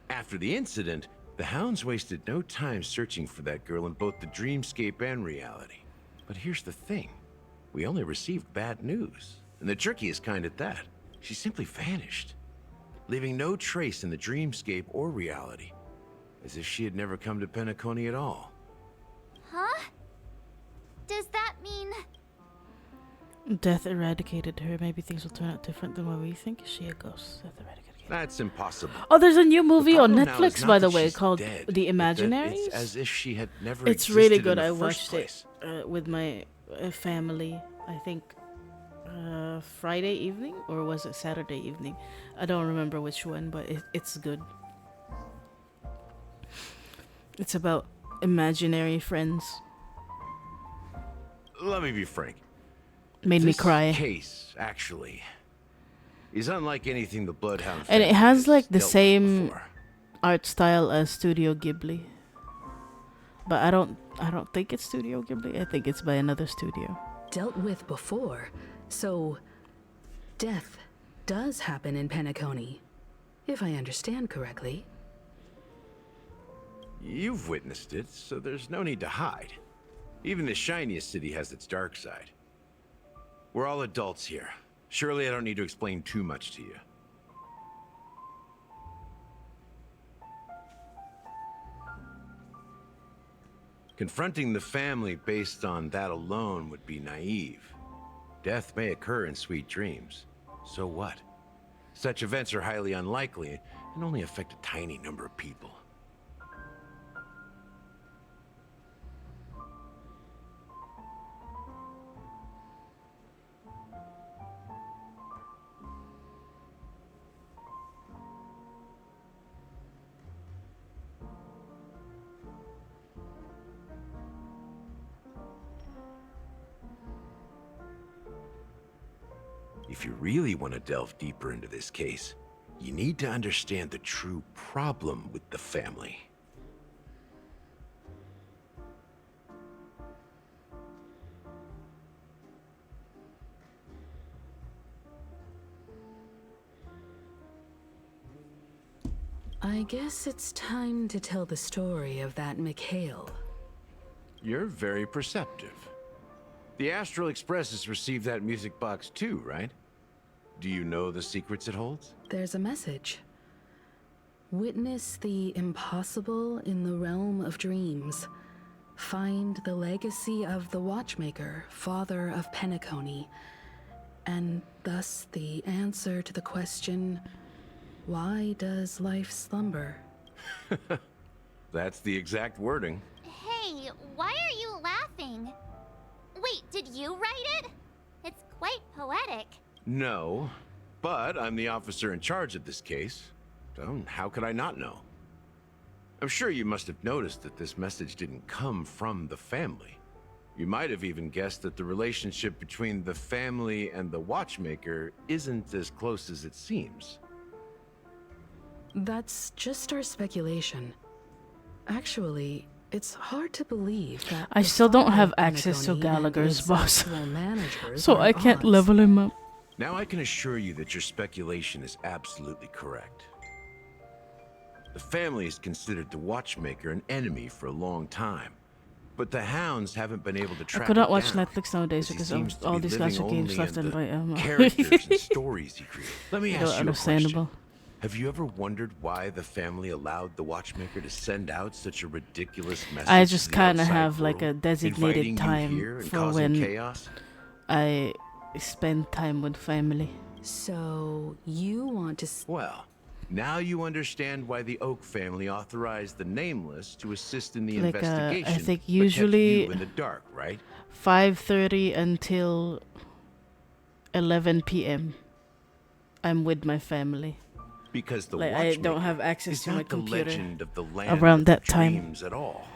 S8: After the incident, the hounds wasted no time searching for that girl in both the dreamscape and reality. But here's the thing. We only received bad news. And the trickiest kind at that. She simply vanished, leaving no trace in the dreamscape or reality. As if she had never come to Penacony at all.
S18: Huh? Does that mean...
S1: Death eradicated her. Maybe things will turn out different than what we think. Is she a ghost? Death eradicated.
S8: That's impossible.
S1: Oh, there's a new movie on
S8: problem now is
S1: Netflix,
S8: not
S1: by the
S8: that
S1: way,
S8: she's
S1: called
S8: dead,
S1: The
S8: but that
S1: Imaginaries.
S8: It's as if she had never
S1: It's
S8: existed
S1: really
S8: in
S1: good.
S8: the
S1: I
S8: first
S1: watched
S8: place.
S1: it with my family. I think Friday evening, or was it Saturday evening? I don't remember which one, but it's good. It's about imaginary friends.
S8: Let me be frank.
S1: Made me cry.
S8: This case, actually, is unlike anything the Bloodhound
S1: And it
S8: family
S1: has like the
S8: dealt with
S1: same
S8: before.
S1: art style as Studio Ghibli. But I don't think it's Studio Ghibli. I think it's by another studio.
S7: Dealt with before, so death does happen in Penacony, if I understand correctly.
S8: You've witnessed it, so there's no need to hide. Even the shiniest city has its dark side. We're all adults here. Surely I don't need to explain too much to you. Confronting the family based on that alone would be naive. Death may occur in sweet dreams. So what? Such events are highly unlikely and only affect a tiny number of people. If you really want to delve deeper into this case, you need to understand the true problem with the family.
S7: I guess it's time to tell the story of that Mikhail.
S8: You're very perceptive. The Astral Express has received that music box too, right? Do you know the secrets it holds?
S7: There's a message. Witness the impossible in the realm of dreams. Find the legacy of the Watchmaker, father of Penacony, and thus the answer to the question, why does life slumber?
S8: That's the exact wording.
S18: Hey, why are you laughing? Wait, did you write it? It's quite poetic.
S8: No, but I'm the officer in charge of this case. So how could I not know? I'm sure you must have noticed that this message didn't come from the family. You might have even guessed that the relationship between the family and the Watchmaker isn't as close as it seems.
S7: That's just our speculation. Actually, it's hard to believe that
S1: I still don't have access to Gallagher's boss, so I can't level him up.
S8: Now I can assure you that your speculation is absolutely correct. The family has considered the watchmaker an enemy for a long time. But the hounds haven't been able to track
S1: I could not
S8: him
S1: watch
S8: down,
S1: Netflix nowadays
S8: as he
S1: because
S8: seems
S1: of
S8: to
S1: all
S8: be
S1: these
S8: living
S1: gotcha games
S8: only
S1: left
S8: in
S1: and
S8: the
S1: right.
S8: characters and stories he creates. Let me
S1: You
S8: ask
S1: know,
S8: you a
S1: understandable.
S8: question. Have you ever wondered why the family allowed the watchmaker to send out such a ridiculous message?
S1: I just
S8: to the
S1: kind of
S8: outside
S1: have like a
S8: world,
S1: designated
S8: inviting you
S1: time
S8: here and
S1: for
S8: causing
S1: when
S8: chaos?
S1: I spend time with family.
S7: So you want to?
S8: Well, now you understand why the Oak family authorized the Nameless to assist in the
S1: Like
S8: investigation.
S1: I think
S8: but kept
S1: usually
S8: you in the dark, right?
S1: 5:30 until 11 p.m. I'm with my family.
S8: Because the
S1: Like I don't
S8: watchmaker
S1: have access
S8: is
S1: to my
S8: not the
S1: computer
S8: legend of the land
S1: around
S8: of
S1: that time.
S8: dreams at all.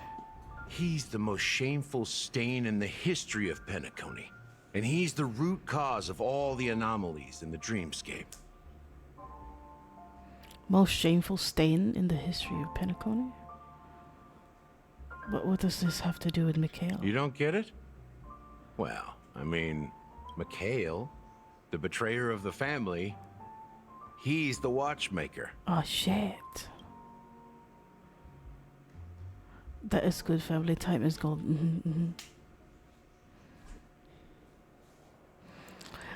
S8: He's the most shameful stain in the history of Penacony, and he's the root cause of all the anomalies in the dreamscape.
S1: Most shameful stain in the history of Penacony? But what does this have to do with Mikhail?
S8: You don't get it? Well, I mean, Mikhail, the betrayer of the family, he's the watchmaker.
S1: Oh shit. That is good. Family time is gold.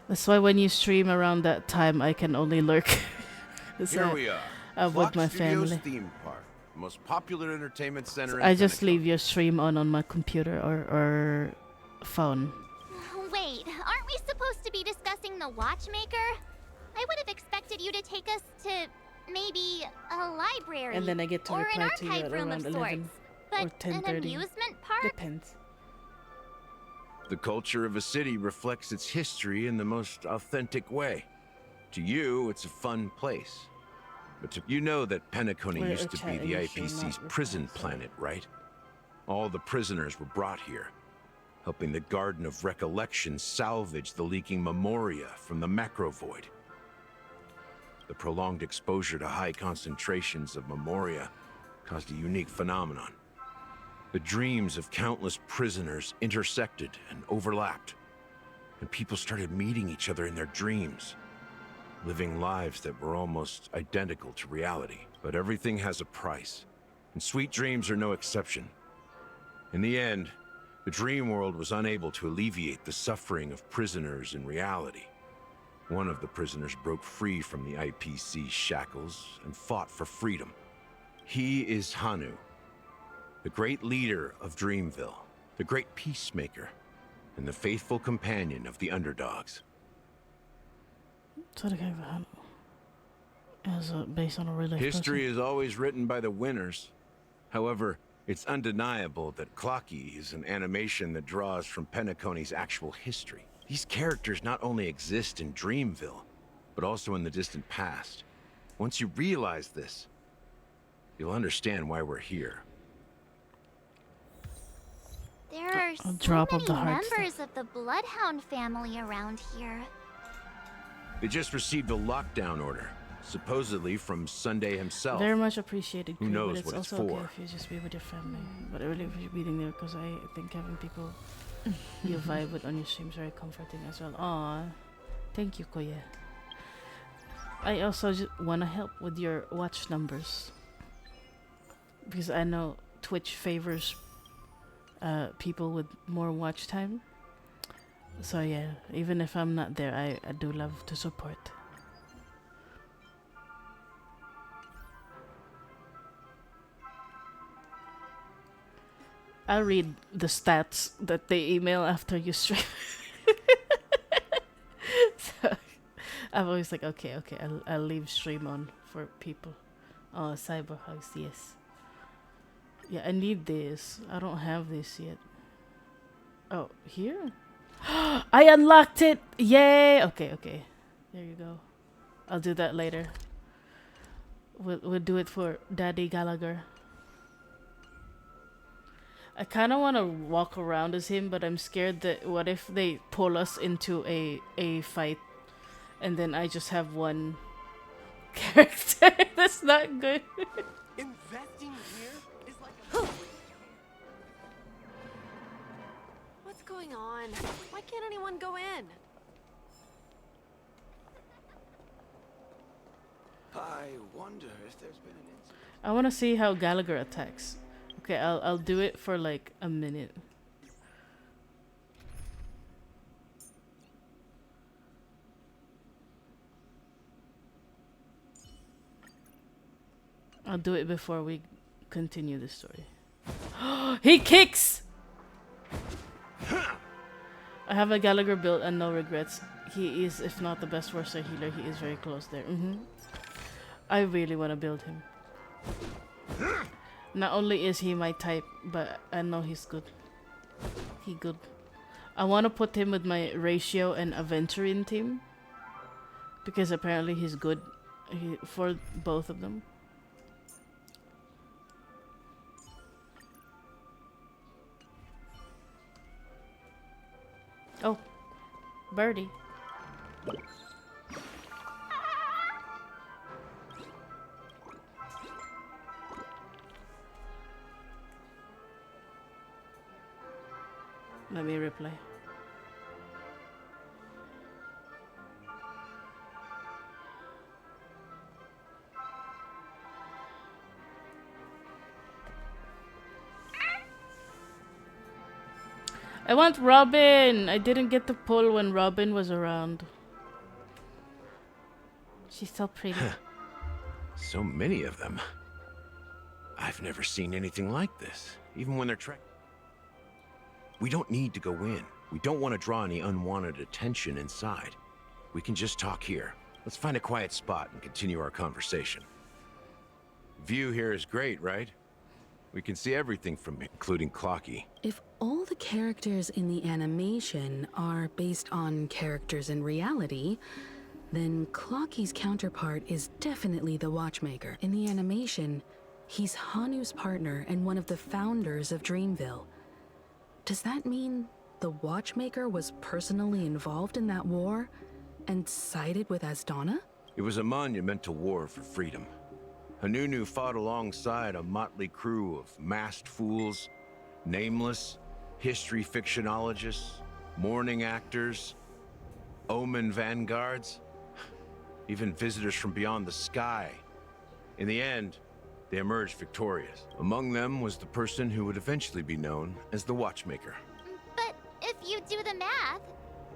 S1: That's why when you stream around that time, I can only lurk.
S8: Here we are.
S1: I'm with my
S8: Studios
S1: family.
S8: theme park, the most popular entertainment center in
S1: I just
S8: Penacony.
S1: leave your stream on my computer or phone.
S18: Wait, aren't we supposed to be discussing the watchmaker? I would have expected you to take us to maybe a library.
S1: And then I get to
S18: or
S1: reply
S18: an
S1: to you
S18: archive
S1: at
S18: room
S1: around
S18: of
S1: 11
S18: sorts. But
S1: or 10:30.
S18: an amusement park?
S1: Depends.
S8: The culture of a city reflects its history in the most authentic way. To you, it's a fun place. But you know that Penacony
S1: We're
S8: used to be the
S1: chatting,
S8: IPC's
S1: not
S8: prison planet, right? All the prisoners were brought here, helping the Garden of Recollection salvage the leaking memoria from the macro void. The prolonged exposure to high concentrations of memoria caused a unique phenomenon. The dreams of countless prisoners intersected and overlapped, and people started meeting each other in their dreams, living lives that were almost identical to reality. But everything has a price, and sweet dreams are no exception. In the end, the dream world was unable to alleviate the suffering of prisoners in reality. One of the prisoners broke free from the IPC's shackles and fought for freedom. He is Hanu, the great leader of Dreamville, the great peacemaker, and the faithful companion of the underdogs.
S1: So they gave Hanu as based on a real life
S8: History
S1: person.
S8: is always written by the winners. However, it's undeniable that Clocky is an animation that draws from Penacony's actual history. These characters not only exist in Dreamville, but also in the distant past. Once you realize this, you'll understand why we're here.
S18: There are
S1: A
S18: so
S1: drop of
S18: many
S1: the heart
S18: members of the Bloodhound family around here.
S8: They just received a lockdown order, supposedly from Sunday himself.
S1: Very much appreciated.
S8: Who
S1: Crew,
S8: knows
S1: but it's
S8: what it's
S1: also
S8: for?
S1: okay if you just be with your family. But I really appreciate being there because I think having people you vibe with on your stream is very comforting as well. Aw, thank you, Koya. I also just want to help with your watch numbers because I know Twitch favors people with more watch time. So yeah, even if I'm not there, I do love to support. I'll read the stats that they email after you stream. So I'm always like, okay, I'll leave stream on for people. Oh, Cyber Hugs, yes. Yeah, I need this. I don't have this yet. Oh, here? I unlocked it! Yay! Okay. There you go. I'll do that later. We'll do it for Daddy Gallagher. I kind of want to walk around as him, but I'm scared that what if they pull us into a fight and then I just have one character? That's not good.
S24: Investing here is like a...
S9: What's going on? Why can't anyone go in?
S24: Hi.
S3: wonder if there's been an incident.
S1: I want to see how Gallagher attacks. Okay, I'll do it for like a minute. I'll do it before we continue the story. He kicks! I have a Gallagher build and no regrets. He is, if not the best Warsaw healer, he is very close there. I really want to build him. Not only is he my type, but I know he's good. He good. I want to put him with my Ratio and Aventurine team. Because apparently he's good for both of them. Oh, birdie. Let me replay. I want Robin! I didn't get the pull when Robin was around. She's so pretty.
S8: So many of them. I've never seen anything like this, even when they're We don't need to go in. We don't want to draw any unwanted attention inside. We can just talk here. Let's find a quiet spot and continue our conversation. View here is great, right? We can see everything from here, including Clocky.
S7: If all the characters in the animation are based on characters in reality, then Clocky's counterpart is definitely the Watchmaker. In the animation, he's Hanu's partner and one of the founders of Dreamville. Does that mean the Watchmaker was personally involved in that war and sided with Asdana?
S8: It was a monumental war for freedom. Hanunu fought alongside a motley crew of masked fools, nameless, history fictionologists, mourning actors, omen vanguards, even visitors from beyond the sky. In the end, they emerged victorious. Among them was the person who would eventually be known as the Watchmaker.
S18: But if you do the math,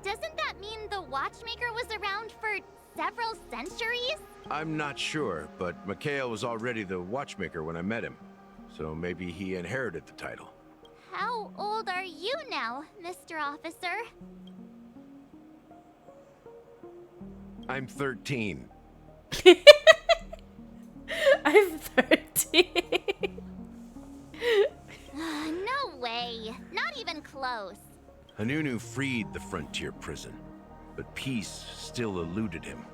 S18: doesn't that mean the Watchmaker was around for several centuries?
S8: I'm not sure, but Mikhail was already the Watchmaker when I met him, so maybe he inherited the title.
S18: How old are you now, Mr. Officer?
S8: I'm 13.
S1: I'm 13.
S18: No way. Not even close.
S8: Hanunu freed the frontier prison, but peace still eluded him.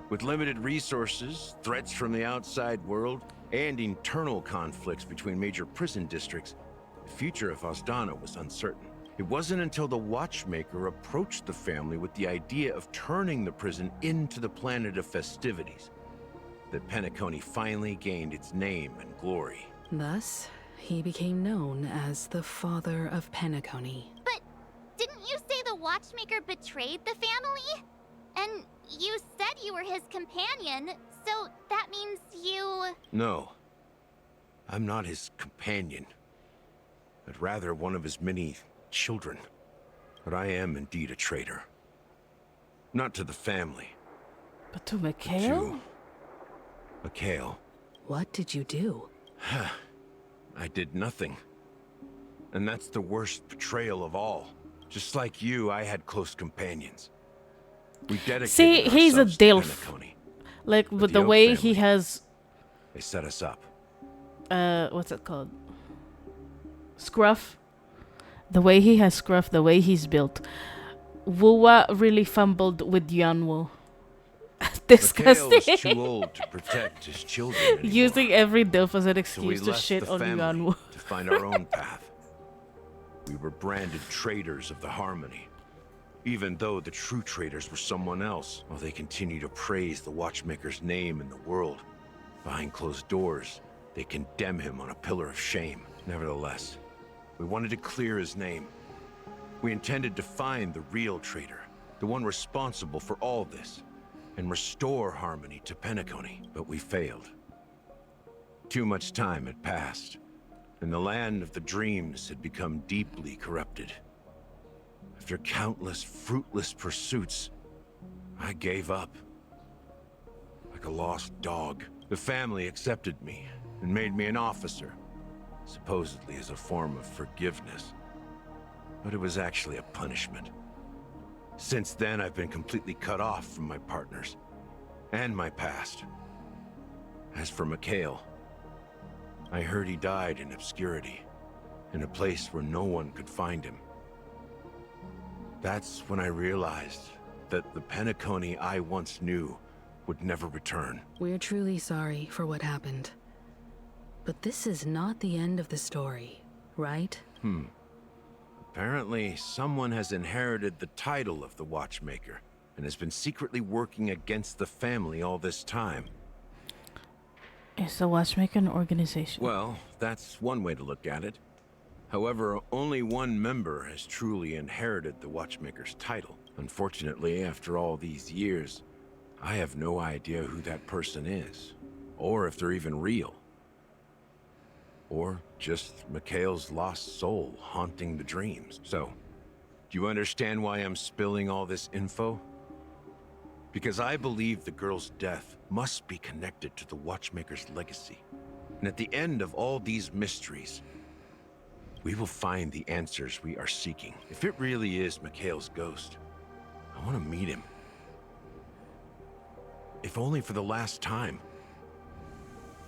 S8: With limited resources, threats from the outside world, and internal conflicts between major prison districts, the future of Asdana was uncertain. It wasn't until the Watchmaker approached the family with the idea of turning the prison into the planet of festivities that Penacony finally gained its name and glory.
S7: Thus, he became known as the father of Penacony.
S18: But didn't you say the Watchmaker betrayed the family? And you said you were his companion, so that means you...
S8: No, I'm not his companion, but rather one of his many children. But I am indeed a traitor. Not to the family.
S1: But to Mikhail?
S8: To Mikhail.
S7: What did you do?
S8: I did nothing. And that's the worst betrayal of all. Just like you, I had close companions. We dedicated
S1: See, he's a
S8: ourselves to
S1: DILF.
S8: Penacony.
S1: Like,
S8: But
S1: with
S8: the
S1: the
S8: Oak
S1: way
S8: family,
S1: he has...
S8: They set us up.
S1: What's it called? Scruff. The way he has Scruff, the way he's built. Wuwa really fumbled with Yanwo. Disgusting.
S8: Mikhail was too old to protect his children anymore.
S1: Using every DILF as an
S8: So we
S1: excuse to
S8: left
S1: shit
S8: the
S1: on
S8: family
S1: Yanwo.
S8: to find our own path. We were branded traitors of the Harmony, even though the true traitors were someone else. While they continue to praise the Watchmaker's name in the world, behind closed doors, they condemn him on a pillar of shame. Nevertheless, we wanted to clear his name. We intended to find the real traitor, the one responsible for all this. and restore harmony to Penacony, but we failed. Too much time had passed, and the land of the dreams had become deeply corrupted. After countless fruitless pursuits, I gave up. Like a lost dog, the family accepted me and made me an officer, supposedly as a form of forgiveness. But it was actually a punishment. Since then, I've been completely cut off from my partners and my past. As for Mikhail, I heard he died in obscurity, in a place where no one could find him. That's when I realized that the Penacony I once knew would never return.
S7: We're truly sorry for what happened. But this is not the end of the story, right?
S8: Apparently, someone has inherited the title of the Watchmaker and has been secretly working against the family all this time.
S1: Is the Watchmaker an organization?
S8: Well, that's one way to look at it. However, only one member has truly inherited the Watchmaker's title. Unfortunately, after all these years, I have no idea who that person is, or if they're even real. Or just Mikhail's lost soul haunting the dreams. So, do you understand why I'm spilling all this info? Because I believe the girl's death must be connected to the Watchmaker's legacy. And at the end of all these mysteries, we will find the answers we are seeking. If it really is Mikhail's ghost, I want to meet him. If only for the last time.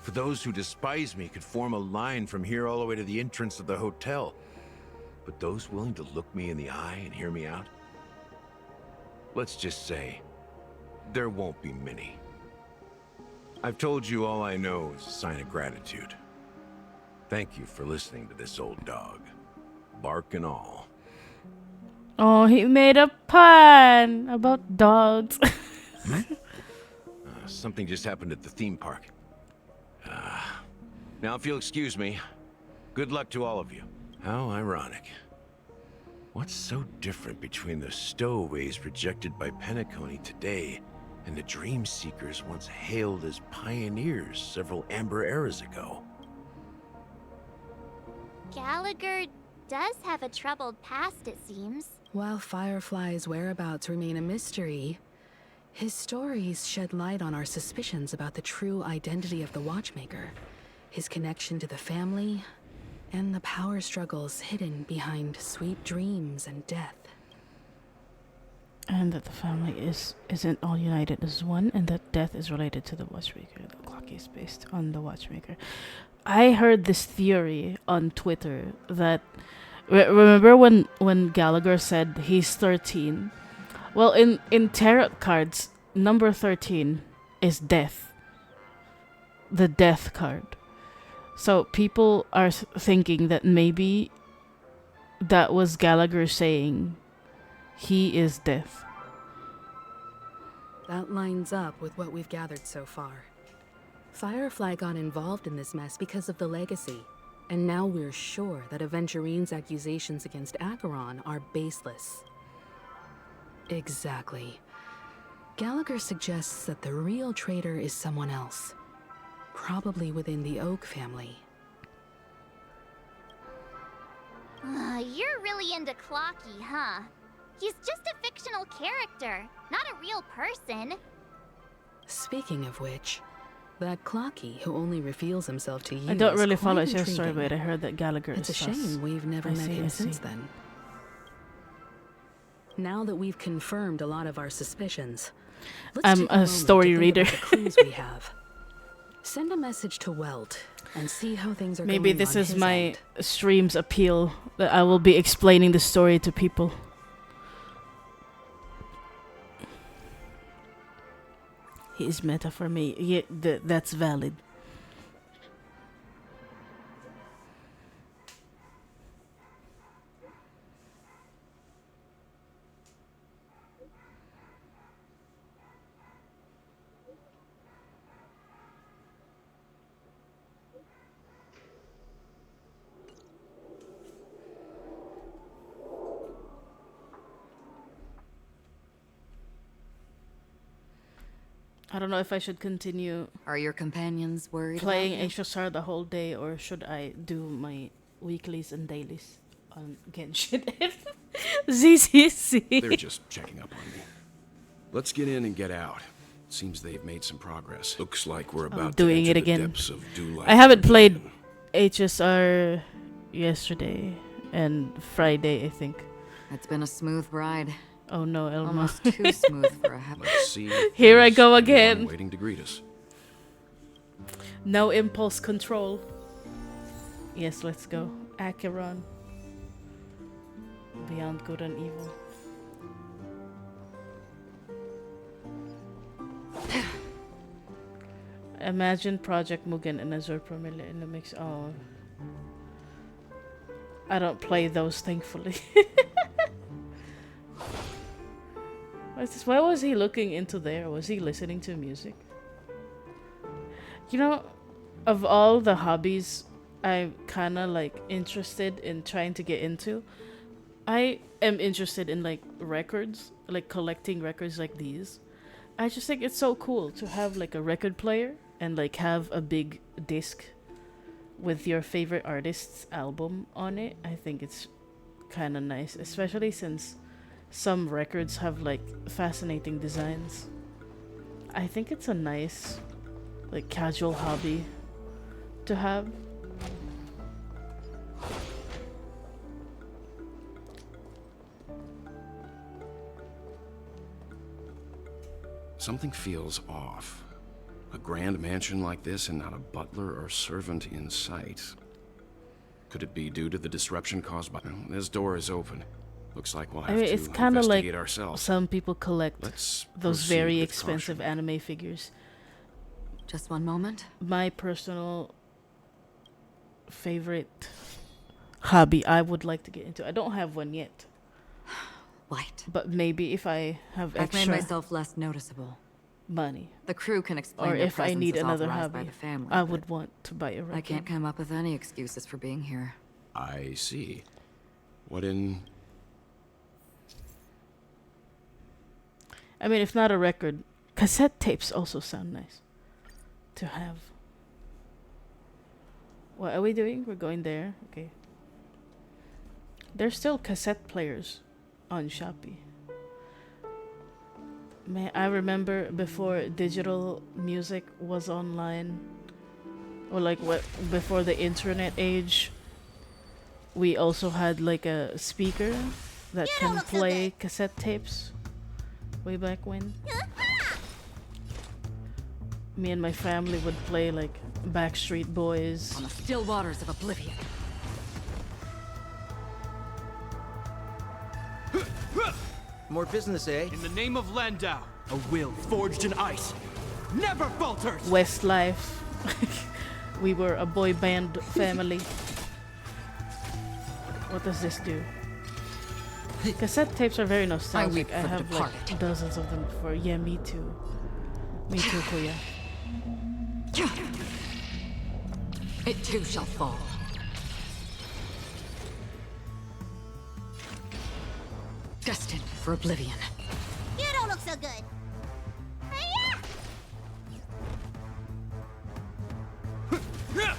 S8: For those who despise me could form a line from here all the way to the entrance of the hotel. But those willing to look me in the eye and hear me out? Let's just say, there won't be many. I've told you all I know is a sign of gratitude. Thank you for listening to this old dog. Bark and all.
S1: Oh, he made a pun about dogs.
S8: Something just happened at the theme park. Now, if you'll excuse me, good luck to all of you. How ironic. What's so different between the stowaways rejected by Penacony today and the dream seekers once hailed as pioneers several amber eras ago?
S18: Gallagher does have a troubled past, it seems.
S7: While Firefly's whereabouts remain a mystery, his stories shed light on our suspicions about the true identity of the Watchmaker, his connection to the family, and the power struggles hidden behind sweet dreams and death.
S1: And that the family isn't all united as one, and that death is related to the Watchmaker. The clock is based on the Watchmaker. I heard this theory on Twitter that remember when Gallagher said he's 13? Well, in tarot cards, number 13 is death. The death card. So people are thinking that maybe that was Gallagher saying he is death.
S7: That lines up with what we've gathered so far. Firefly got involved in this mess because of the legacy, and now we're sure that Aventurine's accusations against Acheron are baseless. Exactly. Gallagher suggests that the real traitor is someone else, probably within the Oak family.
S18: You're really into Clocky, huh? He's just a fictional character, not a real person.
S7: Speaking of which, that Clocky who only reveals himself to you
S1: I don't really
S7: is
S1: follow
S7: quite
S1: his story,
S7: intriguing.
S1: but I heard that Gallagher
S7: It's
S1: is
S7: a shame we've never met him since
S1: then.
S7: then. Now that we've confirmed a lot of our suspicions, let's
S1: I'm
S7: take
S1: a
S7: moment
S1: story
S7: to think
S1: reader.
S7: about the clues we have. Send a message to Welt and see how things are
S1: Maybe
S7: going
S1: this
S7: on
S1: is
S7: his
S1: my
S7: end.
S1: stream's appeal, that I will be explaining the story to people. He is meta for me. Yeah, that's valid. I don't know if I should continue.
S10: Are your companions worried
S1: playing
S10: about you?
S1: HSR the whole day, or should I do my weeklies and dailies on Genshin? ZCC.
S11: They're just checking up on me. Let's get in and get out. Seems they've made some progress. Looks like we're about
S1: doing
S11: to
S1: it
S11: enter the
S1: again.
S11: depths of Dewlight.
S1: I haven't played HSR yesterday and Friday, I think.
S10: It's been a smooth ride.
S1: Oh no, Elma.
S10: Almost too smooth for a happy.
S11: Let's see. if
S1: Here I
S11: there's
S1: go
S11: anyone
S1: again.
S11: Waiting to greet us.
S1: No impulse control. Yes, let's go. Acheron. Beyond good and evil. Imagine Project Mugen and Azure Promille in the mix. Oh. I don't play those, thankfully. What's this? Why was he looking into there? Was he listening to music? You know, of all the hobbies I'm kind of like interested in trying to get into, I am interested in like records, like collecting records like these. I just think it's so cool to have like a record player and like have a big disc with your favorite artist's album on it. I think it's kind of nice, especially since some records have like fascinating designs. I think it's a nice like casual hobby to have.
S11: Something feels off. A grand mansion like this and not a butler or servant in sight. Could it be due to the disruption caused by... Well, this door is open. Looks like we'll have to
S1: It's kind of like
S11: investigate ourselves.
S1: some people collect
S11: Let's
S1: those
S11: proceed
S1: very
S11: with
S1: expensive anime figures.
S10: Just one moment.
S1: My personal favorite hobby I would like to get into. I don't have one yet.
S10: White.
S1: But maybe if I have
S10: I've
S1: extra
S10: made myself less noticeable.
S1: money,
S10: The crew can explain
S1: or
S10: their
S1: if I
S10: presence
S1: need
S10: is
S1: another
S10: authorized by
S1: hobby,
S10: the family,
S1: I
S10: but
S1: would want to buy a record.
S10: I can't come up with any excuses for being here.
S11: I see. What in...
S1: I mean, if not a record, cassette tapes also sound nice to have. What are we doing? We're going there. Okay. There's still cassette players on Shopee. Man, I remember before digital music was online, or like what before the internet age, we also had like a speaker that can play cassette tapes. Way back when. Me and my family would play like Backstreet Boys.
S10: On the still waters of oblivion.
S12: More business, eh?
S3: In the name of Landau, a will forged in ice never falters.
S1: Westlife. We were a boy band family. What does this do? Cassette tapes are very nostalgic. I have like dozens of them before. Yeah, me too. Me too, Kuya.
S10: It too shall fall. Destined for oblivion.
S18: You don't look so good.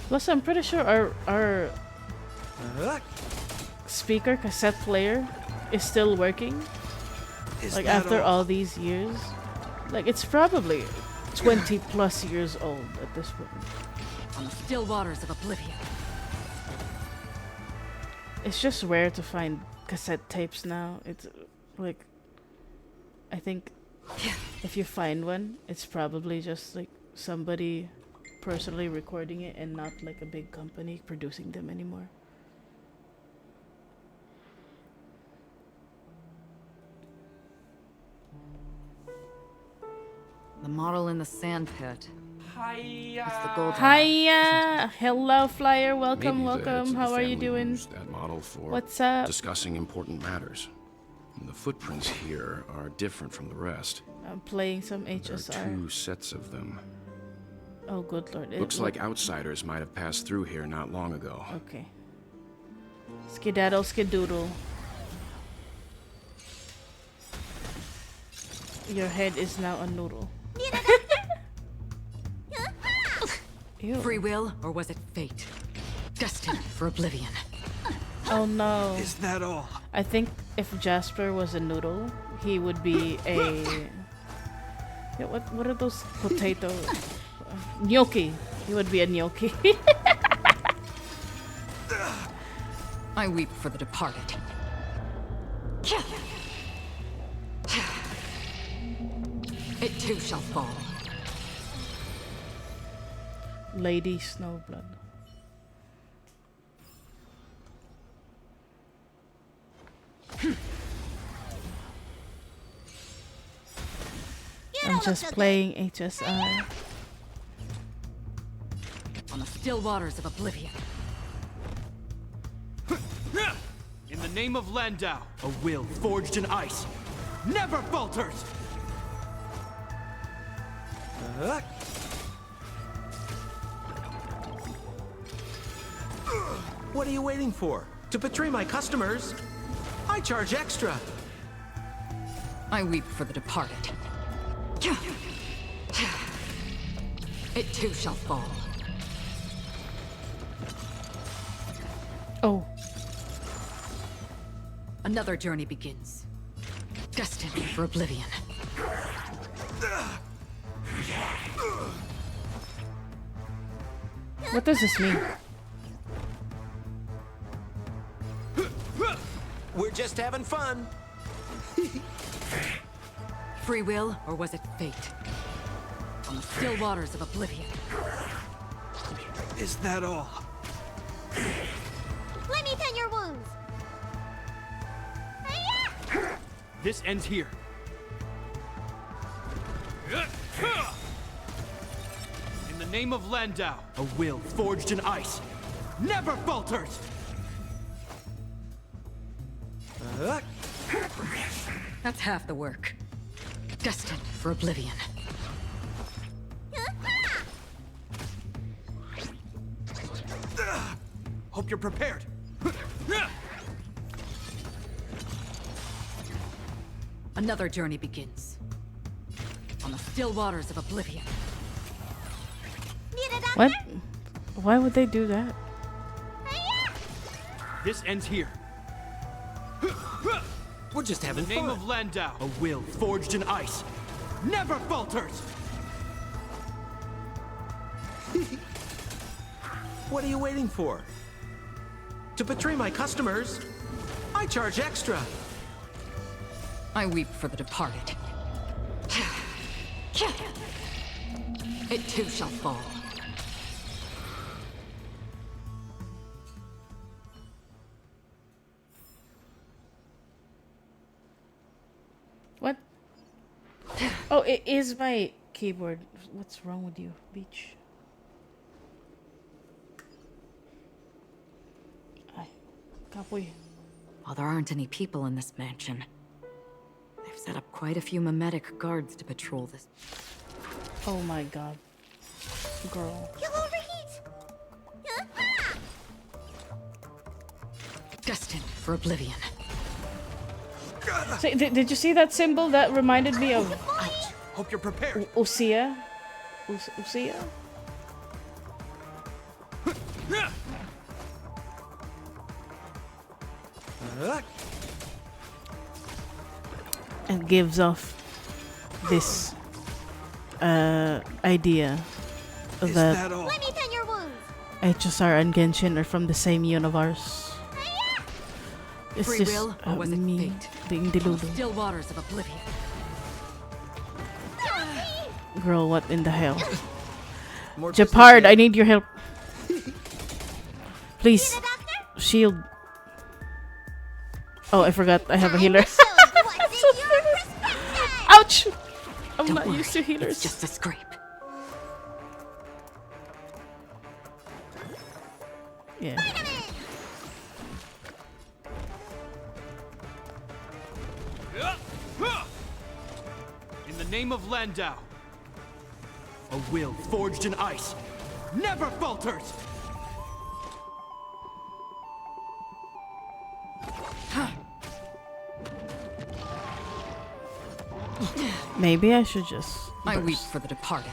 S1: Plus, I'm pretty sure our speaker cassette player is still working. Like after all these years. Like it's probably 20 plus years old at this point.
S10: On the still waters of oblivion.
S1: It's just rare to find cassette tapes now. It's like, I think if you find one, it's probably just like somebody personally recording it and not like a big company producing them anymore.
S10: The model in the sand pit.
S3: Hiya.
S10: It's the golden.
S1: Hiya! Hello, Flyer. Welcome,
S11: Maybe the heads
S1: welcome.
S11: of the
S1: How are you
S11: family
S1: doing?
S11: used that model for
S1: What's up?
S11: discussing important matters. And the footprints here are different from the rest.
S1: I'm playing some
S11: There are
S1: HSR.
S11: 2 sets of them.
S1: Oh, good lord.
S11: Looks like outsiders might have passed through here not long ago.
S1: Okay. Skedaddle, skedoodle. Your head is now a noodle. Ew.
S10: Free will, or was it fate? Destined for oblivion.
S1: Oh no.
S24: Is that all?
S1: I think if Jasper was a noodle, he would be a... Yeah, what are those potato... gnocchi. He would be a gnocchi.
S10: I weep for the departed. It too shall fall.
S1: Lady Snowblood. I'm just playing HSR.
S10: On the still waters of oblivion.
S24: In the name of Landau, a will forged in ice never falters!
S12: What are you waiting for? To betray my customers? I charge extra.
S10: I weep for the departed. It too shall fall.
S1: Oh.
S10: Another journey begins. Destined for oblivion.
S1: What does this mean?
S12: We're just having fun.
S10: Free will, or was it fate? On the still waters of oblivion.
S24: Is that all?
S18: Let me tend your wounds.
S24: This ends here. In the name of Landau, a will forged in ice never falters!
S10: That's half the work. Destined for oblivion.
S24: Hope you're prepared.
S10: Another journey begins. On the still waters of oblivion.
S1: What? Why would they do that?
S24: This ends here.
S12: We're just having
S24: fun. In the name of Landau, a will forged in ice never falters!
S12: What are you waiting for? To betray my customers? I charge extra.
S10: I weep for the departed. It too shall fall.
S1: What? Oh, it is my keyboard. What's wrong with you, Beach? Ay, kapoy.
S10: While there aren't any people in this mansion, they've set up quite a few mimetic guards to patrol this.
S1: Oh my god. Girl.
S18: You'll overheat.
S10: Destined for oblivion.
S1: So, did you see that symbol? That reminded me of
S24: Hope you're prepared.
S1: Usia. Usia? And gives off this idea that
S18: Let me tend your wounds.
S1: HSR and Genshin are from the same universe. It's
S10: Free
S1: just
S10: will, or was it
S1: me
S10: fate?
S1: being deluded.
S10: Still waters of oblivion.
S1: Girl, what in the hell?
S12: More
S1: Japard,
S12: business,
S1: I need your help. Please. Shield. Oh, I forgot. I have a healer. Ouch! I'm not used to healers.
S10: It's just a scrape.
S1: Yeah.
S24: In the name of Landau, a will forged in ice never falters!
S1: Maybe I should just
S10: I
S1: burst.
S10: weep for the departed.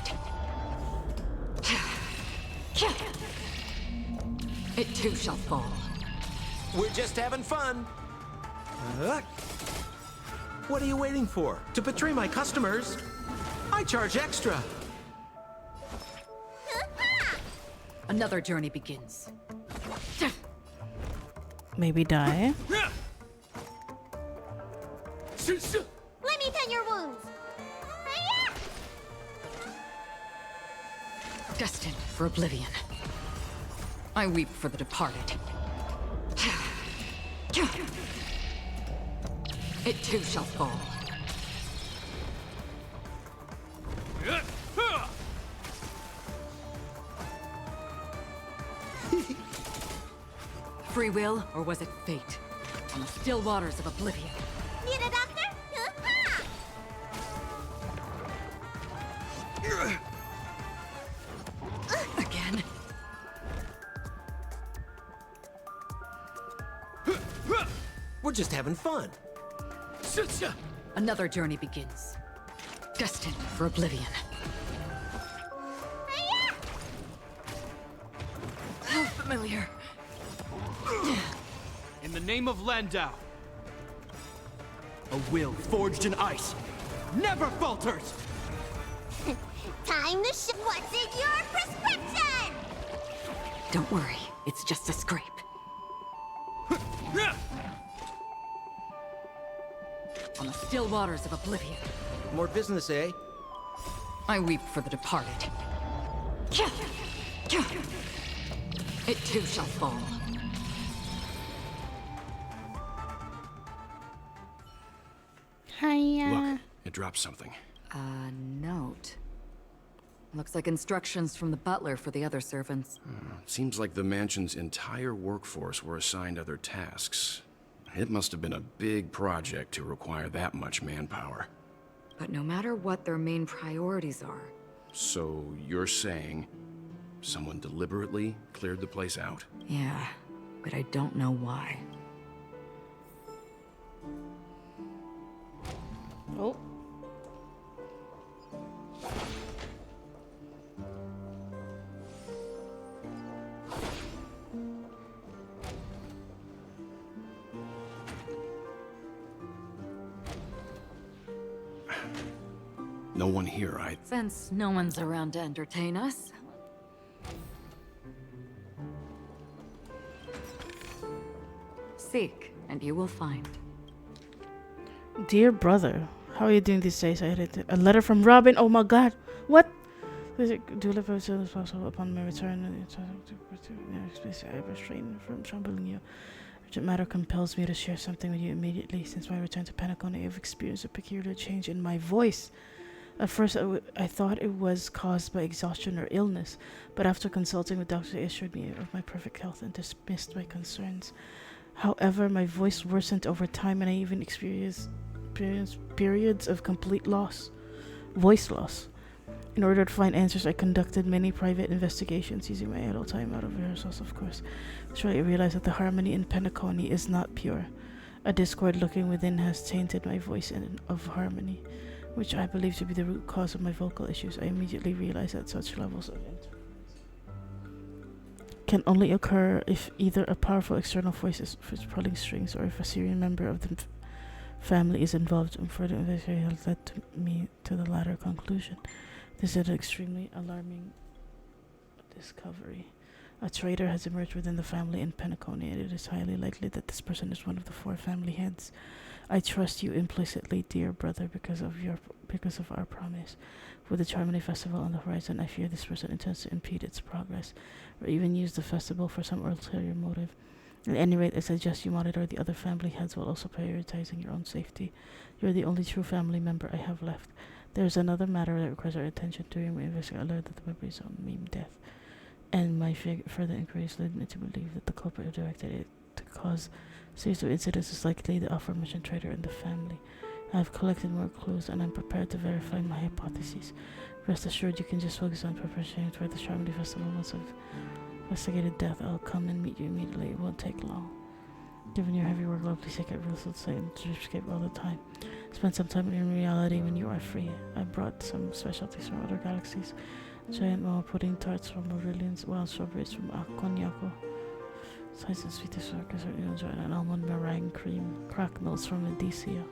S10: It too shall fall.
S12: We're just having fun. What are you waiting for? To betray my customers? I charge extra.
S10: Another journey begins.
S1: Maybe die.
S18: Let me tend your wounds.
S10: Destined for oblivion. I weep for the departed. It too shall fall. Free will, or was it fate? On the still waters of oblivion.
S18: Need a doctor?
S10: Again?
S12: We're just having fun.
S10: Another journey begins. Destined for oblivion. How familiar.
S24: In the name of Landau, a will forged in ice never falters!
S18: Time to what's in your prescription?
S10: Don't worry, it's just a scrape. On the still waters of oblivion.
S12: More business, eh?
S10: I weep for the departed. It too shall fall.
S1: Hiya.
S11: Look, it dropped something.
S10: A note. Looks like instructions from the butler for the other servants.
S11: Seems like the mansion's entire workforce were assigned other tasks. It must have been a big project to require that much manpower.
S10: But no matter what their main priorities are...
S11: So you're saying someone deliberately cleared the place out?
S10: Yeah, but I don't know why.
S1: Oh.
S11: No one here,
S10: Since no one's around to entertain us. Seek, and you will find.
S1: Dear brother, how are you doing these days? I had a letter from Robin. Oh my god. What? Do live as soon as possible upon my return. I restrain from troubling you. Urgent matter compels me to share something with you immediately. Since my return to Penacony, I have experienced a peculiar change in my voice. At first, I thought it was caused by exhaustion or illness, but after consulting with doctors, they assured me of my perfect health and dismissed my concerns. However, my voice worsened over time, and I even experienced periods of complete voice loss. In order to find answers, I conducted many private investigations, using my idle time out of rehearsals, of course. Surely I realized that the harmony in Penacony is not pure. A discord looking within has tainted my voice of harmony, which I believe to be the root cause of my vocal issues. I immediately realized that such levels of interference can only occur if either a powerful external voice is pulling strings, or if a Syrian member of the family is involved. And further investigation has led me to the latter conclusion. This is an extremely alarming discovery. A traitor has emerged within the family in Penacony, and it is highly likely that this person is one of the 4 family heads. I trust you implicitly, dear brother, because of our promise. With the Charmony Festival on the horizon, I fear this person intends to impede its progress, or even use the festival for some ulterior motive. At any rate, I suggest you monitor the other family heads while also prioritizing your own safety. You are the only true family member I have left. There is another matter that requires our attention. During my investigation, I learned that the memories of meme death, and my further inquiries led me to believe that the culprit who directed it to cause series of incidents is likely the aforementioned traitor in the family. I have collected more clues, and I'm prepared to verify my hypotheses. Rest assured, you can just focus on preparation for the Charmony Festival. Once I've investigated death, I'll come and meet you immediately. It won't take long. Given your heavy workload, please take it real slow and dreamscape all the time. Spend some time in reality when you are free. I brought some specialties from other galaxies. Giant mama pudding tarts from Aurelian's, wild strawberries from Cognaco. Slices of sweetest circus are enjoyed, and almond meringue cream cracknels from Medicia.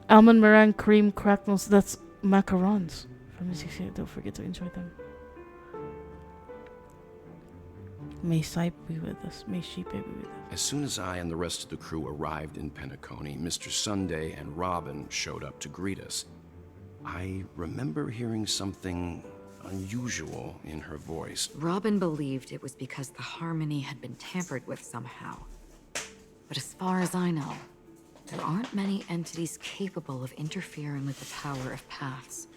S1: Almond meringue cream cracknels, that's macarons from Medicia. Don't forget to enjoy them. May Sipe be with us. May she be with us.
S11: As soon as I and the rest of the crew arrived in Penacony, Mr. Sunday and Robin showed up to greet us. I remember hearing something unusual in her voice.
S10: Robin believed it was because the harmony had been tampered with somehow. But as far as I know, there aren't many entities capable of interfering with the power of paths.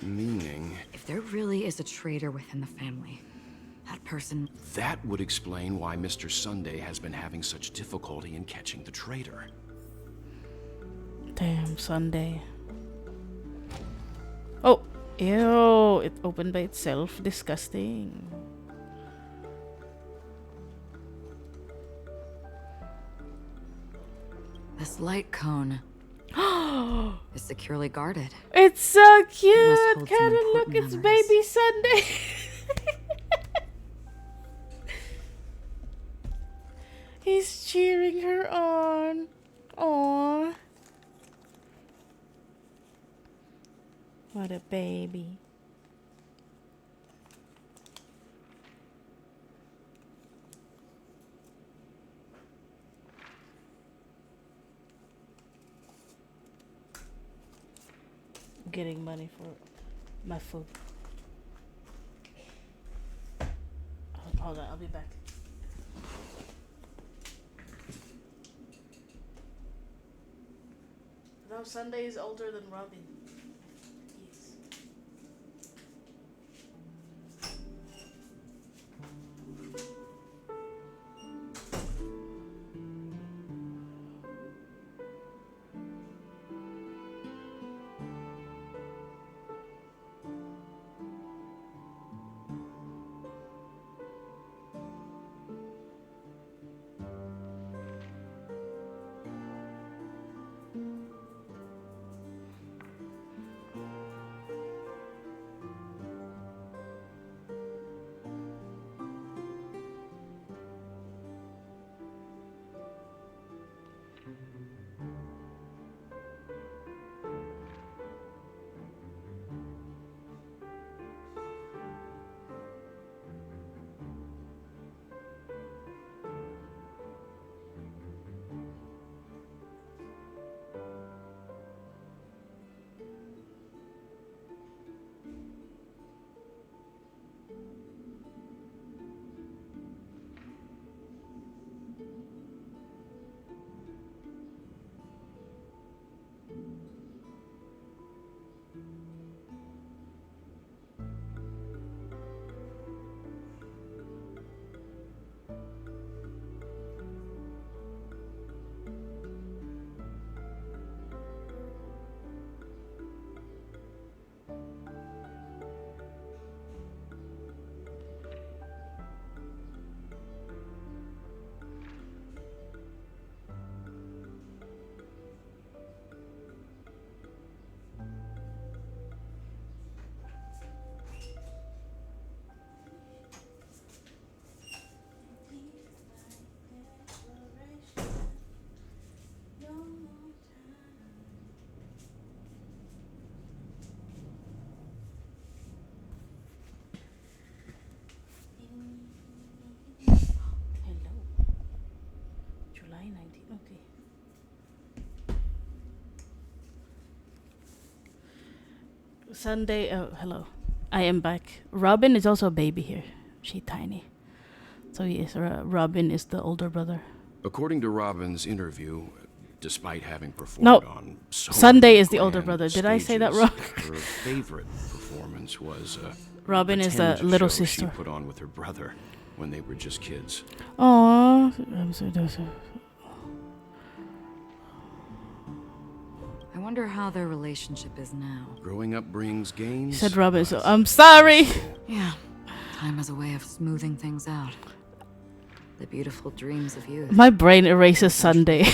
S11: Meaning?
S10: If there really is a traitor within the family, that person...
S11: That would explain why Mr. Sunday has been having such difficulty in catching the traitor.
S1: Damn, Sunday. Oh, ew, it opened by itself. Disgusting.
S10: This light cone is securely guarded.
S1: It's so cute.
S10: Hold some
S1: Cannon, look,
S10: important
S1: it's
S10: memories.
S1: baby Sunday. He's cheering her on. Aww. What a baby. Getting money for my food. Hold on, I'll be back. No, Sunday is older than Robin. Yes. Sunday, oh, hello. I am back. Robin is also a baby here. She's tiny. So yes, Robin is the older brother.
S11: According to Robin's interview, despite having performed on so
S1: Sunday
S11: many
S1: is the older
S11: grand
S1: brother. Did I say that wrong?
S11: Her favorite performance was
S1: Robin is the little sister
S11: she put on with her brother when they were just kids.
S1: Aww. I'm so
S10: I wonder how their relationship is now.
S11: Growing up brings gains.
S1: Said Robin, so I'm sorry.
S10: Yeah, time has a way of smoothing things out. The beautiful dreams of youth.
S1: My brain erases Sunday.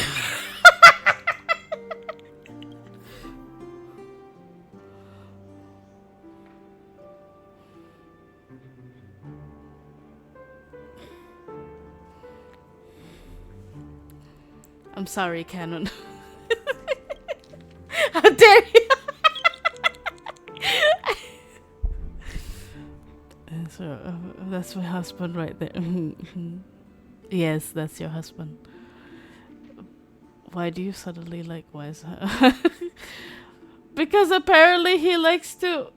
S1: I'm sorry, Canon. How dare you? So, that's my husband right there. Yes, that's your husband. Why do you suddenly like Wise? Because apparently he likes to.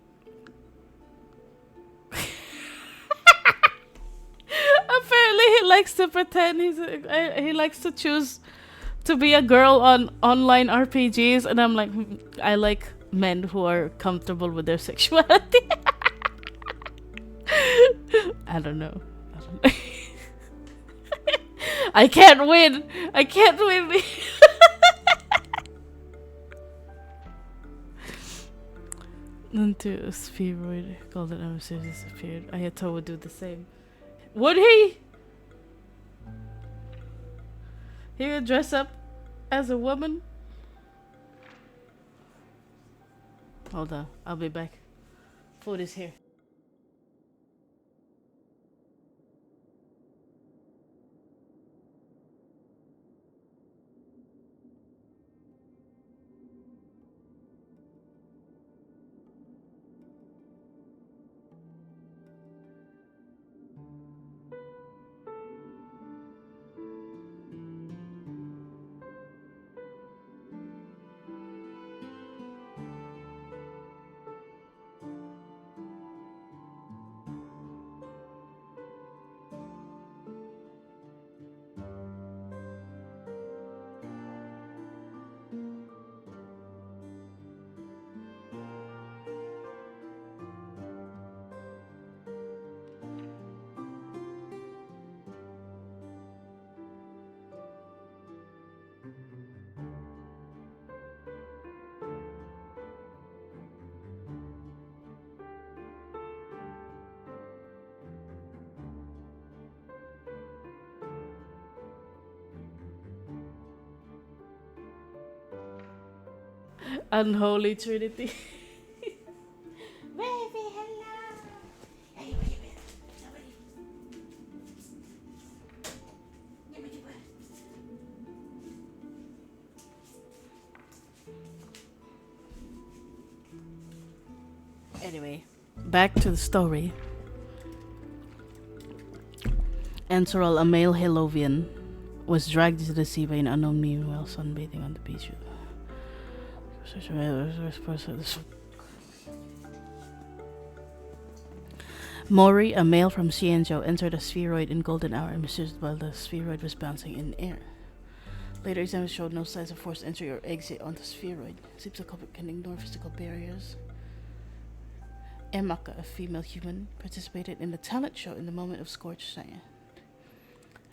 S1: Apparently he likes to pretend he likes to choose to be a girl on online RPGs, and I'm like, I like men who are comfortable with their sexuality. I don't know. I can't win. I can't win. Into a spheroid golden emissary disappeared. Ayato would do the same. Would he? He would dress up as a woman? Hold on, I'll be back. Food is here. Unholy Trinity. Anyway, back to the story. Enteral, a male Hilovian, was dragged into the sea by an unknown meme while sunbathing on the beach. Mori, a male from Xianzhou, entered a spheroid in golden hour and missed while the spheroid was bouncing in air. Later exams showed no signs of forced entry or exit on the spheroid. Seems the culprit can ignore physical barriers. Emaka, a female human, participated in the talent show in the moment of scorched sand.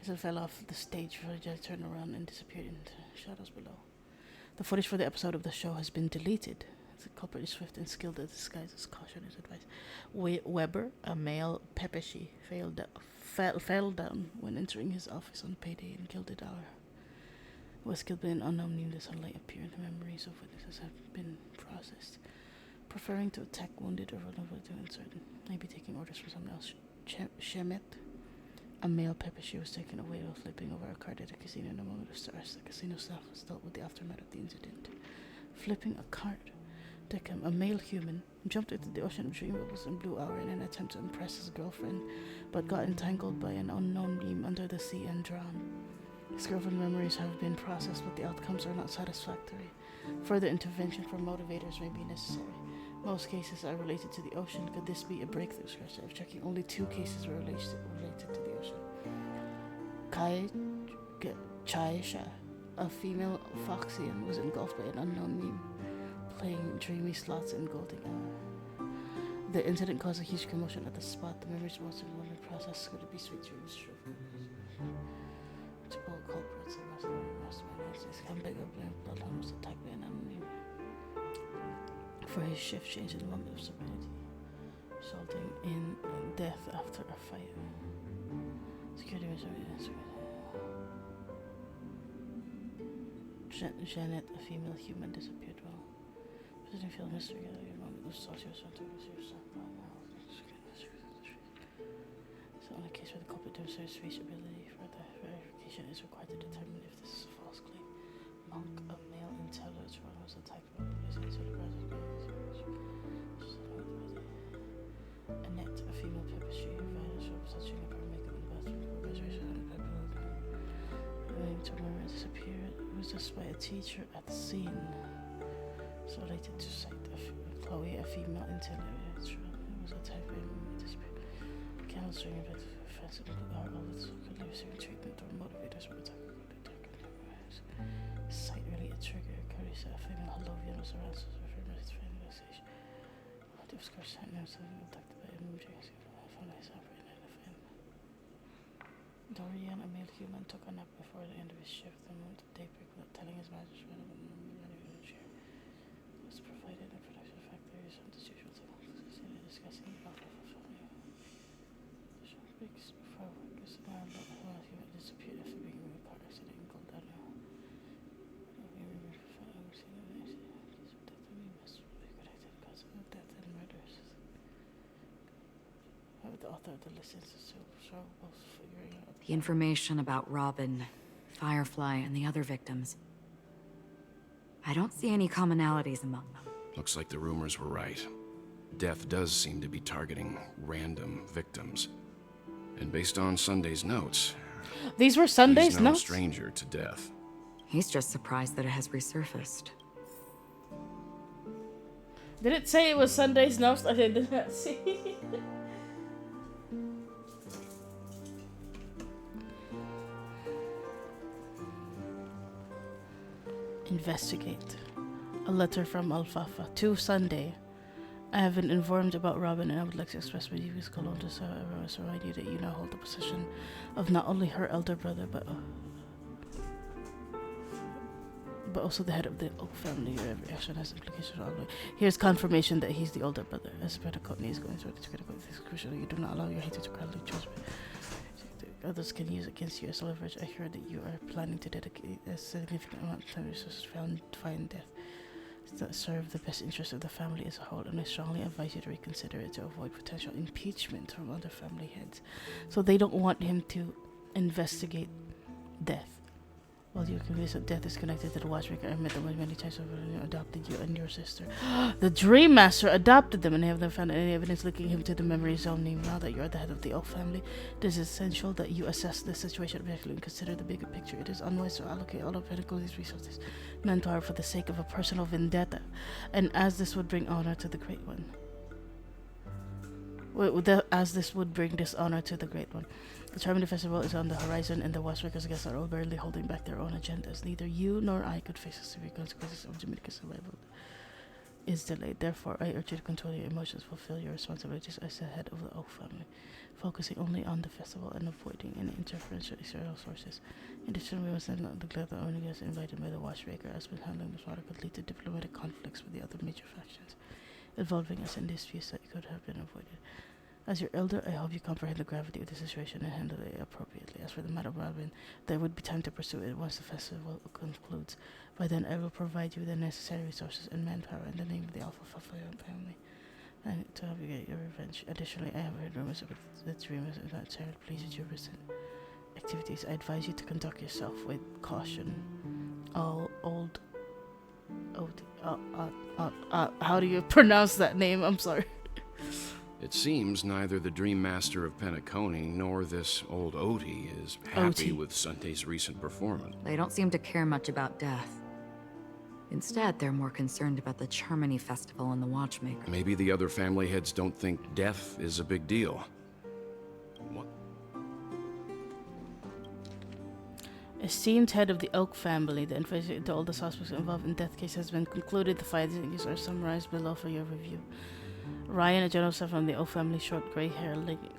S1: As it fell off the stage, Virgil turned around and disappeared into shadows below. The footage for the episode of the show has been deleted. The culprit is swift and skilled at disguises. Caution is advised. Weber, a male Pepeshi, fell down when entering his office on payday in Gilded Hour. Was killed by an unknown name. The sunlight appeared. Memories of witnesses have been processed. Preferring to attack wounded or vulnerable to uncertain. Maybe taking orders from someone else. Shemet, a male Pepeshi, was taken away while flipping over a card at a casino in a moment of stress. The casino staff was dealt with the aftermath of the incident. Flipping a card. Deckham, a male human, jumped into the ocean of dream bubbles in Blue Hour in an attempt to impress his girlfriend, but got entangled by an unknown beam under the sea and drowned. His girlfriend's memories have been processed, but the outcomes are not satisfactory. Further intervention from motivators may be necessary. Most cases are related to the ocean. Could this be a breakthrough? Scratch of checking. Only 2 cases were related to the ocean. Chaisha, a female Foxian, was engulfed by an unknown meme, playing dreamy slots in golden hour. The incident caused a huge commotion at the spot. The memories most involved process. Could it be sweet dreams? Multiple culprits and masterminds can big up and bloodhound was attacked by an enemy. For his shift change in the moment of serenity, resulting in death after a fight. Security measures. Janet, a female human, disappeared while visiting field mystery gallery in the moment of social center. It's the only case where the culprit demonstrates speech ability. Further verification is required to determine if this is a false claim. Punk, a male intellectual, was a type of Annette, a female pepper she vanished over touching of her makeup in the bathroom for graduation and pepper. To remember disappeared. It was just by a teacher at the scene. So related to sight of Chloe, a female intellectual. It was a type of disappeared. Candle string of it, offensive blue are all its could leave certain treatment or motivators for attack. Sight really a trigger. Curry's a female Halovian was around so for its finalization. Of course, I know something abducted by a mood ring. Dorian, a male human, took a nap before the end of his shift and went to daybreak without telling his master's when he was provided a production factory some usual thing discussing the alpha family. Weeks before work is around about how he might disappear after being in a car accident in Goldano. The author of the list is so both figuring out
S10: The information about Robin, Firefly, and the other victims. I don't see any commonalities among them.
S11: Looks like the rumors were right. Death does seem to be targeting random victims. And based on Sunday's notes...
S1: These were Sunday's
S11: he's no
S1: notes?
S11: stranger to death.
S10: He's just surprised that it has resurfaced.
S1: Did it say it was Sunday's notes? I did not see. Investigate. A letter from Alfafa to Sunday. I have been informed about Robin and I would like to express my deepest condolences to remind you that you now hold the position of not only her elder brother but also the head of the Oak family. Your every action has implications on me. Here's confirmation that he's the older brother. As Penacotney is going through this critical, it is crucial you do not allow your hatred to crowdly judgment. Others can use against you as leverage. I heard that you are planning to dedicate a significant amount of time resources to find death that serve the best interest of the family as a whole, and I strongly advise you to reconsider it to avoid potential impeachment from other family heads. So they don't want him to investigate death. While you're convinced that death is connected to the Watchmaker, I met them many times over and adopted you and your sister. The Dream Master adopted them and they have never found any evidence linking him to the memory zone name. Now that you're the head of the Oak family, it is essential that you assess the situation objectively and consider the bigger picture. It is unwise to allocate all of Pentacle's resources manpower for the sake of a personal vendetta, and as this would bring honor to the Great One. As this would bring dishonor to the Great One. The Charming Festival is on the horizon, and the Watchmakers guests are all barely holding back their own agendas. Neither you nor I could face the severe consequences of Jamaica's survival is delayed. Therefore, I urge you to control your emotions, fulfill your responsibilities as the head of the Oak family, focusing only on the festival and avoiding any interference with external sources. In addition, we must not neglect that only guests invited by the Watchmaker, as been handling this matter could lead to diplomatic conflicts with the other major factions, involving us in disputes that could have been avoided. As your elder, I hope you comprehend the gravity of the situation and handle it appropriately. As for the matter of Robin, there would be time to pursue it once the festival concludes. By then, I will provide you with the necessary resources and manpower in the name of the Alpha family, and to help you get your revenge. Additionally, I have heard rumors about the dreamers and that Sarah please with your recent activities. I advise you to conduct yourself with caution. How do you pronounce that name? I'm sorry.
S11: It seems neither the Dream Master of Penacony nor this old Oti is happy with Sunday's recent performance.
S10: They don't seem to care much about death. Instead, they're more concerned about the Charmony Festival and the Watchmaker.
S11: Maybe the other family heads don't think death is a big deal. What?
S1: Esteemed head of the Oak family, the investigation into all the suspects involved in death case has been concluded. The findings are summarized below for your review. Ryan, a general staff from the Oak family, short gray hair,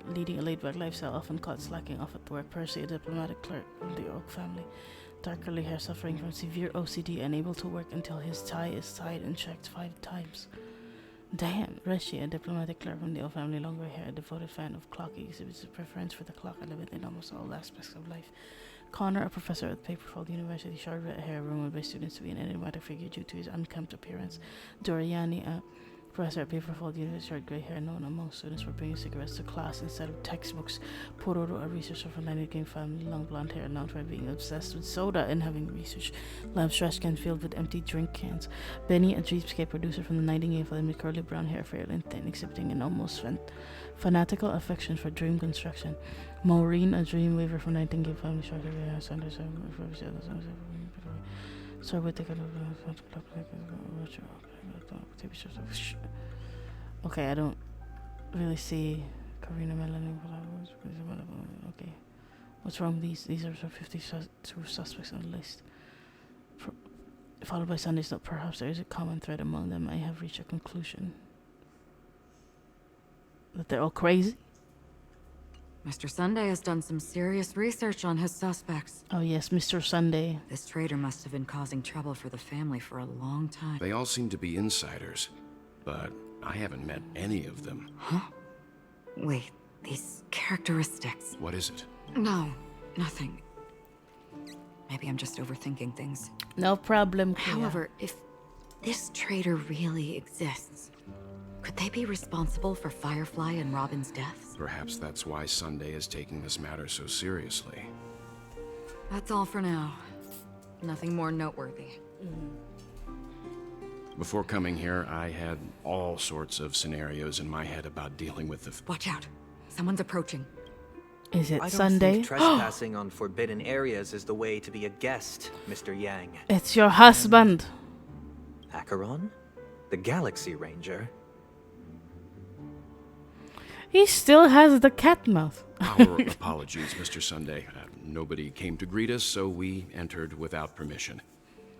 S1: leading a laid-back lifestyle, often caught slacking off at work. Percy, a diplomatic clerk from the Oak family, dark curly hair, suffering from severe OCD, unable to work until his tie is tied and checked 5 times. Damn. Reshi, a diplomatic clerk from the Oak family, long gray hair, a devoted fan of clocking, exhibits a preference for the clock and living in almost all aspects of life. Connor, a professor at Paperfold University, short red hair, rumored by students to be an enigmatic figure due to his unkempt appearance. Doriani, a Professor at Paperfold University had gray hair, known among students for bringing cigarettes to class instead of textbooks. Poro, a researcher from the King family, long blonde hair, known for being obsessed with soda and having research labs trash can filled with empty drink cans. Benny, a dreamscape producer from the Nightingale family, curly brown hair, fair and thin, exhibiting an almost fanatical affection for dream construction. Maureen, a dream weaver from Nightingale family, okay, I don't really see Karina Melanie. Okay, what's wrong with these? These are 52 suspects on the list. Followed by Sunday's note. Perhaps there is a common thread among them. I have reached a conclusion that they're all crazy.
S10: Mr. Sunday has done some serious research on his suspects.
S1: Oh yes, Mr. Sunday.
S10: This traitor must have been causing trouble for the family for a long time.
S11: They all seem to be insiders, but I haven't met any of them.
S10: Huh? Wait, these characteristics.
S11: What is it?
S10: No, nothing. Maybe I'm just overthinking things.
S1: No problem, Kia.
S10: However, if this traitor really exists, could they be responsible for Firefly and Robin's deaths?
S11: Perhaps that's why Sunday is taking this matter so seriously.
S10: That's all for now. Nothing more noteworthy.
S11: Before coming here, I had all sorts of scenarios in my head about dealing with the...
S10: Watch out. Someone's approaching.
S1: Is it
S2: I don't
S1: Sunday?
S2: think trespassing on forbidden areas is the way to be a guest, Mr. Yang.
S1: It's your husband.
S2: Acheron? The Galaxy Ranger?
S1: He still has the cat mouth.
S11: Our apologies, Mr. Sunday. Nobody came to greet us, so we entered without permission.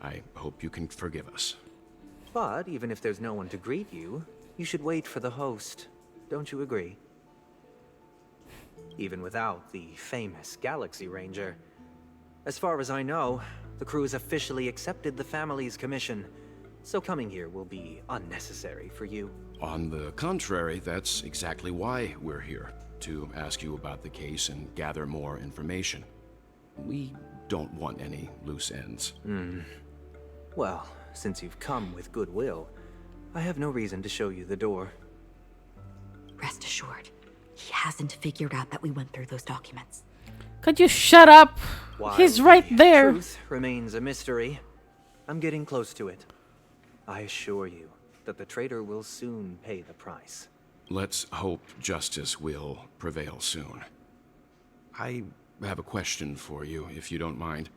S11: I hope you can forgive us.
S2: But even if there's no one to greet you, you should wait for the host. Don't you agree? Even without the famous Galaxy Ranger. As far as I know, the crew has officially accepted the family's commission, so coming here will be unnecessary for you.
S11: On the contrary, that's exactly why we're here, to ask you about the case and gather more information. We don't want any loose ends.
S2: Well, since you've come with goodwill, I have no reason to show you the door.
S10: Rest assured, he hasn't figured out that we went through those documents.
S1: Could you shut up?
S2: While
S1: He's right there.
S2: Truth remains a mystery. I'm getting close to it. I assure you that the traitor will soon pay the price.
S11: Let's hope justice will prevail soon. I have a question for you, if you don't mind.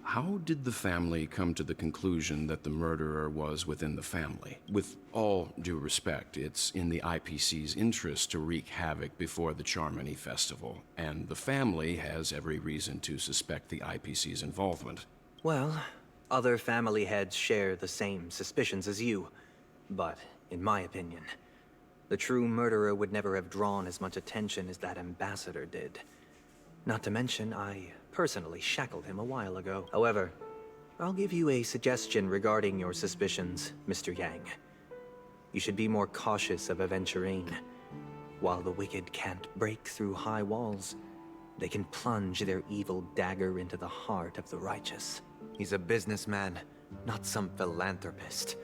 S11: How did the family come to the conclusion that the murderer was within the family? With all due respect, it's in the IPC's interest to wreak havoc before the Charmony Festival, and the family has every reason to suspect the IPC's involvement.
S2: Well, other family heads share the same suspicions as you, but in my opinion, the true murderer would never have drawn as much attention as that ambassador did. Not to mention, I personally shackled him a while ago. However, I'll give you a suggestion regarding your suspicions, Mr. Yang. You should be more cautious of Aventurine. While the wicked can't break through high walls, they can plunge their evil dagger into the heart of the righteous. He's a businessman, not some philanthropist.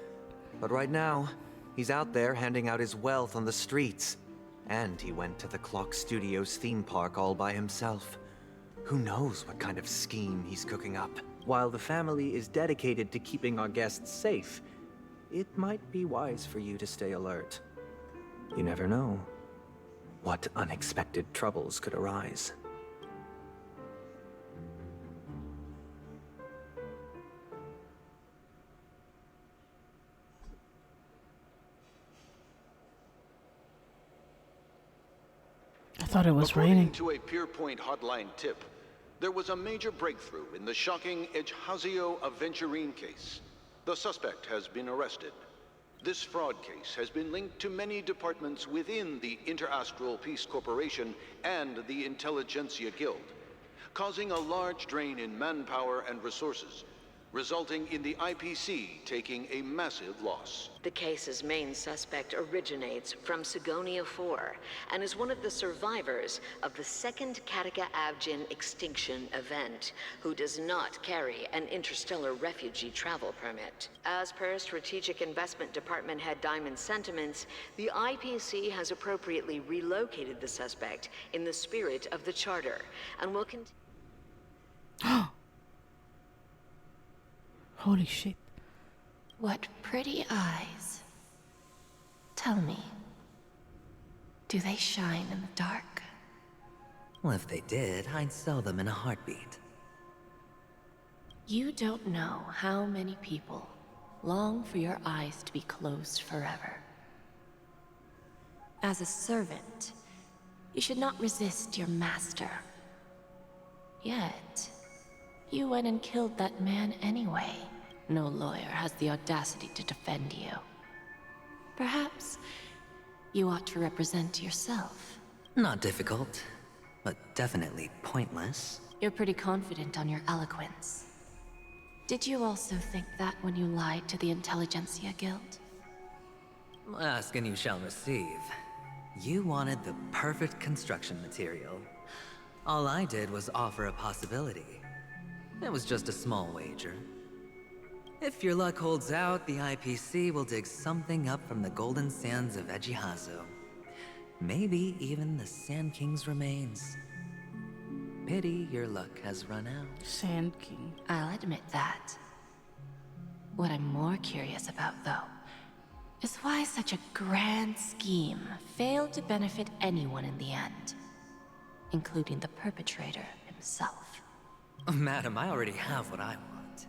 S2: But right now, he's out there handing out his wealth on the streets. And he went to the Clock Studios theme park all by himself. Who knows what kind of scheme he's cooking up? While the family is dedicated to keeping our guests safe, it might be wise for you to stay alert. You never know what unexpected troubles could arise.
S1: I thought it was raining.
S6: According to a Pierpoint hotline tip, there was a major breakthrough in the shocking Ejhazio Aventurine case. The suspect has been arrested. This fraud case has been linked to many departments within the Interastral Peace Corporation and the Intelligentsia Guild, causing a large drain in manpower and resources, resulting in the IPC taking a massive loss.
S13: The case's main suspect originates from Sigonia 4 and is one of the survivors of the second Kataka-Abjin extinction event, who does not carry an interstellar refugee travel permit. As per Strategic Investment Department Head Diamond's sentiments, the IPC has appropriately relocated the suspect in the spirit of the Charter and will continue.
S1: Holy shit.
S14: What pretty eyes. Tell me, do they shine in the dark?
S15: Well, if they did, I'd sell them in a heartbeat.
S14: You don't know how many people long for your eyes to be closed forever. As a servant, you should not resist your master. Yet, you went and killed that man anyway. No lawyer has the audacity to defend you. Perhaps you ought to represent yourself.
S15: Not difficult, but definitely pointless.
S14: You're pretty confident on your eloquence. Did you also think that when you lied to the Intelligentsia Guild?
S15: Ask and you shall receive. You wanted the perfect construction material. All I did was offer a possibility. It was just a small wager. If your luck holds out, the IPC will dig something up from the golden sands of Ejihazo. Maybe even the Sand King's remains. Pity your luck has run out.
S1: Sand King.
S14: I'll admit that. What I'm more curious about, though, is why such a grand scheme failed to benefit anyone in the end, including the perpetrator himself.
S15: Madam, I already have what I want.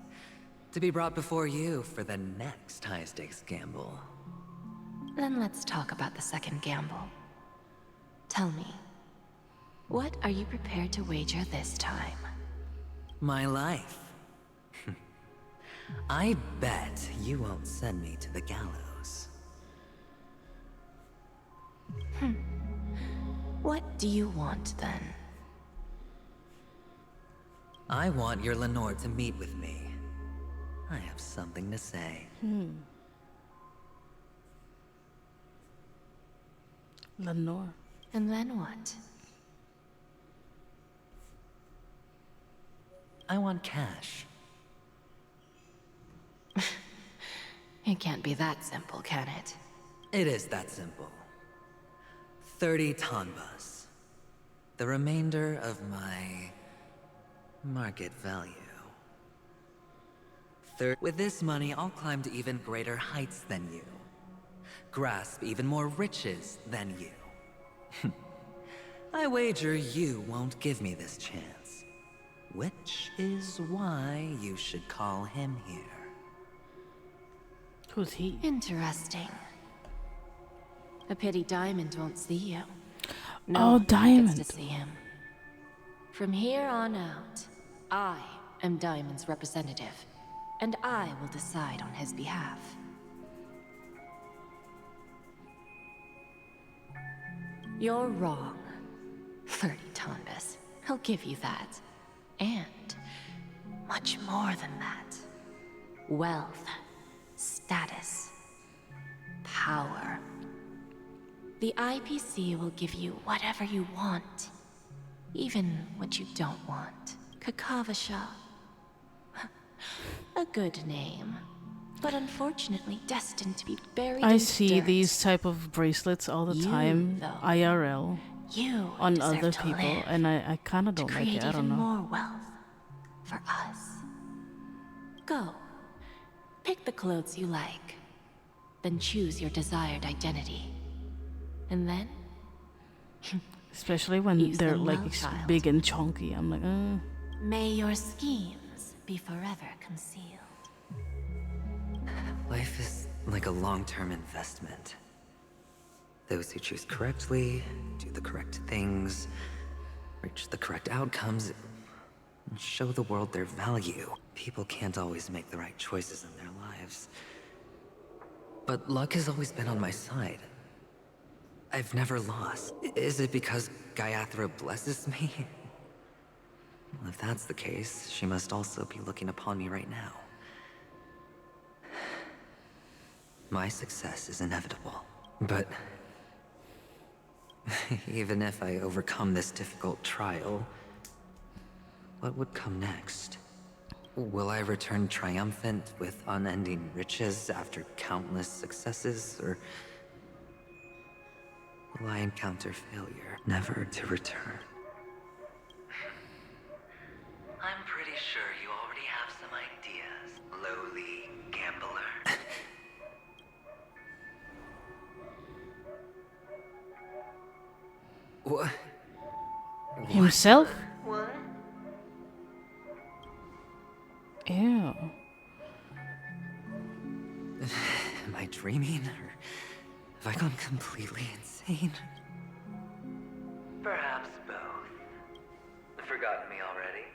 S15: To be brought before you for the next high-stakes gamble.
S14: Then let's talk about the second gamble. Tell me, what are you prepared to wager this time?
S15: My life. I bet you won't send me to the gallows.
S14: What do you want, then?
S15: I want your Lenore to meet with me. I have something to say.
S1: Lenore.
S14: And then what?
S15: I want cash.
S14: It can't be that simple, can it?
S15: It is that simple. 30 tanbas. The remainder of my market value. With this money, I'll climb to even greater heights than you. Grasp even more riches than you. I wager you won't give me this chance. Which is why you should call him here.
S1: Who's he?
S14: Interesting. A pity Diamond won't see you.
S1: Oh, Diamond.
S14: Gets to see him. From here on out, I am Diamond's representative, and I will decide on his behalf. You're wrong. 30 tanbas. I'll give you that. And much more than that. Wealth, status, power. The IPC will give you whatever you want, even what you don't want. Kakavasha. A good name, but unfortunately destined to be buried in
S1: I see
S14: dirt.
S1: these type of bracelets all the time,
S14: though,
S1: IRL,
S14: you
S1: on
S14: deserve
S1: other
S14: to
S1: people,
S14: live,
S1: and I kind of don't like
S14: create
S1: it. I don't
S14: even
S1: know.
S14: more wealth for us. Go. Pick the clothes you like. Then choose your desired identity. And then
S1: Especially when
S14: use
S1: they're
S14: them
S1: like
S14: well, child.
S1: big and chunky. I'm like,
S14: May your schemes be forever concealed.
S15: Life is like a long-term investment. Those who choose correctly, do the correct things, reach the correct outcomes, and show the world their value. People can't always make the right choices in their lives. But luck has always been on my side. I've never lost. Is it because Gayathra blesses me? Well, if that's the case, she must also be looking upon me right now. My success is inevitable. But even if I overcome this difficult trial, what would come next? Will I return triumphant with unending riches after countless successes, or will I encounter failure, never to return? I'm pretty sure you already have some ideas, lowly gambler. What?
S1: Himself?
S15: What?
S1: Ew.
S15: Am I dreaming, or have I gone completely insane? Perhaps both. Forgotten me already?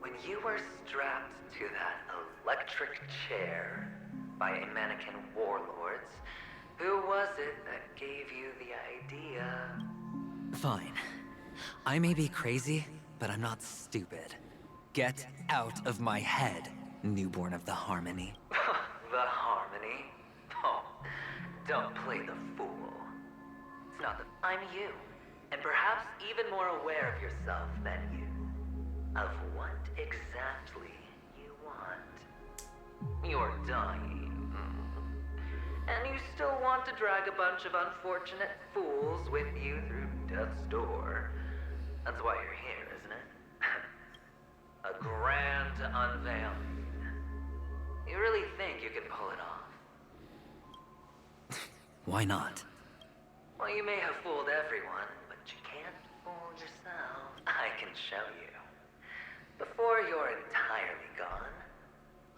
S15: When you were strapped to that electric chair by a mannequin warlords, who was it that gave you the idea? Fine. I may be crazy, but I'm not stupid. Get out of my head, newborn of the Harmony. The Harmony? Oh, don't play the fool. It's not that I'm you, and perhaps even more aware of yourself than you. Of what exactly you want. You're dying. And you still want to drag a bunch of unfortunate fools with you through death's door. That's why you're here, isn't it? A grand unveiling. You really think you can pull it off? Why not? Well, you may have fooled everyone, but you can't fool yourself. I can show you. Before you're entirely gone,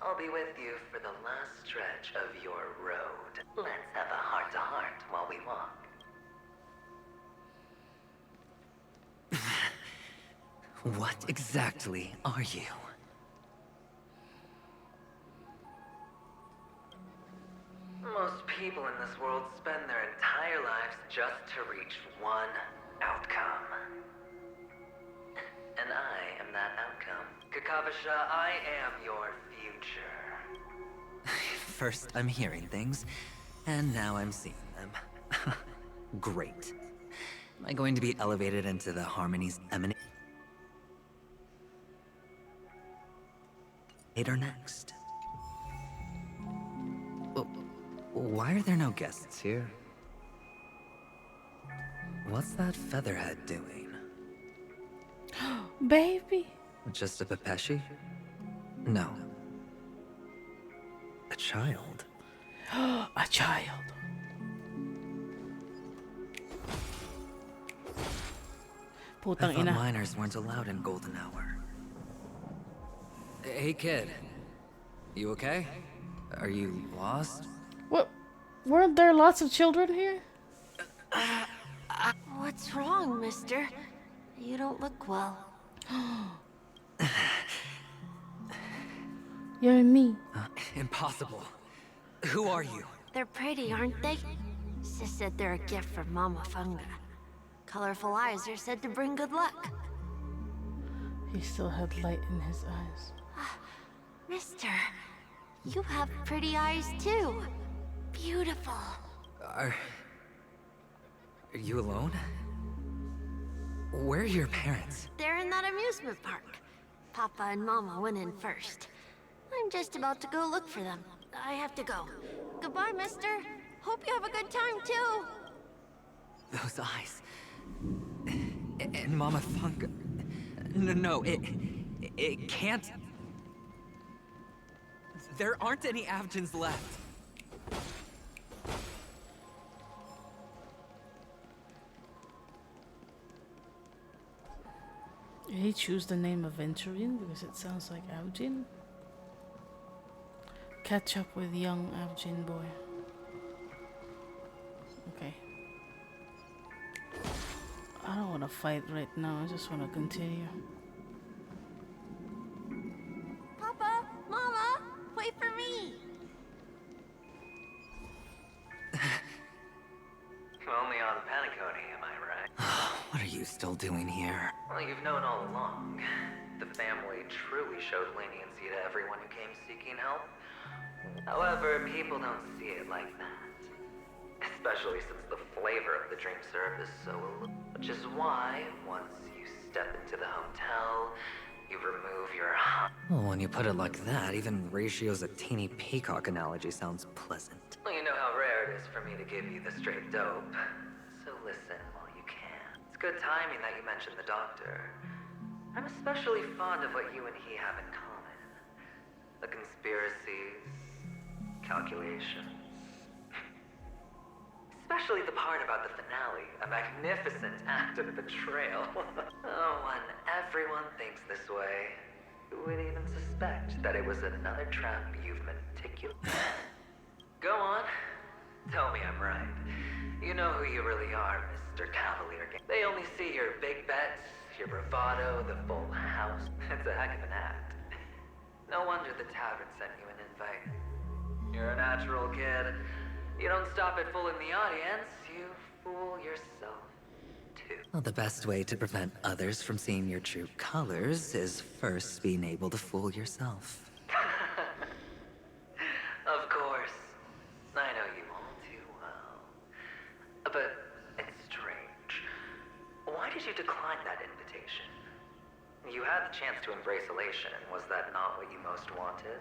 S15: I'll be with you for the last stretch of your road. Let's have a heart-to-heart while we walk. What exactly are you? Most people in this world spend their entire lives just to reach one outcome. And I am that outcome. Kakavasha, I am your future. First, I'm hearing things, and now I'm seeing them. Great. Am I going to be elevated into the Harmony's emanator next? Why are there no guests here? What's that featherhead doing?
S1: Baby.
S15: Just a Pepeshi? No. A child.
S1: A child.
S15: I
S1: Putang
S15: thought
S1: ina.
S15: minors weren't allowed in Golden Hour. Hey kid. You okay? Are you lost?
S1: What? Weren't there lots of children here?
S9: What's wrong, mister? You don't look well.
S1: You and me.
S15: Impossible. Who are you?
S9: They're pretty, aren't they? Sis said they're a gift from Mama Funga. Colorful eyes are said to bring good luck.
S1: He still had light in his eyes.
S9: Mister, you have pretty eyes too. Beautiful.
S15: Are you alone? Where are your parents?
S9: They're in that amusement park. Papa and Mama went in first. I'm just about to go look for them. I have to go. Goodbye, mister. Hope you have a good time, too.
S15: Those eyes. And Mama Funga. No, it can't. There aren't any Avgens left.
S1: Did he choose the name Aventurine because it sounds like Avgin? Catch up with young Avgin boy. Okay. I don't want to fight right now. I just want to continue.
S9: Papa, Mama, wait for me.
S15: Only on Paniconi, am I right? What are you still doing here? Well, you've known all along. the family truly showed leniency to everyone who came seeking help. However, people don't see it like that. Especially since the flavor of the dream syrup is so which is why, once you step into the hotel, you remove your Well, when you put it like that, even Ratio's a teeny peacock analogy sounds pleasant. Well, you know how rare it is for me to give you the straight dope. So listen while you can. It's good timing that you mentioned the doctor. I'm especially fond of what you and he have in common. The conspiracies, calculations. Especially the part about the finale, a magnificent act of betrayal. Oh, when everyone thinks this way, who would even suspect that it was another trap you've meticulously... Go on. Tell me I'm right. You know who you really are, Mr. Cavalier. They only see your big bets, your bravado, the full house. It's a heck of an act. No wonder the tavern sent you an invite. You're a natural kid. You don't stop at fooling the audience, you fool yourself, too. Well, the best way to prevent others from seeing your true colors is first being able to fool yourself. Of course. I know you all too well. But it's strange. Why did you decline that invitation? You had the chance to embrace elation. Was that not what you most wanted?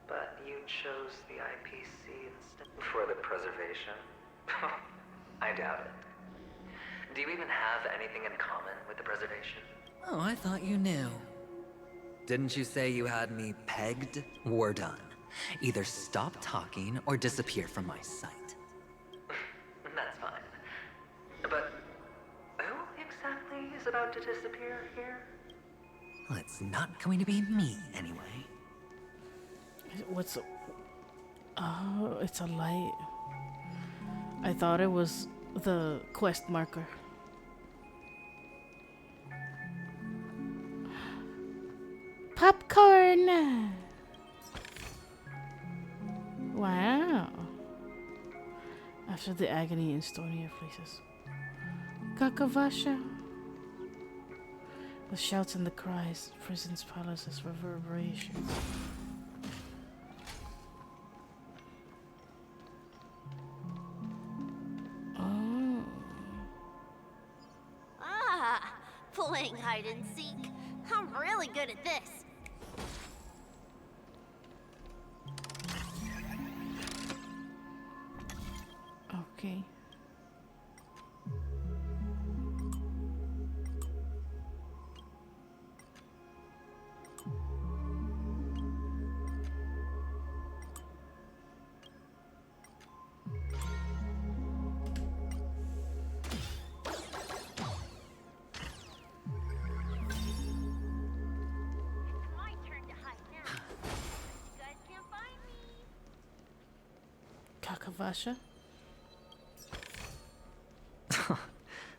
S15: But you chose the IPC instead for the preservation? I doubt it. Do you even have anything in common with the preservation? Oh, I thought you knew. Didn't you say you had me pegged? We're done. Either stop talking or disappear from my sight. That's fine. But who exactly is about to disappear here? Well, it's not going to be me, anyway.
S1: What's... Oh, it's a light. I thought it was the quest marker. Popcorn! Wow. After the agony in stonier places. Kakavasha. The shouts and the cries, prison's palaces, reverberations. Oh.
S9: Ah, playing hide and seek. I'm really good at this.
S1: Okay. Kakavasha?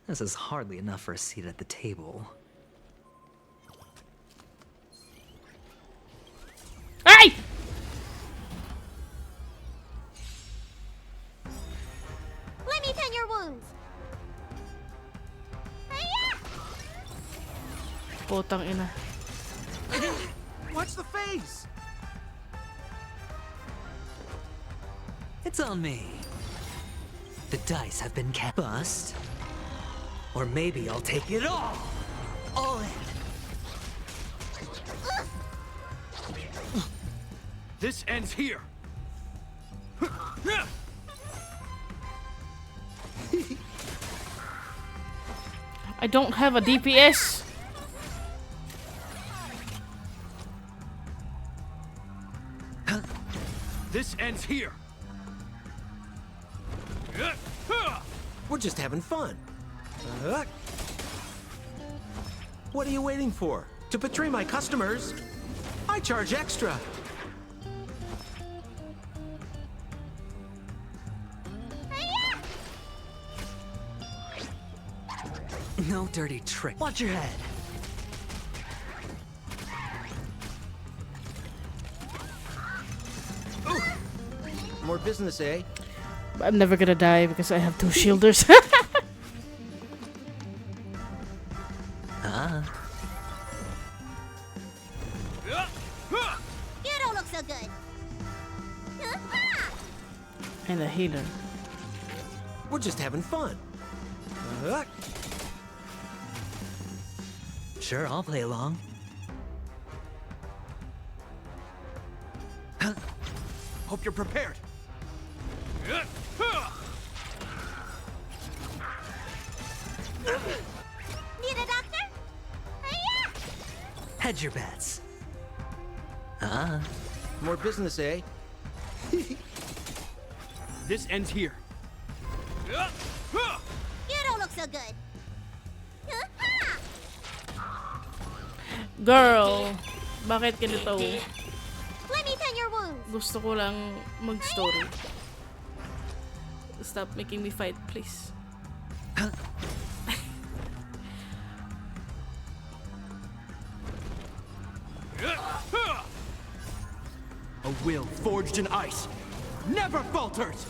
S15: This is hardly enough for a seat at the table.
S1: Hey!
S9: Let me tend your wounds. Hiya!
S1: Putang ina.
S12: Watch the face!
S15: It's on me. The dice have been bust. Or maybe I'll take it all. All in.
S24: This ends here.
S1: I don't have a DPS.
S24: This ends here.
S12: We're just having fun. What are you waiting for? To betray my customers? I charge extra.
S15: No dirty trick. Watch your head.
S12: More business, eh?
S1: I'm never gonna die because I have two shielders. And a healer.
S12: We're just having fun.
S15: Sure, I'll play along.
S24: Hope you're prepared.
S9: Need a doctor?
S15: Hedge your bets.
S12: More business, eh?
S24: This ends here.
S9: You don't look so good.
S1: Girl, bakit ganito?
S9: Let me tend your wounds.
S1: Gusto ko lang mag-story. Stop making me fight, please.
S24: A will forged in ice never falters.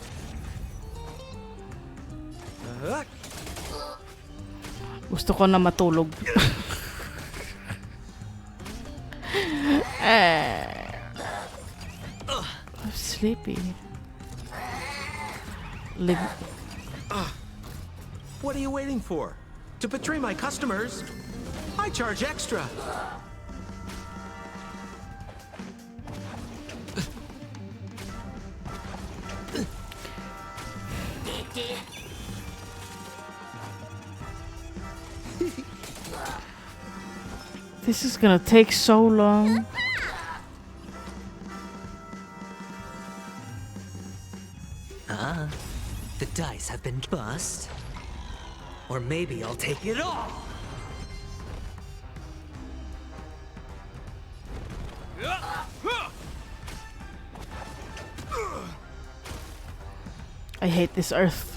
S1: Gusto ko na matulog. I'm sleepy.
S12: What are you waiting for? To betray my customers, I charge extra.
S1: This is gonna take so long.
S15: The dice have been bust. Or maybe I'll take it all.
S1: I hate this earth.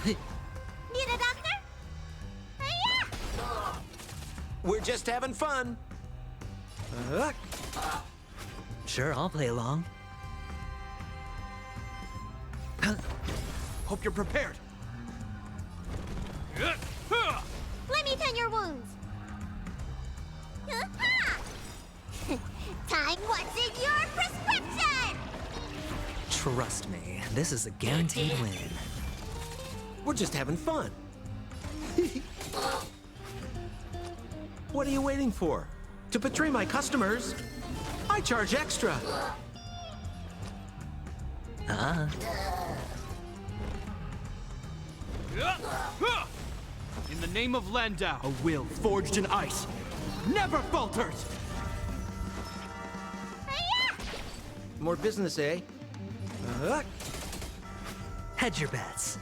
S9: Need a doctor?
S12: We're just having fun.
S15: Sure, I'll play along.
S24: Hope you're prepared.
S9: Let me tend your wounds. Time what's in your prescription.
S15: Trust me, this is a guaranteed win.
S12: We're just having fun. What are you waiting for? To betray my customers, I charge extra.
S24: In the name of Landau, a will forged in ice never falters.
S12: More business, eh?
S15: Hedge your bets.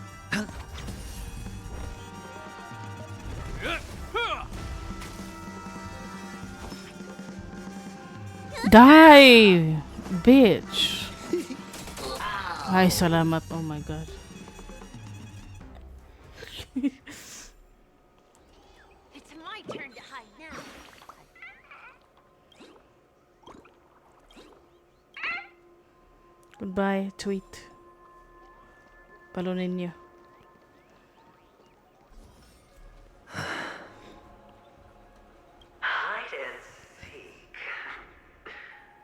S1: Die, bitch. Ay, salamat. Oh my god.
S9: It's my turn to hide now.
S1: Goodbye, tweet. Palunin niyo.
S15: Hide and seek.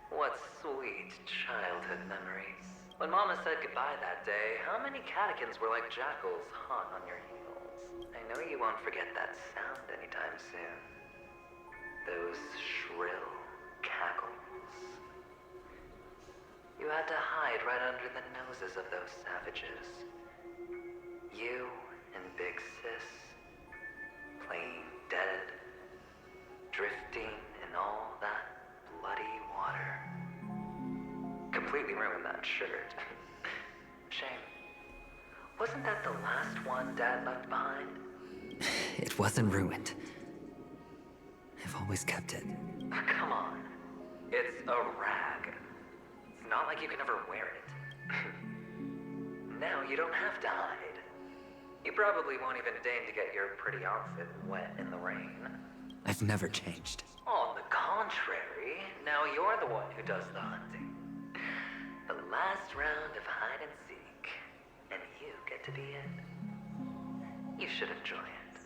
S15: What sweet childhood memories. When Mama said goodbye that day, how many catechins were like jackals hot on your heels? I know you won't forget that sound anytime soon. Those shrill cackles. You had to hide right under the noses of those savages. You and Big Sis, playing dead, drifting in all that bloody water. Completely ruined that shirt. Shame. Wasn't that the last one Dad left behind? It wasn't ruined. I've always kept it. Come on. It's a rag. It's not like you can ever wear it. Now you don't have to hide. You probably won't even deign to get your pretty outfit wet in the rain.
S2: I've never changed.
S15: On the contrary, now you're the one who does the hunting. The last round of hide and seek, and you get to be it. You should enjoy it.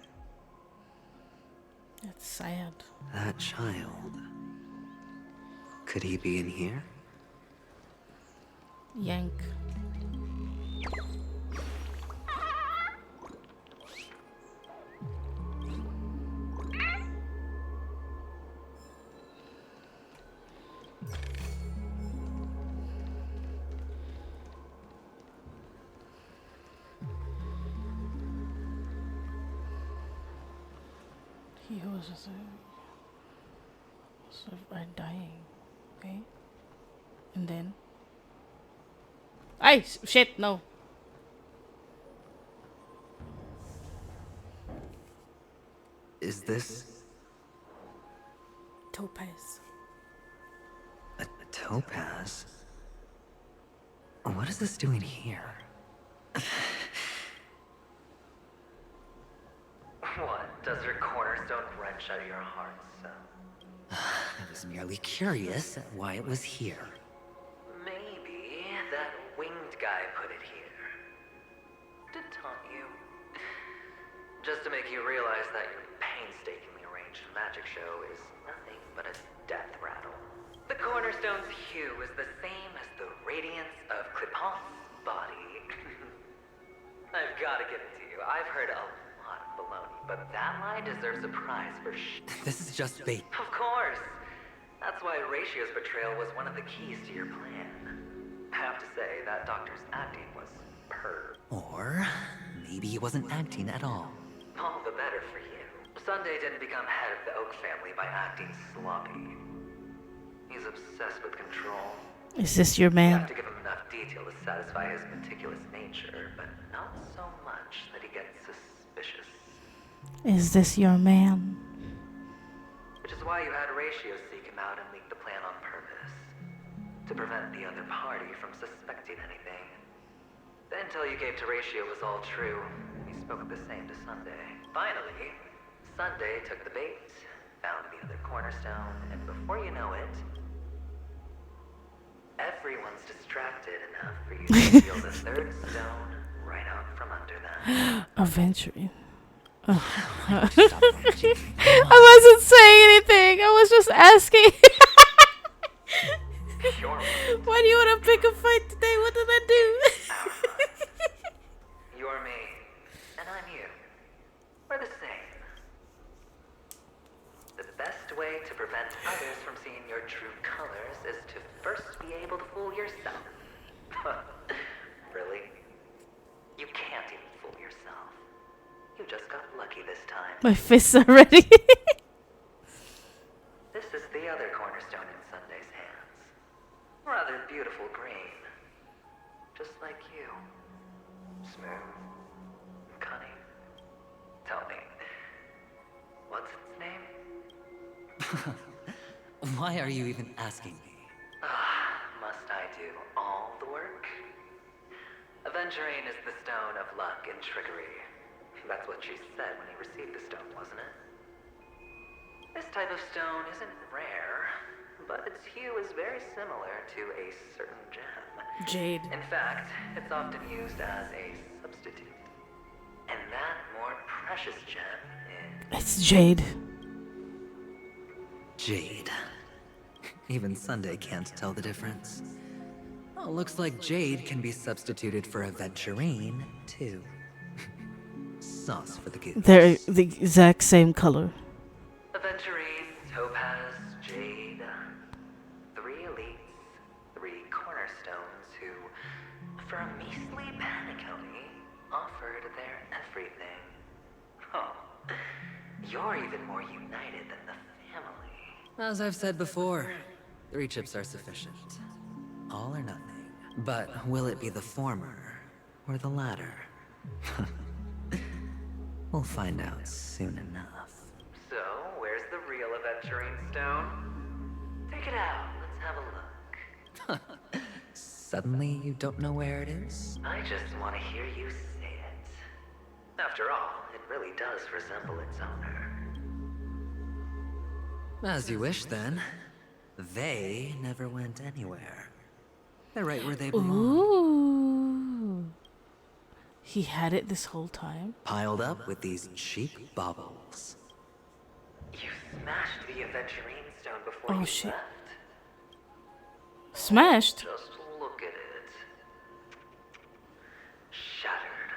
S1: Sad.
S2: That child. Could he be in here?
S1: Yank. He was dying. Okay. And then. Ay, shit, no.
S2: Is this
S7: Topaz.
S2: a topaz? What is this doing here?
S15: What? Does your cornerstone wrench out of your heart, son?
S2: I was merely curious at why it was here.
S15: Maybe that winged guy put it here. To taunt you. Just to make you realize that your painstakingly arranged magic show is nothing but a death rattle. The cornerstone's hue is the same as the radiance of Clipant's body. I've gotta give it to you. I've heard a lot of baloney, but that lie deserves a prize for
S2: This is just bait.
S15: Of course! That's why Ratio's betrayal was one of the keys to your plan. I have to say, that doctor's acting was superb.
S2: Or maybe he wasn't acting at all.
S15: All the better for you. Sunday didn't become head of the Oak family by acting sloppy. He's obsessed with control.
S1: Is this your
S15: You
S1: man?
S15: have to give him enough detail to satisfy his meticulous nature, but not so much that he gets suspicious.
S1: Is this your man?
S15: Which is why you had Ratio seek him out and leak the plan on purpose. To prevent the other party from suspecting anything. The intel you gave to Ratio was all true. He spoke the same to Sunday. Finally, Sunday took the bait, found the other cornerstone, and before you know it, everyone's distracted enough for you to feel the third stone right out from under them.
S1: Aventurine. I wasn't saying anything. I was just asking. Why do you want to pick a fight today? What did I do?
S15: You're me, and I'm you. We're the same. The best way to prevent others from seeing your true colors is to first be able to fool yourself. Really? You can't even fool yourself. You just got lucky this time.
S1: My fists are ready.
S15: This is the other cornerstone in Sunday's hands. Rather beautiful green. Just like you. Smooth. Cunning. Tell me, what's its name?
S2: Why are you even asking me?
S15: Must I do all the work? Aventurine is the stone of luck and trickery. That's what she said when you received the stone, wasn't it? This type of stone isn't rare, but its hue is very similar to a certain gem.
S1: Jade.
S15: In fact, it's often used as a substitute. And that more precious gem is...
S1: It's Jade.
S2: Jade. Even Sunday can't tell the difference. Oh, looks like Jade can be substituted for Aventurine, too. Sauce for the goose.
S1: They're the exact same color.
S15: Aventurine, Topaz, Jade. 3 elites, 3 cornerstones who, for a measly panicony, offered their everything. Oh, you're even more united than the family.
S2: As I've said before, 3 chips are sufficient. All or nothing. But will it be the former or the latter? We'll find out soon enough.
S15: So, where's the real Aventurine stone? Take it out, let's have a look.
S2: Suddenly you don't know where it is?
S15: I just want to hear you say it. After all, it really does resemble its owner.
S2: As you wish, then. They never went anywhere. They're right where they belong.
S1: Ooh. He had it this whole time.
S2: Piled up with these cheap baubles.
S15: You smashed the Aventurine stone before
S1: Oh
S15: you
S1: shit.
S15: left.
S1: Smashed?
S15: Just look at it. Shattered.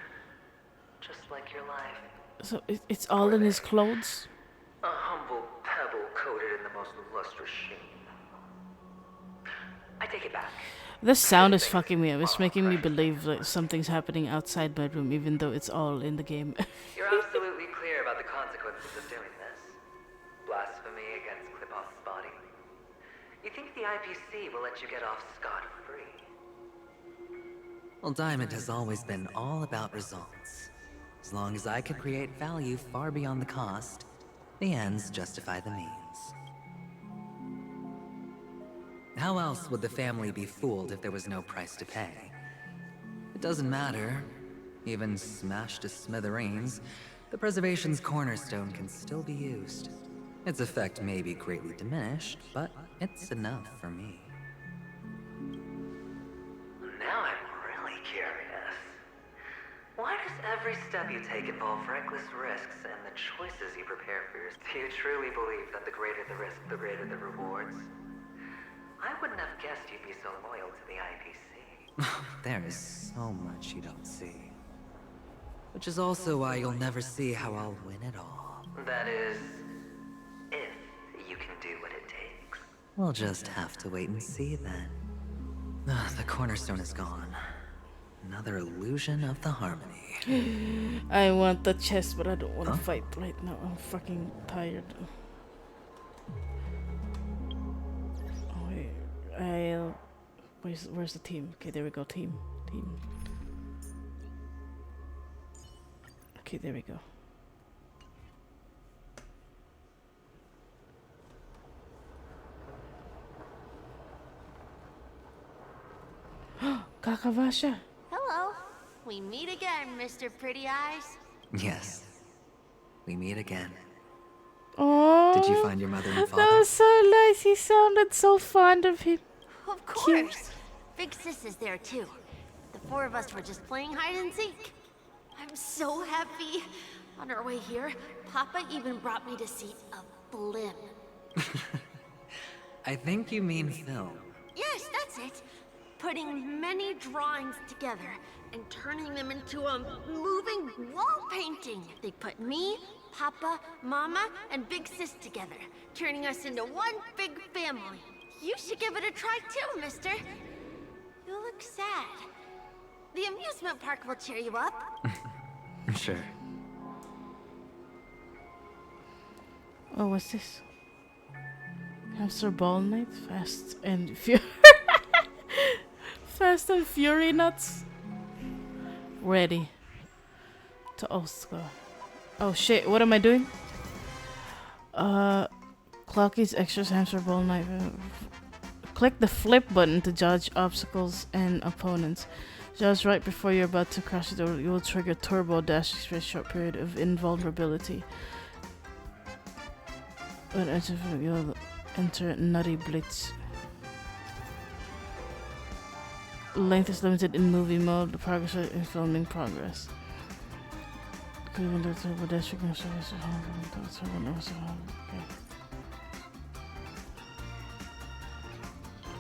S15: Just like your life.
S1: So it's all in his clothes?
S15: A humble pebble coated in the most lustrous sheen. I take it back.
S1: This sound is fucking me up. It's making me believe that something's happening outside my room, even though it's all in the game.
S15: You're absolutely clear about the consequences of doing this. Blasphemy against Klipov's body. You think the IPC will let you get off scot-free?
S16: Well, Diamond has always been all about results. As long as I could create value far beyond the cost, the ends justify the means. How else would the family be fooled if there was no price to pay? It doesn't matter. Even smashed to smithereens, the preservation's cornerstone can still be used. Its effect may be greatly diminished, but it's enough for me.
S15: Now I'm really curious. Why does every step you take involve reckless risks and the choices you prepare for yourself? Do you truly believe that the greater the risk, the greater the rewards? I wouldn't have guessed you'd be so loyal to the IPC.
S16: There is so much you don't see. Which is also why you'll never see how I'll win it all.
S15: That is, if you can do what it takes.
S16: We'll just have to wait and see then. The cornerstone is gone. Another illusion of the harmony.
S1: I want the chest, but I don't want to fight right now. I'm fucking tired. Oh, wait. Where's the team? Okay, there we go. Team. Okay, there we go. Kakavasha.
S9: Hello. We meet again, Mr. Pretty Eyes.
S16: Yes. We meet again.
S1: Oh,
S16: did you find your mother and father?
S1: That was so nice. He sounded so fond of him.
S9: Of course. Big Sis is there too. The four of us were just playing hide and seek. I'm so happy. On our way here, Papa even brought me to see a blimp.
S16: I think you mean film.
S9: Yes, that's it. Putting many drawings together and turning them into a moving wall painting. They put me, Papa, Mama, and Big Sis together, turning us into one big family. You should give it a try too, mister. You look sad. The amusement park will cheer you up.
S16: Sure.
S1: Oh, what's this? Hamster Ball Night? Fast and Fast and Fury Nuts? Ready. To Oscar. Oh shit, what am I doing? Clocky's Extras Hamster Ball Night. Click the flip button to dodge obstacles and opponents. Just right before you're about to crash it over, you will trigger Turbo Dash for a short period of invulnerability. When you'll enter Nutty Blitz. Length is limited in movie mode. The progress rate in filming progress. Turbo Dash.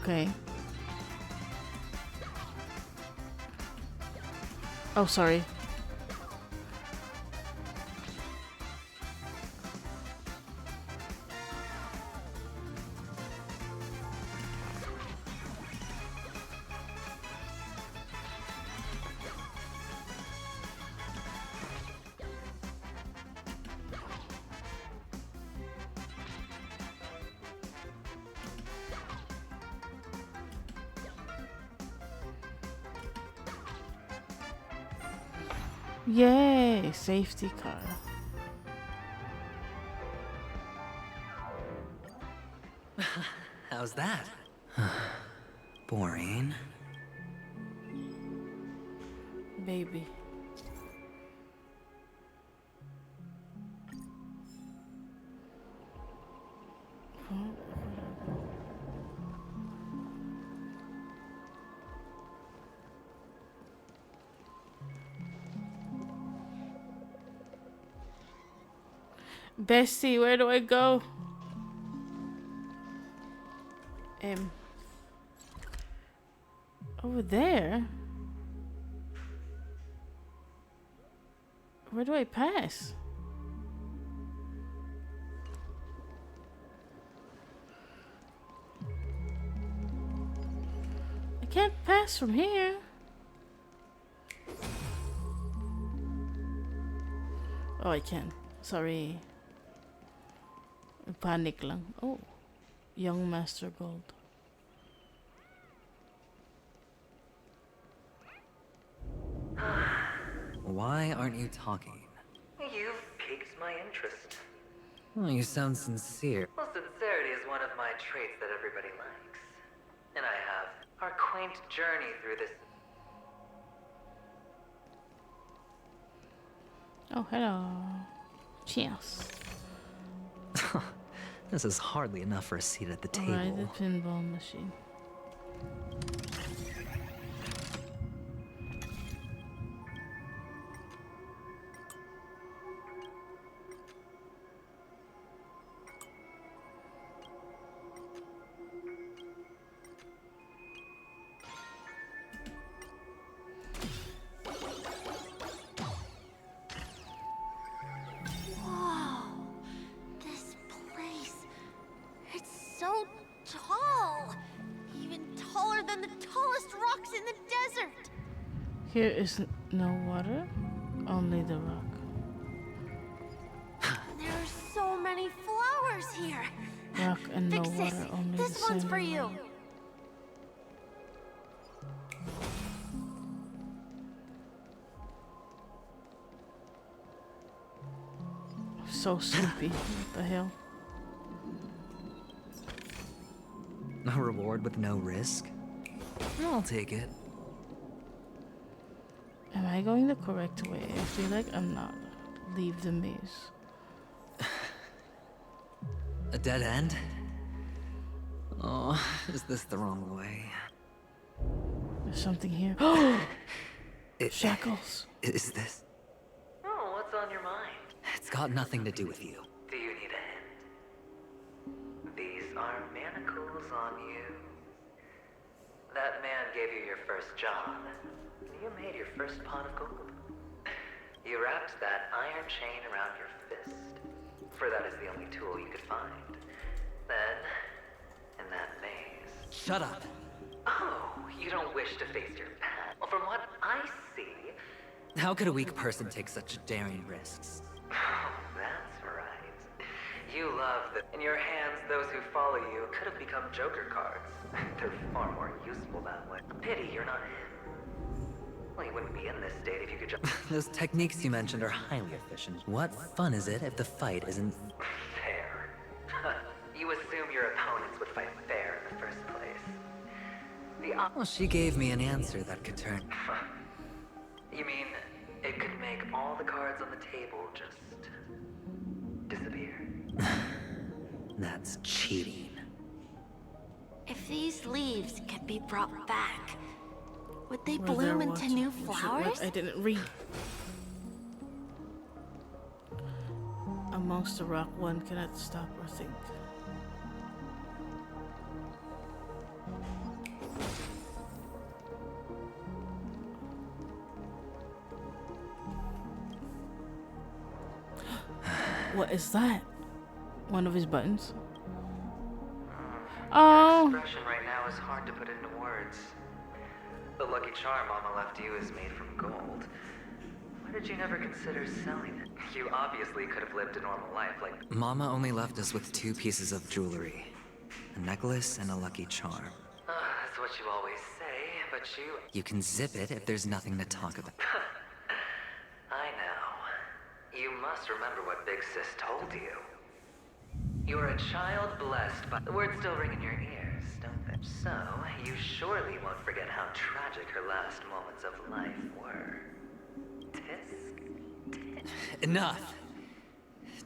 S1: Okay. Oh, sorry. Yay! Safety car.
S16: How's that? Boring.
S1: Baby. Bestie, where do I go? Over there? Where do I pass? I can't pass from here. Oh, I can. Sorry. Panic lang. Oh. Young Master Gold.
S15: Why aren't you talking?
S16: You've piqued my interest.
S15: Oh, you sound sincere.
S16: Well, sincerity is one of my traits that everybody likes. And I have our quaint journey through this.
S1: Oh, hello. Cheers.
S15: This is hardly enough for a seat at the table.
S1: Alright, the pinball machine. Here is no water, only the rock.
S9: There are so many flowers here.
S1: Rock and no
S9: Big sis,
S1: water, only
S9: this
S1: the
S9: one's
S1: sand
S9: for
S1: and
S9: you.
S1: rain. So sleepy. What the hell?
S15: A reward with no risk? I'll take it.
S1: Am I going the correct way? I feel like I'm not. Leave the maze.
S15: A dead end? Oh, is this the wrong way?
S1: There's something here. Shackles.
S15: Is this?
S16: Oh, what's on your mind?
S15: It's got nothing to do with you.
S16: Do you need a hint? These are manacles on you. That man gave you your first job. You made your first pot of gold. You wrapped that iron chain around your fist, for that is the only tool you could find. Then, in that maze...
S15: Shut up!
S16: Oh, you don't wish to face your past. Well, from what I see...
S15: How could a weak person take such daring risks?
S16: Oh, that's right. You love that. In your hands, those who follow you could have become Joker cards. They're far more useful that way. Pity you're not... Well, you wouldn't be in this state if you could just...
S15: Those techniques you mentioned are highly efficient. What fun is it if the fight isn't...
S16: fair? You assume your opponents would fight fair in the first place.
S15: Well, she gave me an answer that could turn...
S16: You mean, it could make all the cards on the table just... disappear?
S15: That's cheating.
S9: If these leaves could be brought back, would they
S1: Were
S9: bloom
S1: there
S9: into
S1: what?
S9: new
S1: What?
S9: flowers?
S1: I didn't read. Amongst the rock, one cannot stop or think. What is that? One of his buttons. Oh.
S16: Your expression right now is hard to put into words. The lucky charm Mama left you is made from gold. Why did you never consider selling it? You obviously could have lived a normal life like...
S15: Mama only left us with 2 pieces of jewelry. A necklace and a lucky charm.
S16: That's what you always say, but you...
S15: You can zip it if there's nothing to talk about.
S16: I know. You must remember what Big Sis told you. You're a child blessed by... The words still ring in your ears, don't they? So, you surely won't forget how tragic her last moments of life were.
S15: Enough!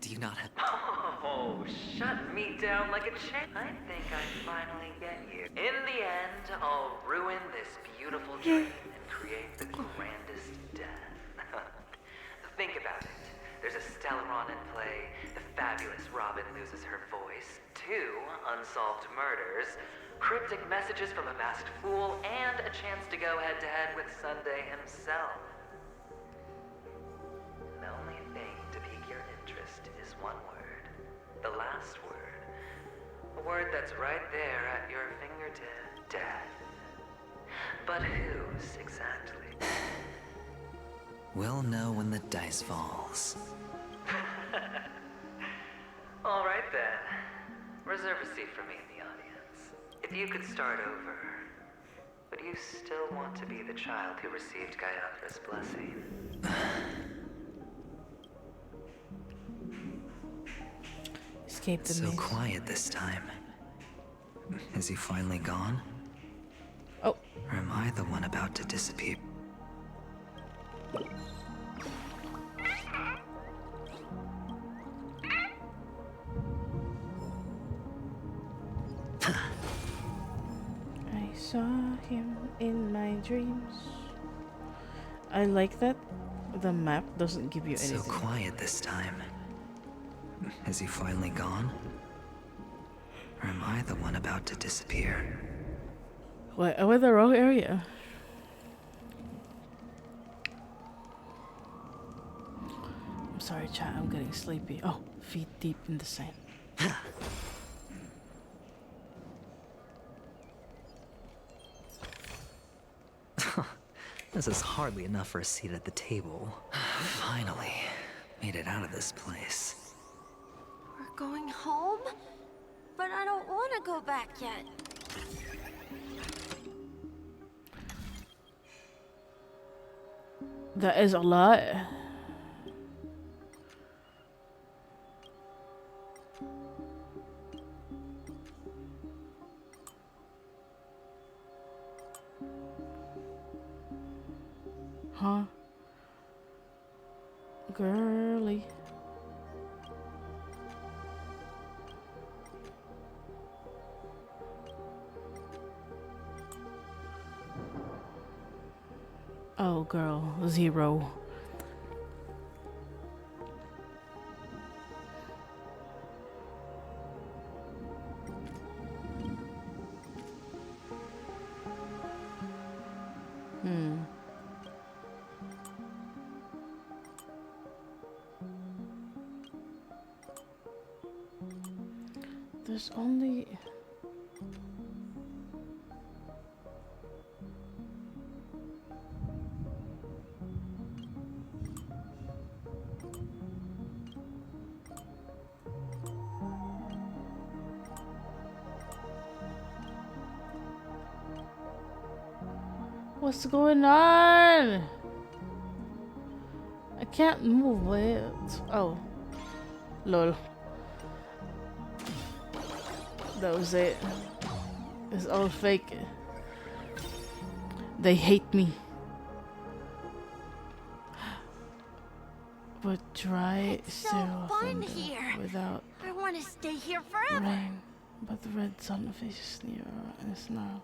S15: Do you not have...
S16: Oh, shut me down like a chain. I think I finally get you. In the end, I'll ruin this beautiful dream and create the grandest death. Think about it. There's a Stellaron in play. The fabulous Robin loses her voice. 2
S15: unsolved murders, cryptic messages from a masked fool, and a chance to go head-to-head with Sunday himself. The only thing to pique your interest is one word. The last word. A word that's right there at your fingertip. Death. But whose exactly?
S16: We'll know when the dice falls.
S15: All right then. Reserve a seat for me in the audience. If you could start over, would you still want to be the child who received Gayathra's blessing?
S1: Escape the
S16: So
S1: maze.
S16: quiet this time. Is he finally gone?
S1: Oh.
S16: Or am I the one about to disappear?
S1: I saw him in my dreams. I like that the map doesn't give you anything.
S16: So quiet this time. Is he finally gone? Or am I the one about to disappear?
S1: What? I went the wrong area. I'm sorry, chat. I'm getting sleepy. Oh, feet deep in the sand.
S16: This is hardly enough for a seat at the table. Finally, made it out of this place.
S9: We're going home? But I don't want to go back yet.
S1: That is a lot. Huh? Girly. Oh, girl, 0. There's only... What's going on? I can't move it. Oh. Lol. That was it. It's all fake. They hate me. But try
S9: It's so
S1: sterile
S9: fun
S1: thunder
S9: here.
S1: without
S9: I want to stay here forever.
S1: rain. But the red sunfish is near and snow.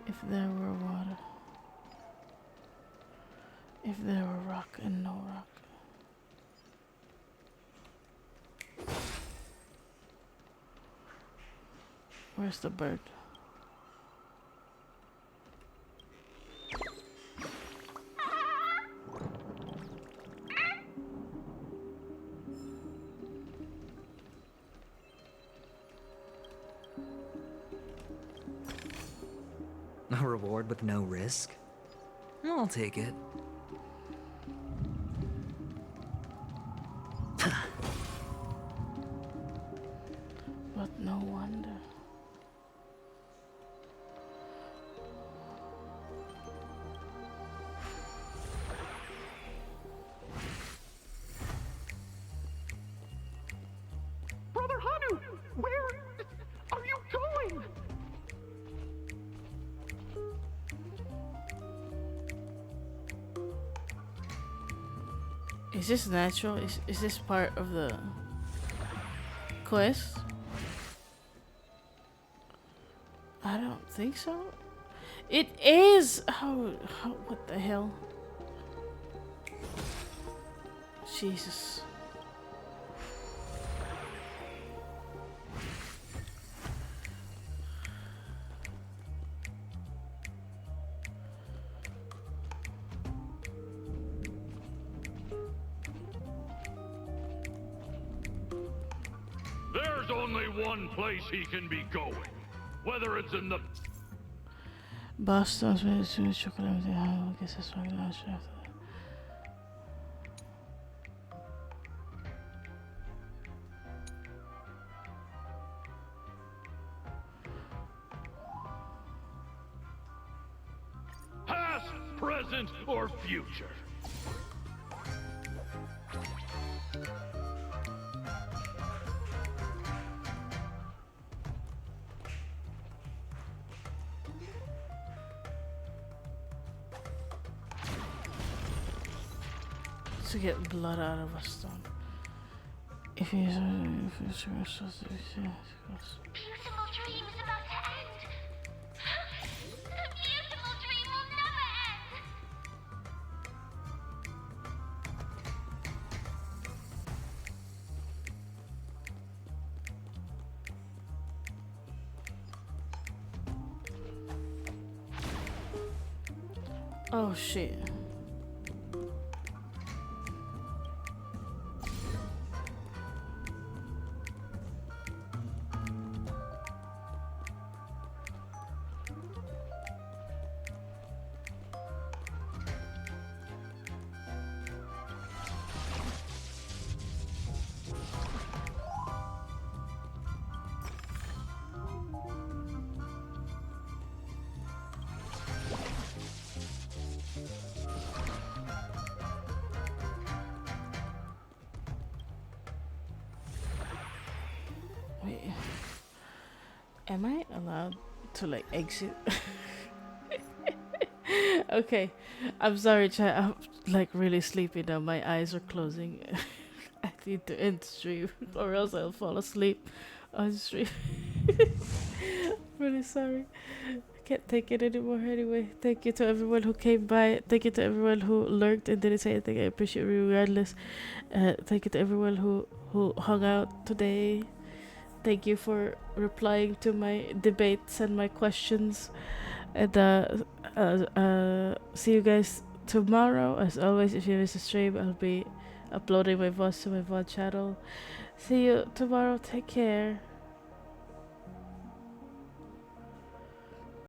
S1: If there were water. If there were rock and no rock. Where's the bird?
S16: A reward with no risk? I'll take it.
S1: But no wonder.
S3: Brother Hanu, where are you going?
S1: Is this natural? Is this part of the quest? I don't think so. It is! What the hell? Jesus.
S17: one place he can be going. Whether it's in the...
S1: Boston's chocolate. I guess that's why I'm sure.
S17: past, present, or future.
S1: To get blood out of a stone. If he's
S18: Beautiful dream is about to end. The beautiful dream will never end.
S1: oh shit. Wait. Am I allowed to like exit? Okay. I'm sorry, chat. I'm like really sleepy now. My eyes are closing. I need to end stream or else I'll fall asleep on stream. Really sorry. I can't take it anymore anyway. Thank you to everyone who came by. Thank you to everyone who lurked and didn't say anything. I appreciate you regardless. Thank you to everyone who hung out today. Thank you for replying to my debates and my questions. And see you guys tomorrow. As always, if you miss the stream, I'll be uploading my voice to my VOD channel. See you tomorrow. Take care.